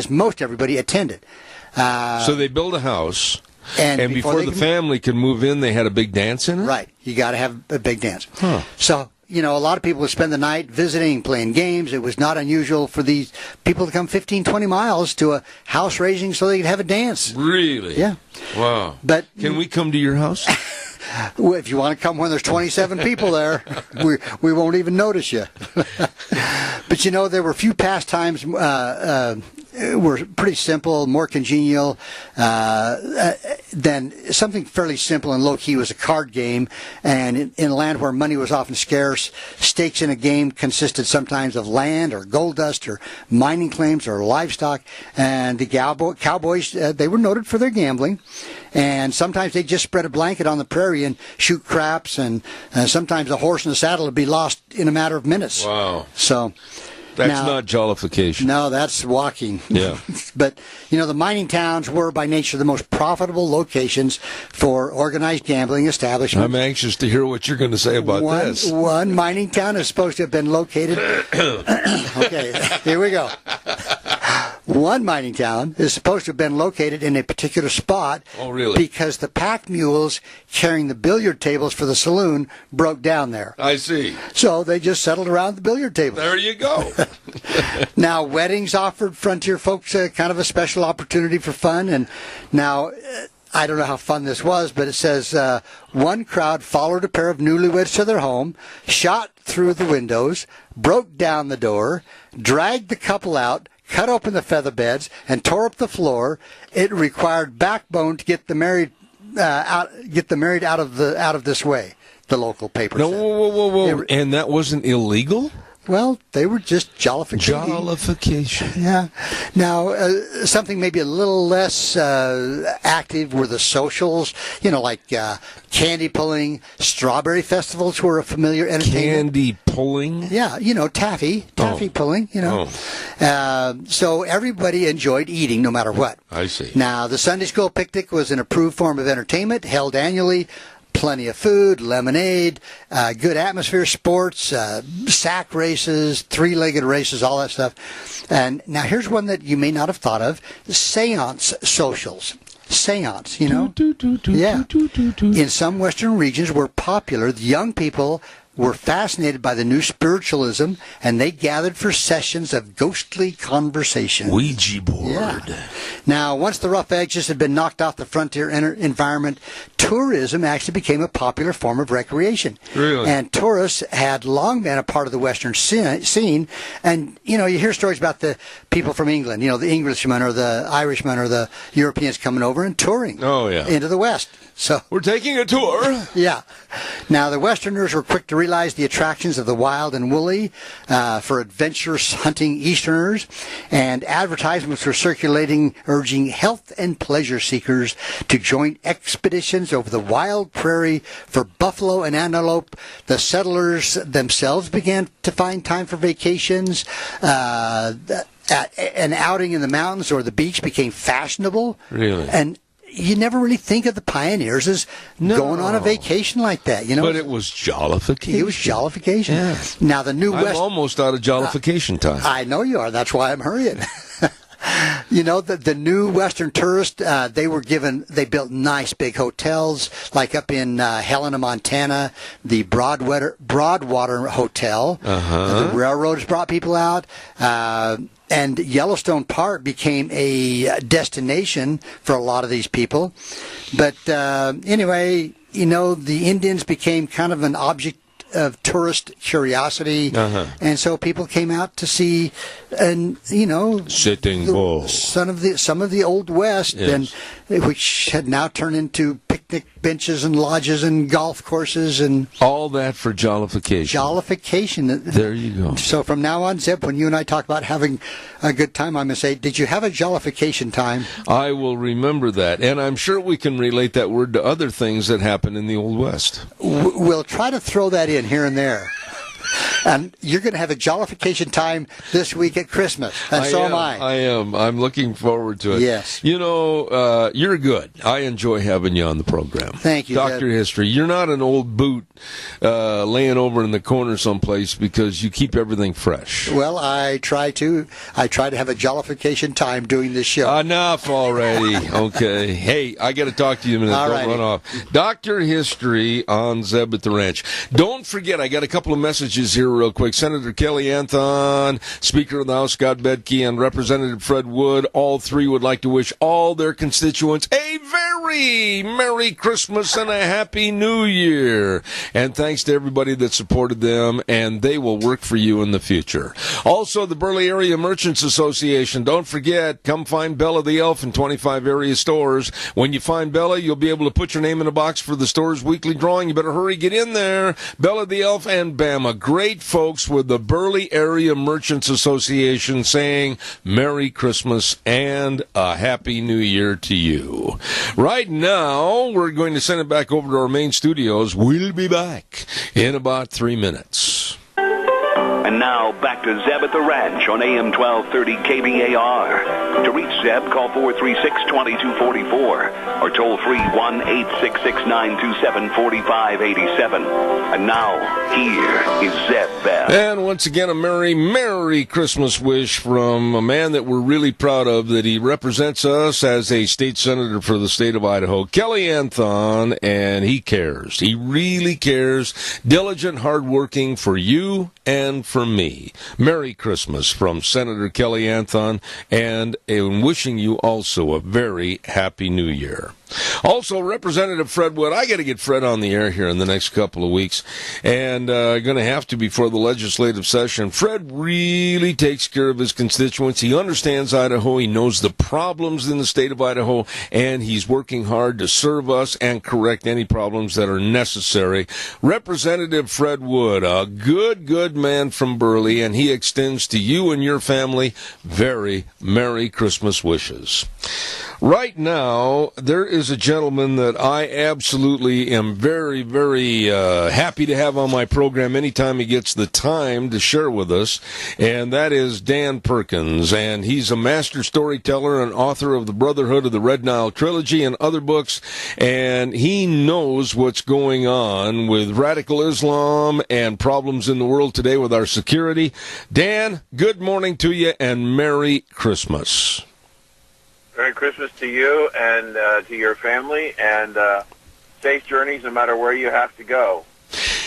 most everybody attended. So they built a house, and before the family could move in, they had a big dance in it? Right. You got to have a big dance. Huh. So, a lot of people would spend the night visiting, playing games. It was not unusual for these people to come 15, 20 miles to a house raising so they could have a dance. Really? Yeah. Wow. But can we come to your house? Well, if you want to come when there's 27 people there, we won't even notice you. But there were few pastimes were pretty simple, more congenial than something fairly simple and low-key was a card game. And in a land where money was often scarce, stakes in a game consisted sometimes of land or gold dust or mining claims or livestock. And the cowboys, they were noted for their gambling. And sometimes they'd just spread a blanket on the prairie and shoot craps. And sometimes a horse in the saddle would be lost in a matter of minutes. Wow. So... That's not jollification. No, that's walking. Yeah. But, the mining towns were by nature the most profitable locations for organized gambling establishments. I'm anxious to hear what you're going to say about this. One mining town is supposed to have been located. Okay, here we go. One mining town is supposed to have been located in a particular spot. Oh, really? Because the pack mules carrying the billiard tables for the saloon broke down there. I see. So they just settled around the billiard tables. There you go. Now, weddings offered frontier folks kind of a special opportunity for fun. And now, I don't know how fun this was, but it says one crowd followed a pair of newlyweds to their home, shot through the windows, broke down the door, dragged the couple out, cut open the feather beds, and tore up the floor. It required backbone to get the married out of this way. The local paper said. Whoa. And that wasn't illegal? Well, they were just jollification. Jollification. Yeah. Now, something maybe a little less active were the socials, like candy pulling. Strawberry festivals were a familiar entertainment. Candy pulling? Yeah, taffy pulling, So everybody enjoyed eating no matter what. I see. Now, the Sunday school picnic was an approved form of entertainment held annually. Plenty of food, lemonade, good atmosphere, sports, sack races, three-legged races, all that stuff. And now here's one that you may not have thought of, seance socials. Seance, Yeah. In some Western regions were popular. The young people were fascinated by the new spiritualism, and they gathered for sessions of ghostly conversation. Ouija board. Yeah. Now, once the rough edges had been knocked off the frontier environment, tourism actually became a popular form of recreation. Really? And tourists had long been a part of the Western scene. And, you hear stories about the people from England, the Englishmen or the Irishmen or the Europeans coming over and touring into the West. So we're taking a tour. Yeah. Now, the Westerners were quick to realize the attractions of the wild and woolly for adventurous hunting Easterners, and advertisements were circulating urging health and pleasure seekers to join expeditions over the wild prairie for buffalo and antelope. The settlers themselves began to find time for vacations. An outing in the mountains or the beach became fashionable. Really? And you never really think of the pioneers as going on a vacation like that, But it was jollification. It was jollification. Yeah. Now, the new I'm almost out of jollification time. I know you are. That's why I'm hurrying. The new Western tourists, they built nice big hotels, like up in Helena, Montana, the Broadwater Hotel. The railroads brought people out. And Yellowstone Park became a destination for a lot of these people. But anyway, the Indians became kind of an object of tourist curiosity, and so people came out to see, and Sitting Bull, some of the Old West, and which had now turned into picnic benches and lodges and golf courses and all that for jollification. Jollification. There you go. So from now on, Zeb, when you and I talk about having a good time, I'm going to say, did you have a jollification time? I will remember that, and I'm sure we can relate that word to other things that happened in the Old West. We'll try to throw that in here and there. And you're going to have a jollification time this week at Christmas, and so am I. I am. I'm looking forward to it. Yes. You're good. I enjoy having you on the program. Thank you, Dr. Zeb. History. You're not an old boot laying over in the corner someplace because you keep everything fresh. Well, I try to have a jollification time doing this show. Enough already. Okay. Hey, I got to talk to you in a minute. Don't run off. Dr. History on Zeb at the Ranch. Don't forget, I got a couple of messages here real quick. Senator Kelly Anthon, Speaker of the House Scott Bedke, and Representative Fred Wood, all three would like to wish all their constituents a very Merry Christmas and a Happy New Year. And thanks to everybody that supported them, and they will work for you in the future. Also, the Burley Area Merchants Association. Don't forget, come find Bella the Elf in 25 area stores. When you find Bella, you'll be able to put your name in a box for the store's weekly drawing. You better hurry, get in there. Bella the Elf and Bama. Great folks with the Burley Area Merchants Association saying Merry Christmas and a Happy New Year to you. Right now, we're going to send it back over to our main studios. We'll be back in about 3 minutes. And now, back to Zeb at the Ranch on AM 1230 KBAR. To reach Zeb, call 436-2244 or toll free 1-866-927-4587. And now, here is Zeb Bell. And once again, a Merry Merry Christmas wish from a man that we're really proud of, that he represents us as a state senator for the state of Idaho, Kelly Anthon, and he cares. He really cares. Diligent, hardworking for you and for me. Merry Christmas from Senator Kelly Anthon, and wishing you also a very happy New Year. Also, Representative Fred Wood. I got to get Fred on the air here in the next couple of weeks, and going to have to before the legislative session. Fred really takes care of his constituents. He understands Idaho. He knows the problems in the state of Idaho, and he's working hard to serve us and correct any problems that are necessary. Representative Fred Wood, a good man from Burley, and he extends to you and your family very Merry Christmas wishes. Right now, there is a gentleman that I absolutely am very, very happy to have on my program anytime he gets the time to share with us, and that is Dan Perkins. And he's a master storyteller and author of the Brotherhood of the Red Nile trilogy and other books, and he knows what's going on with radical Islam and problems in the world today with our security. Dan, good morning to you, and Merry Christmas. Merry Christmas to you and to your family, and safe journeys no matter where you have to go.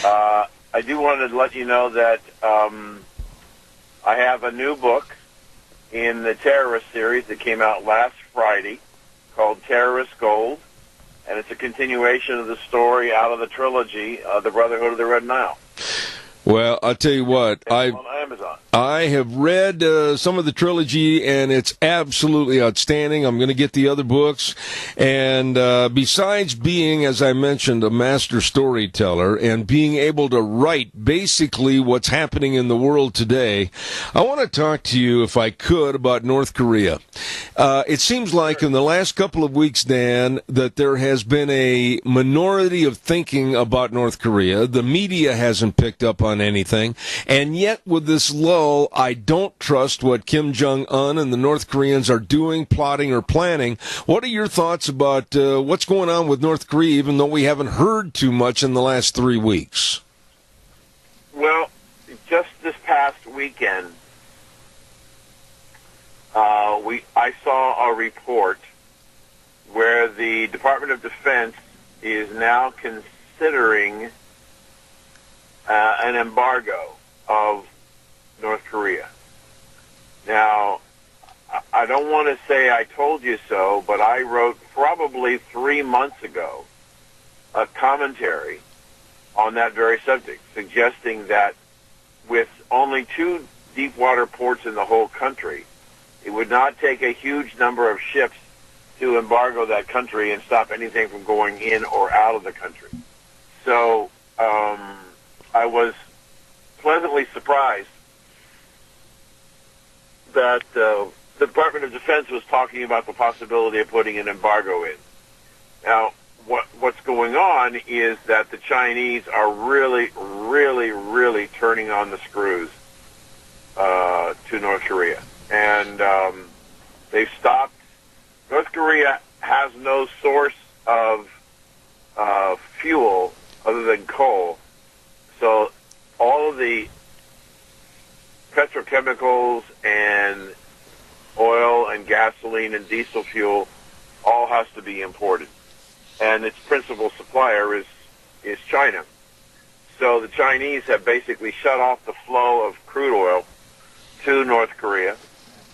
I do want to let you know that I have a new book in the terrorist series that came out last Friday called Terrorist Gold, and it's a continuation of the story out of the trilogy, The Brotherhood of the Red Nile. Well, I'll tell you what, on Amazon. I have read some of the trilogy, and it's absolutely outstanding. I'm going to get the other books. And besides being, as I mentioned, a master storyteller and being able to write basically what's happening in the world today, I want to talk to you, if I could, about North Korea. It seems like in the last couple of weeks, Dan, that there has been a minority of thinking about North Korea. The media hasn't picked up on anything, and yet with this lull, I don't trust what Kim Jong-un and the North Koreans are doing, plotting, or planning. What are your thoughts about what's going on with North Korea, even though we haven't heard too much in the last 3 weeks? Well, just this past weekend, I saw a report where the Department of Defense is now considering an embargo of North Korea. Now, I don't want to say I told you so, but I wrote probably 3 months ago a commentary on that very subject, suggesting that with only 2 deep water ports in the whole country, it would not take a huge number of ships to embargo that country and stop anything from going in or out of the country. So I was pleasantly surprised that the Department of Defense was talking about the possibility of putting an embargo in. Now, what's going on is that the Chinese are really turning on the screws to North Korea. And they've stopped. North Korea has no source of fuel other than coal. So all of the petrochemicals and oil and gasoline and diesel fuel all has to be imported. And its principal supplier is China. So the Chinese have basically shut off the flow of crude oil to North Korea.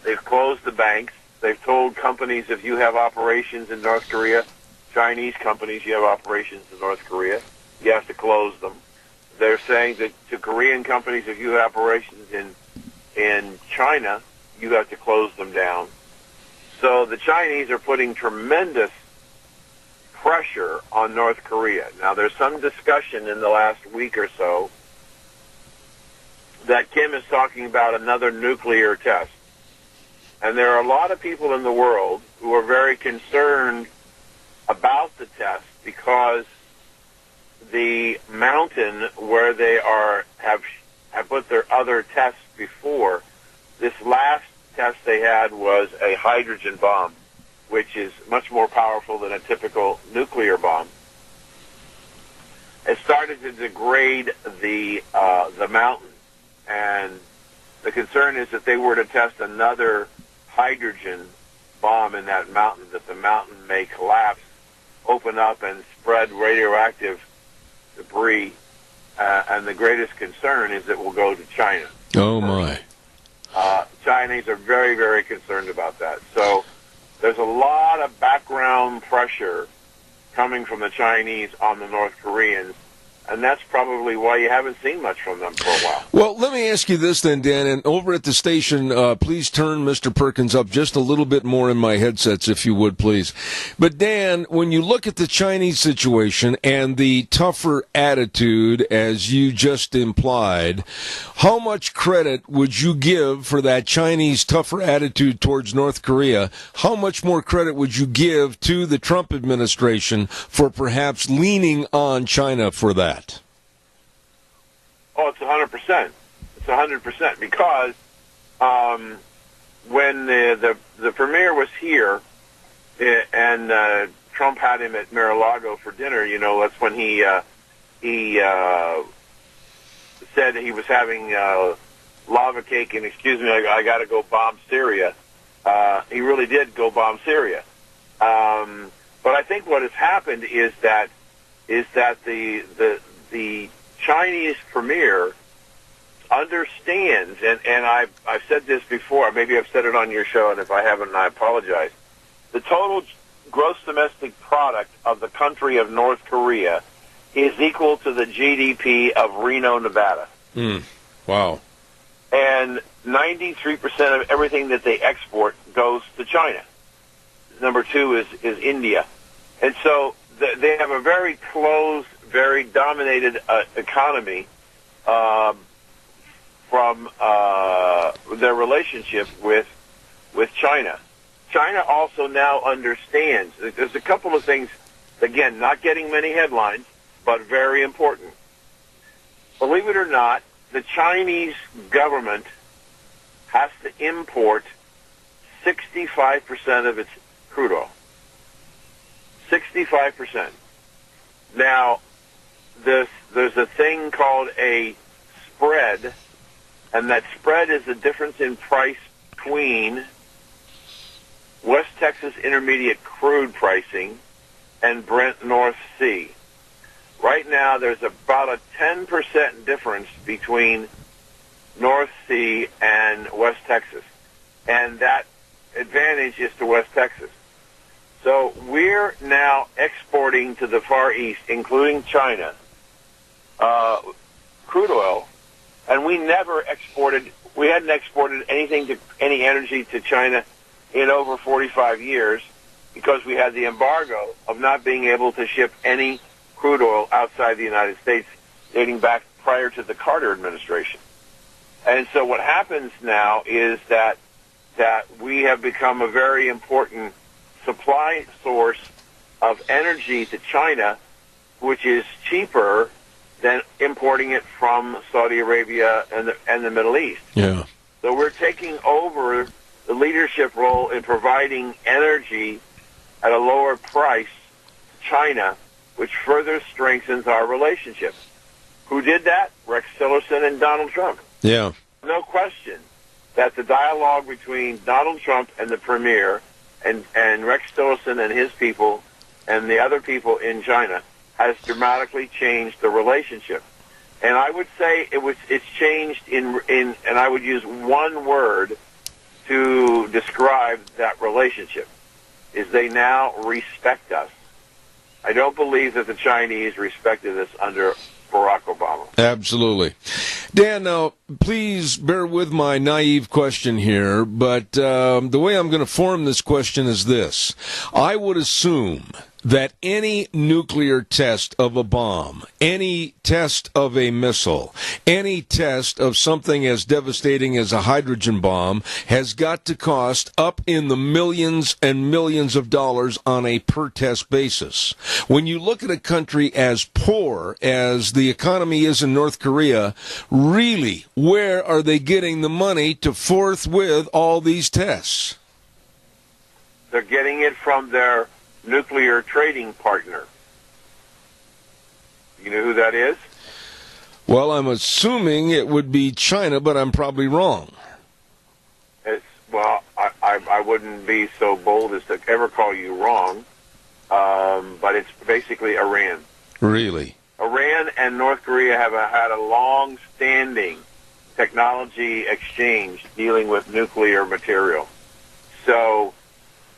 They've closed the banks. They've told companies, if you have operations in North Korea, Chinese companies, you have operations in North Korea, you have to close them. They're saying that to Korean companies, if you have operations in China, you have to close them down. So the Chinese are putting tremendous pressure on North Korea. Now, there's some discussion in the last week or so that Kim is talking about another nuclear test. And there are a lot of people in the world who are very concerned about the test because the mountain where they have put their other tests before, this last test they had was a hydrogen bomb, which is much more powerful than a typical nuclear bomb. It started to degrade the mountain, and The concern is that they were to test another hydrogen bomb in that mountain, that the mountain may collapse, open up, and spread radioactive debris. And the greatest concern is it will go to China. Oh, my. Chinese are very, very concerned about that. So there's a lot of background pressure coming from the Chinese on the North Koreans, and that's probably why you haven't seen much from them for a while. Well, let me ask you this then, Dan, and over at the station, please turn Mr. Perkins up just a little bit more in my headsets, if you would, please. But Dan, when you look at the Chinese situation and the tougher attitude, as you just implied, how much credit would you give for that Chinese tougher attitude towards North Korea? How much more credit would you give to the Trump administration for perhaps leaning on China for that? Oh, it's 100%. It's 100% because when the premier was here and Trump had him at Mar-a-Lago for dinner, that's when he said he was having lava cake and, excuse me, I got to go bomb Syria. He really did go bomb Syria. But I think what has happened is that the Chinese premier understands, and I've said this before, maybe I've said it on your show, and if I haven't, I apologize. The total gross domestic product of the country of North Korea is equal to the GDP of Reno, Nevada. Wow. And 93% of everything that they export goes to China. Number two is India. And so they have a very closed, very dominated economy from their relationship with China. China also now understands. There's a couple of things, again, not getting many headlines, but very important. Believe it or not, the Chinese government has to import 65% of its crude oil. 65%. Now, there's a thing called a spread, and that spread is the difference in price between West Texas Intermediate crude pricing and Brent North Sea. Right now, there's about a 10% difference between North Sea and West Texas, and that advantage is to West Texas. So we're now exporting to the Far East, including China, crude oil, and we hadn't exported any energy to China in over 45 years because we had the embargo of not being able to ship any crude oil outside the United States dating back prior to the Carter administration. And so what happens now is that we have become a very important supply source of energy to China, which is cheaper than importing it from Saudi Arabia and the Middle East. Yeah. So we're taking over the leadership role in providing energy at a lower price to China, which further strengthens our relationship. Who did that? Rex Tillerson and Donald Trump. Yeah. No question that the dialogue between Donald Trump and the premier and Rex Tillerson and his people and the other people in China has dramatically changed the relationship. And I would say it's changed in and I would use one word to describe that relationship, is they now respect us. I don't believe that the Chinese respected us under Barack Obama. Absolutely. Dan, now, please bear with my naive question here, but the way I'm going to form this question is this. I would assume that any nuclear test of a bomb, any test of a missile, any test of something as devastating as a hydrogen bomb has got to cost up in the millions and millions of dollars on a per-test basis. When you look at a country as poor as the economy is in North Korea, really, where are they getting the money to forthwith all these tests? They're getting it from their nuclear trading partner. You know who that is? Well, I'm assuming it would be China, but I'm probably wrong. Well, I wouldn't be so bold as to ever call you wrong, but it's basically Iran. Really? Iran and North Korea have had a long-standing technology exchange dealing with nuclear material. So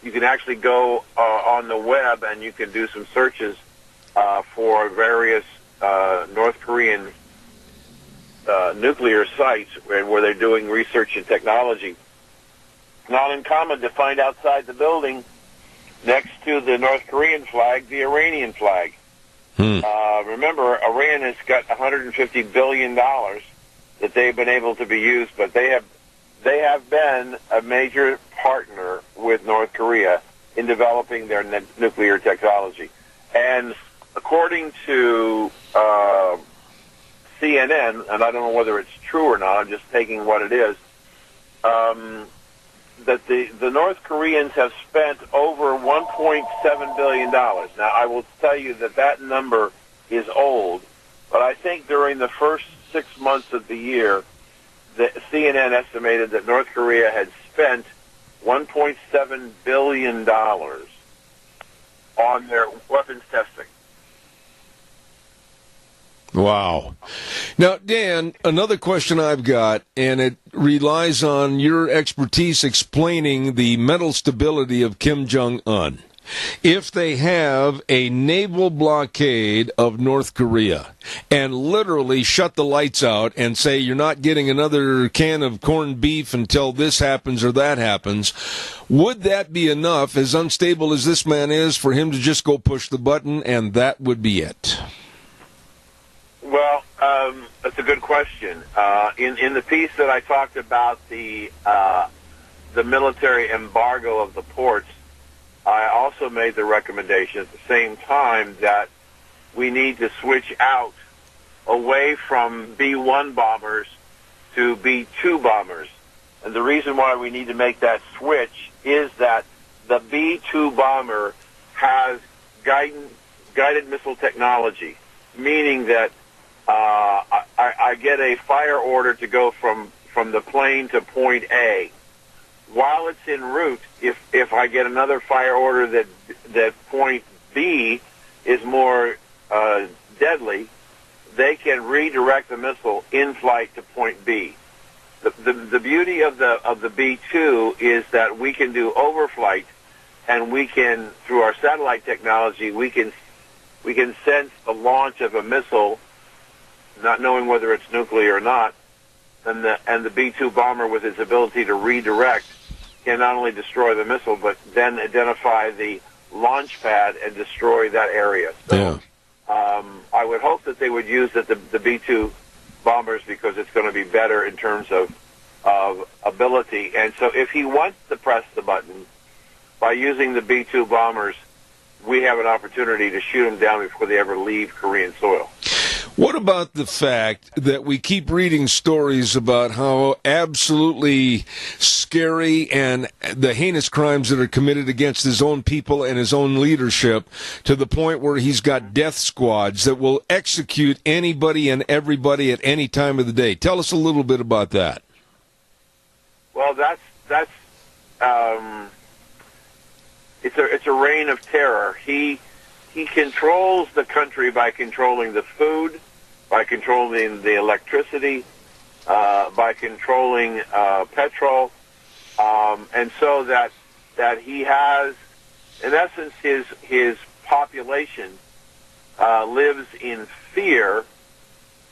you can actually go on the web and you can do some searches for various North Korean nuclear sites where they're doing research and technology. Not uncommon to find outside the building, next to the North Korean flag, the Iranian flag. Remember, Iran has got $150 billion that they've been able to be used, but they have been a major partner with North Korea in developing their nuclear technology. And according to CNN, and I don't know whether it's true or not, I'm just taking what it is, that the North Koreans have spent over $1.7 billion. Now, I will tell you that number is old, but I think during the first 6 months of the year, the CNN estimated that North Korea had spent $1.7 billion on their weapons testing. Wow. Now, Dan, another question I've got, and it relies on your expertise explaining the mental stability of Kim Jong-un. If they have a naval blockade of North Korea and literally shut the lights out and say you're not getting another can of corned beef until this happens or that happens, would that be enough, as unstable as this man is, for him to just go push the button and that would be it? Well, that's a good question. In the piece that I talked about the military embargo of the ports, I also made the recommendation at the same time that we need to switch out away from B-1 bombers to B-2 bombers. And the reason why we need to make that switch is that the B-2 bomber has guided missile technology, meaning that I get a fire order to go from the plane to point A. While it's en route, if I get another fire order that point B is more deadly, they can redirect the missile in flight to point B. The beauty of the B-2 is that we can do overflight, and we can, through our satellite technology, we can sense the launch of a missile, not knowing whether it's nuclear or not, and the B-2 bomber, with its ability to redirect, can not only destroy the missile, but then identify the launch pad and destroy that area. So I would hope that they would use the B-2 bombers because it's going to be better in terms of ability. And so if he wants to press the button by using the B-2 bombers, we have an opportunity to shoot them down before they ever leave Korean soil. What about the fact that we keep reading stories about how absolutely scary and the heinous crimes that are committed against his own people and his own leadership, to the point where he's got death squads that will execute anybody and everybody at any time of the day? Tell us a little bit about that. Well, it's a reign of terror. He controls the country by controlling the food, by controlling the electricity, by controlling petrol, and so that he has, in essence, his population lives in fear,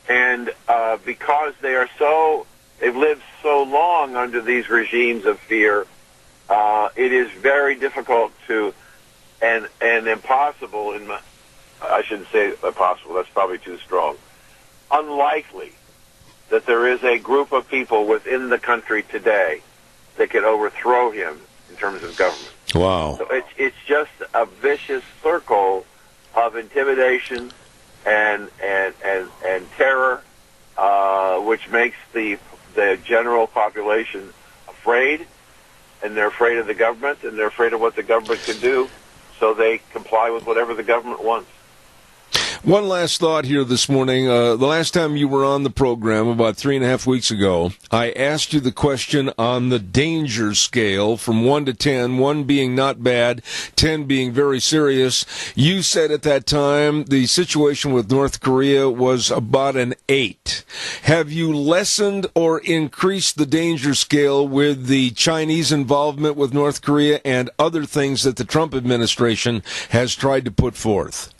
and because they've lived so long under these regimes of fear, it is very difficult to and impossible I shouldn't say impossible, that's probably too strong. Unlikely that there is a group of people within the country today that can overthrow him in terms of government. Wow. So it's just a vicious circle of intimidation and terror, which makes the general population afraid, and they're afraid of the government, and they're afraid of what the government can do. So they comply with whatever the government wants. One last thought here this morning. The last time you were on the program, about 3.5 weeks ago, I asked you the question on the danger scale from 1 to 10, 1 being not bad, 10 being very serious. You said at that time the situation with North Korea was about an 8. Have you lessened or increased the danger scale with the Chinese involvement with North Korea and other things that the Trump administration has tried to put forth?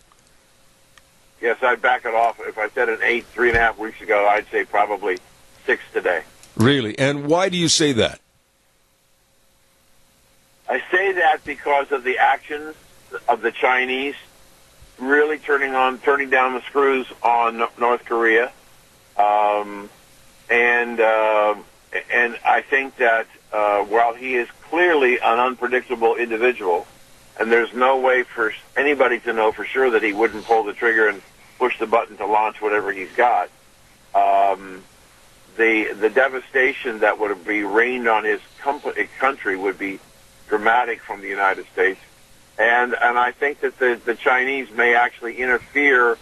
Yes, I'd back it off. If I said an 8 3.5 weeks ago, I'd say probably 6 today. Really? And why do you say that? I say that because of the actions of the Chinese really turning down the screws on North Korea. And I think that while he is clearly an unpredictable individual, and there's no way for anybody to know for sure that he wouldn't pull the trigger and push the button to launch whatever he's got. The devastation that would be rained on his country would be dramatic from the United States. And I think that the Chinese may actually interfere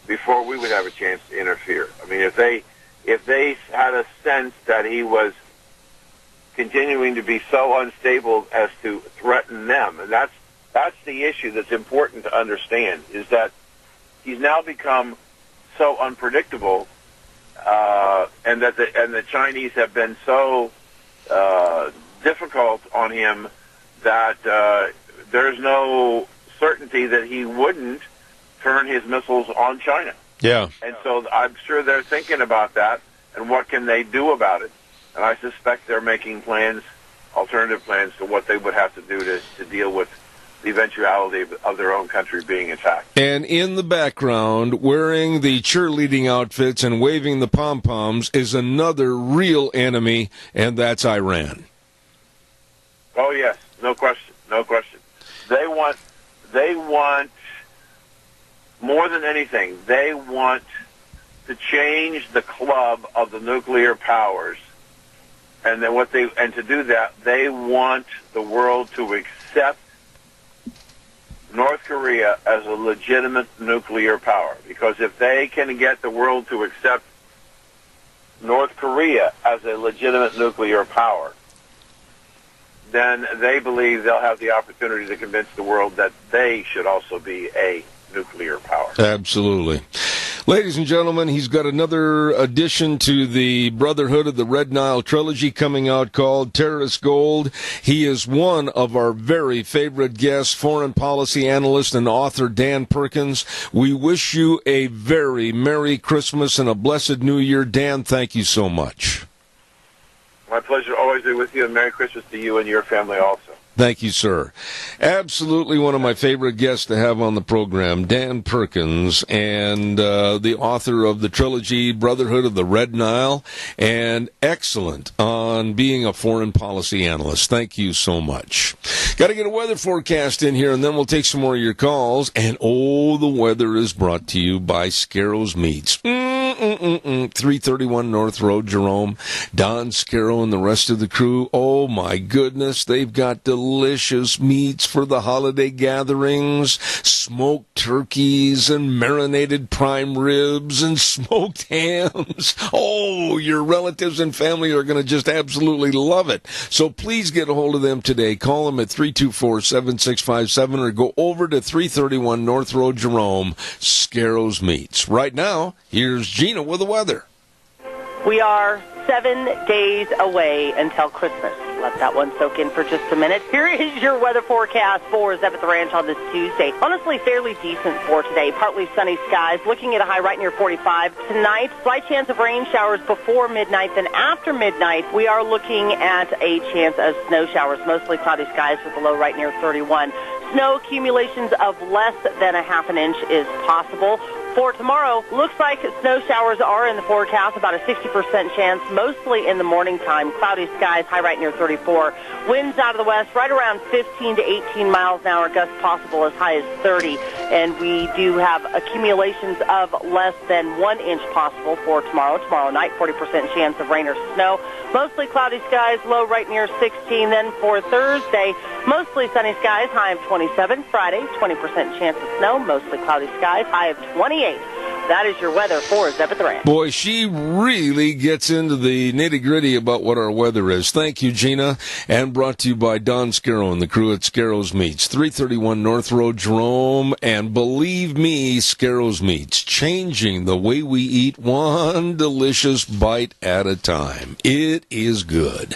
before we would have a chance to interfere. I mean, if they had a sense that he was continuing to be so unstable as to threaten them, and that's the issue that's important to understand, is that he's now become so unpredictable, and the Chinese have been so difficult on him that there's no certainty that he wouldn't turn his missiles on China. Yeah. And so I'm sure they're thinking about that and what can they do about it. And I suspect they're making plans, alternative plans to what they would have to do to deal with the eventuality of their own country being attacked. And in the background, wearing the cheerleading outfits and waving the pom-poms is another real enemy, and that's Iran. Oh, yes. No question. No question. They want more than anything, they want to change the club of the nuclear powers. And then to do that, they want the world to accept North Korea as a legitimate nuclear power. Because if they can get the world to accept North Korea as a legitimate nuclear power, then they believe they'll have the opportunity to convince the world that they should also be a nuclear power. Absolutely. Ladies and gentlemen, he's got another addition to the Brotherhood of the Red Nile trilogy coming out called Terrorist Gold. He is one of our very favorite guests, foreign policy analyst and author Dan Perkins. We wish you a very Merry Christmas and a blessed New Year. Dan, thank you so much. My pleasure to always be with you, and Merry Christmas to you and your family also. Thank you, sir. Absolutely one of my favorite guests to have on the program, Dan Perkins, and the author of the trilogy Brotherhood of the Red Nile, and excellent on being a foreign policy analyst. Thank you so much. Got to get a weather forecast in here, and then we'll take some more of your calls. And, the weather is brought to you by Scarro's Meats. 331 North Road, Jerome. Don Scarrow and the rest of the crew. Oh, my goodness. They've got delicious meats for the holiday gatherings. Smoked turkeys and marinated prime ribs and smoked hams. Oh, your relatives and family are going to just absolutely love it. So please get a hold of them today. Call them at 324-7657 or go over to 331 North Road, Jerome. Scarro's Meats. Right now, here's Gina with the weather. We are 7 days away until Christmas. Let that one soak in for just a minute. Here is your weather forecast for Zeb at the Ranch on this Tuesday. Honestly, fairly decent for today. Partly sunny skies, looking at a high right near 45. Tonight, slight chance of rain showers before midnight. Then after midnight, we are looking at a chance of snow showers, mostly cloudy skies with a low right near 31. Snow accumulations of less than a half an inch is possible. For tomorrow, looks like snow showers are in the forecast, about a 60% chance, mostly in the morning time. Cloudy skies, high right near 34. Winds out of the west, right around 15 to 18 miles an hour, gusts possible as high as 30. And we do have accumulations of less than 1 inch possible for tomorrow. Tomorrow night, 40% chance of rain or snow. Mostly cloudy skies, low right near 16. Then for Thursday, mostly sunny skies, high of 27. Friday, 20% chance of snow, mostly cloudy skies, high of 28. 28. That is your weather for Zeb at the Ranch. Boy, she really gets into the nitty-gritty about what our weather is. Thank you, Gina. And brought to you by Don Scarrow and the crew at Scarrow's Meats, 331 North Road, Jerome. And believe me, Scarrow's Meats, changing the way we eat one delicious bite at a time. It is good.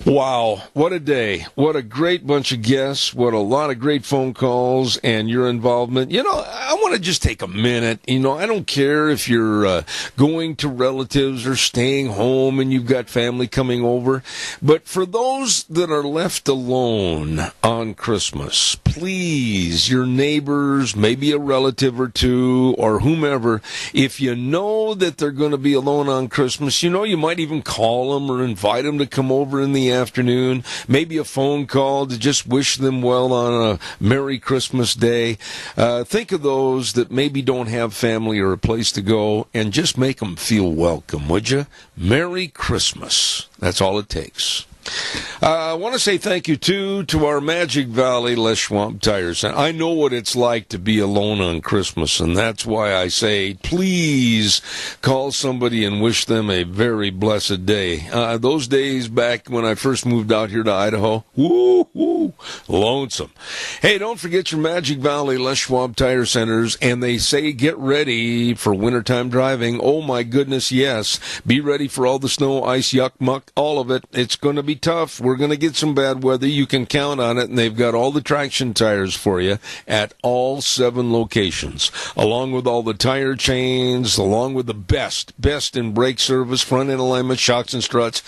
Wow, what a day. What a great bunch of guests. What a lot of great phone calls and your involvement. You know, I want to just take a minute. You know, I don't care if you're going to relatives or staying home and you've got family coming over. But for those that are left alone on Christmas, please, your neighbors, maybe a relative or two or whomever, if you know that they're going to be alone on Christmas, you know, you might even call them or invite them to come over in the afternoon, maybe a phone call to just wish them well on a Merry Christmas Day. Think of those that maybe don't have family or a place to go and just make them feel welcome, would you? Merry Christmas. That's all it takes. I want to say thank you, too, to our Magic Valley Les Schwab Tire Center. I know what it's like to be alone on Christmas, and that's why I say, please call somebody and wish them a very blessed day. Those days back when I first moved out here to Idaho, woo, lonesome. Hey, don't forget your Magic Valley Les Schwab Tire Centers, and they say get ready for wintertime driving. Oh, my goodness, yes. Be ready for all the snow, ice, yuck, muck, all of it. It's going to be tough. We're going to get some bad weather. You can count on it, and they've got all the traction tires for you at all 7 locations, along with all the tire chains, along with the best in brake service, front end alignment, shocks and struts,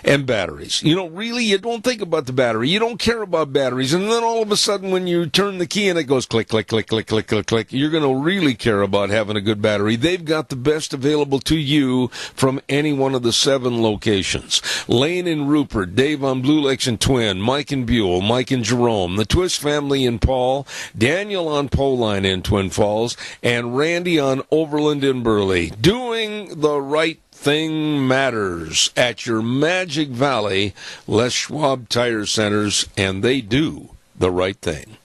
and batteries. You know, really, you don't think about the battery. You don't care about batteries. And then all of a sudden, when you turn the key and it goes click, click, click, click, click, click, click, you're going to really care about having a good battery. They've got the best available to you from any one of the 7 locations. Lane and Rupert, Dave on Blue Lakes and Twin, Mike and Buell, Mike and Jerome, the Twist family in Paul, Daniel on Poline in Twin Falls, and Randy on Overland in Burley. Doing the right thing matters at your Magic Valley Les Schwab Tire Centers, and they do the right thing.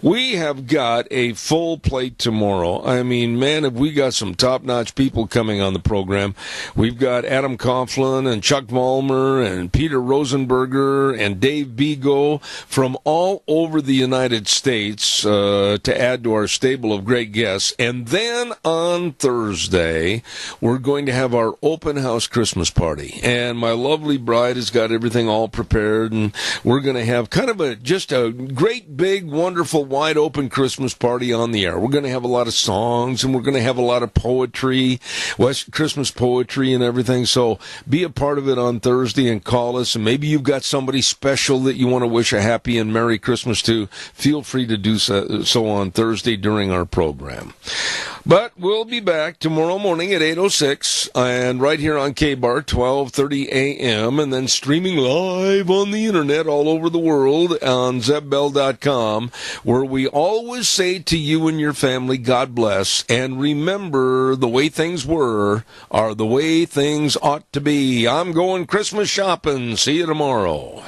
We have got a full plate tomorrow. I mean, man, have we got some top-notch people coming on the program. We've got Adam Coughlin and Chuck Vollmer and Peter Rosenberger and Dave Bigo from all over the United States to add to our stable of great guests. And then on Thursday, we're going to have our open house Christmas party. And my lovely bride has got everything all prepared, and we're going to have kind of just a great big wonderful wide open Christmas party on the air. We're going to have a lot of songs, and we're going to have a lot of poetry, Christmas poetry and everything. So be a part of it on Thursday and call us. And maybe you've got somebody special that you want to wish a happy and Merry Christmas to. Feel free to do so on Thursday during our program. But we'll be back tomorrow morning at 8:06 and right here on K-Bar, 12:30 a.m., and then streaming live on the internet all over the world on ZebBell.com, where we always say to you and your family, God bless, and remember the way things were are the way things ought to be. I'm going Christmas shopping. See you tomorrow.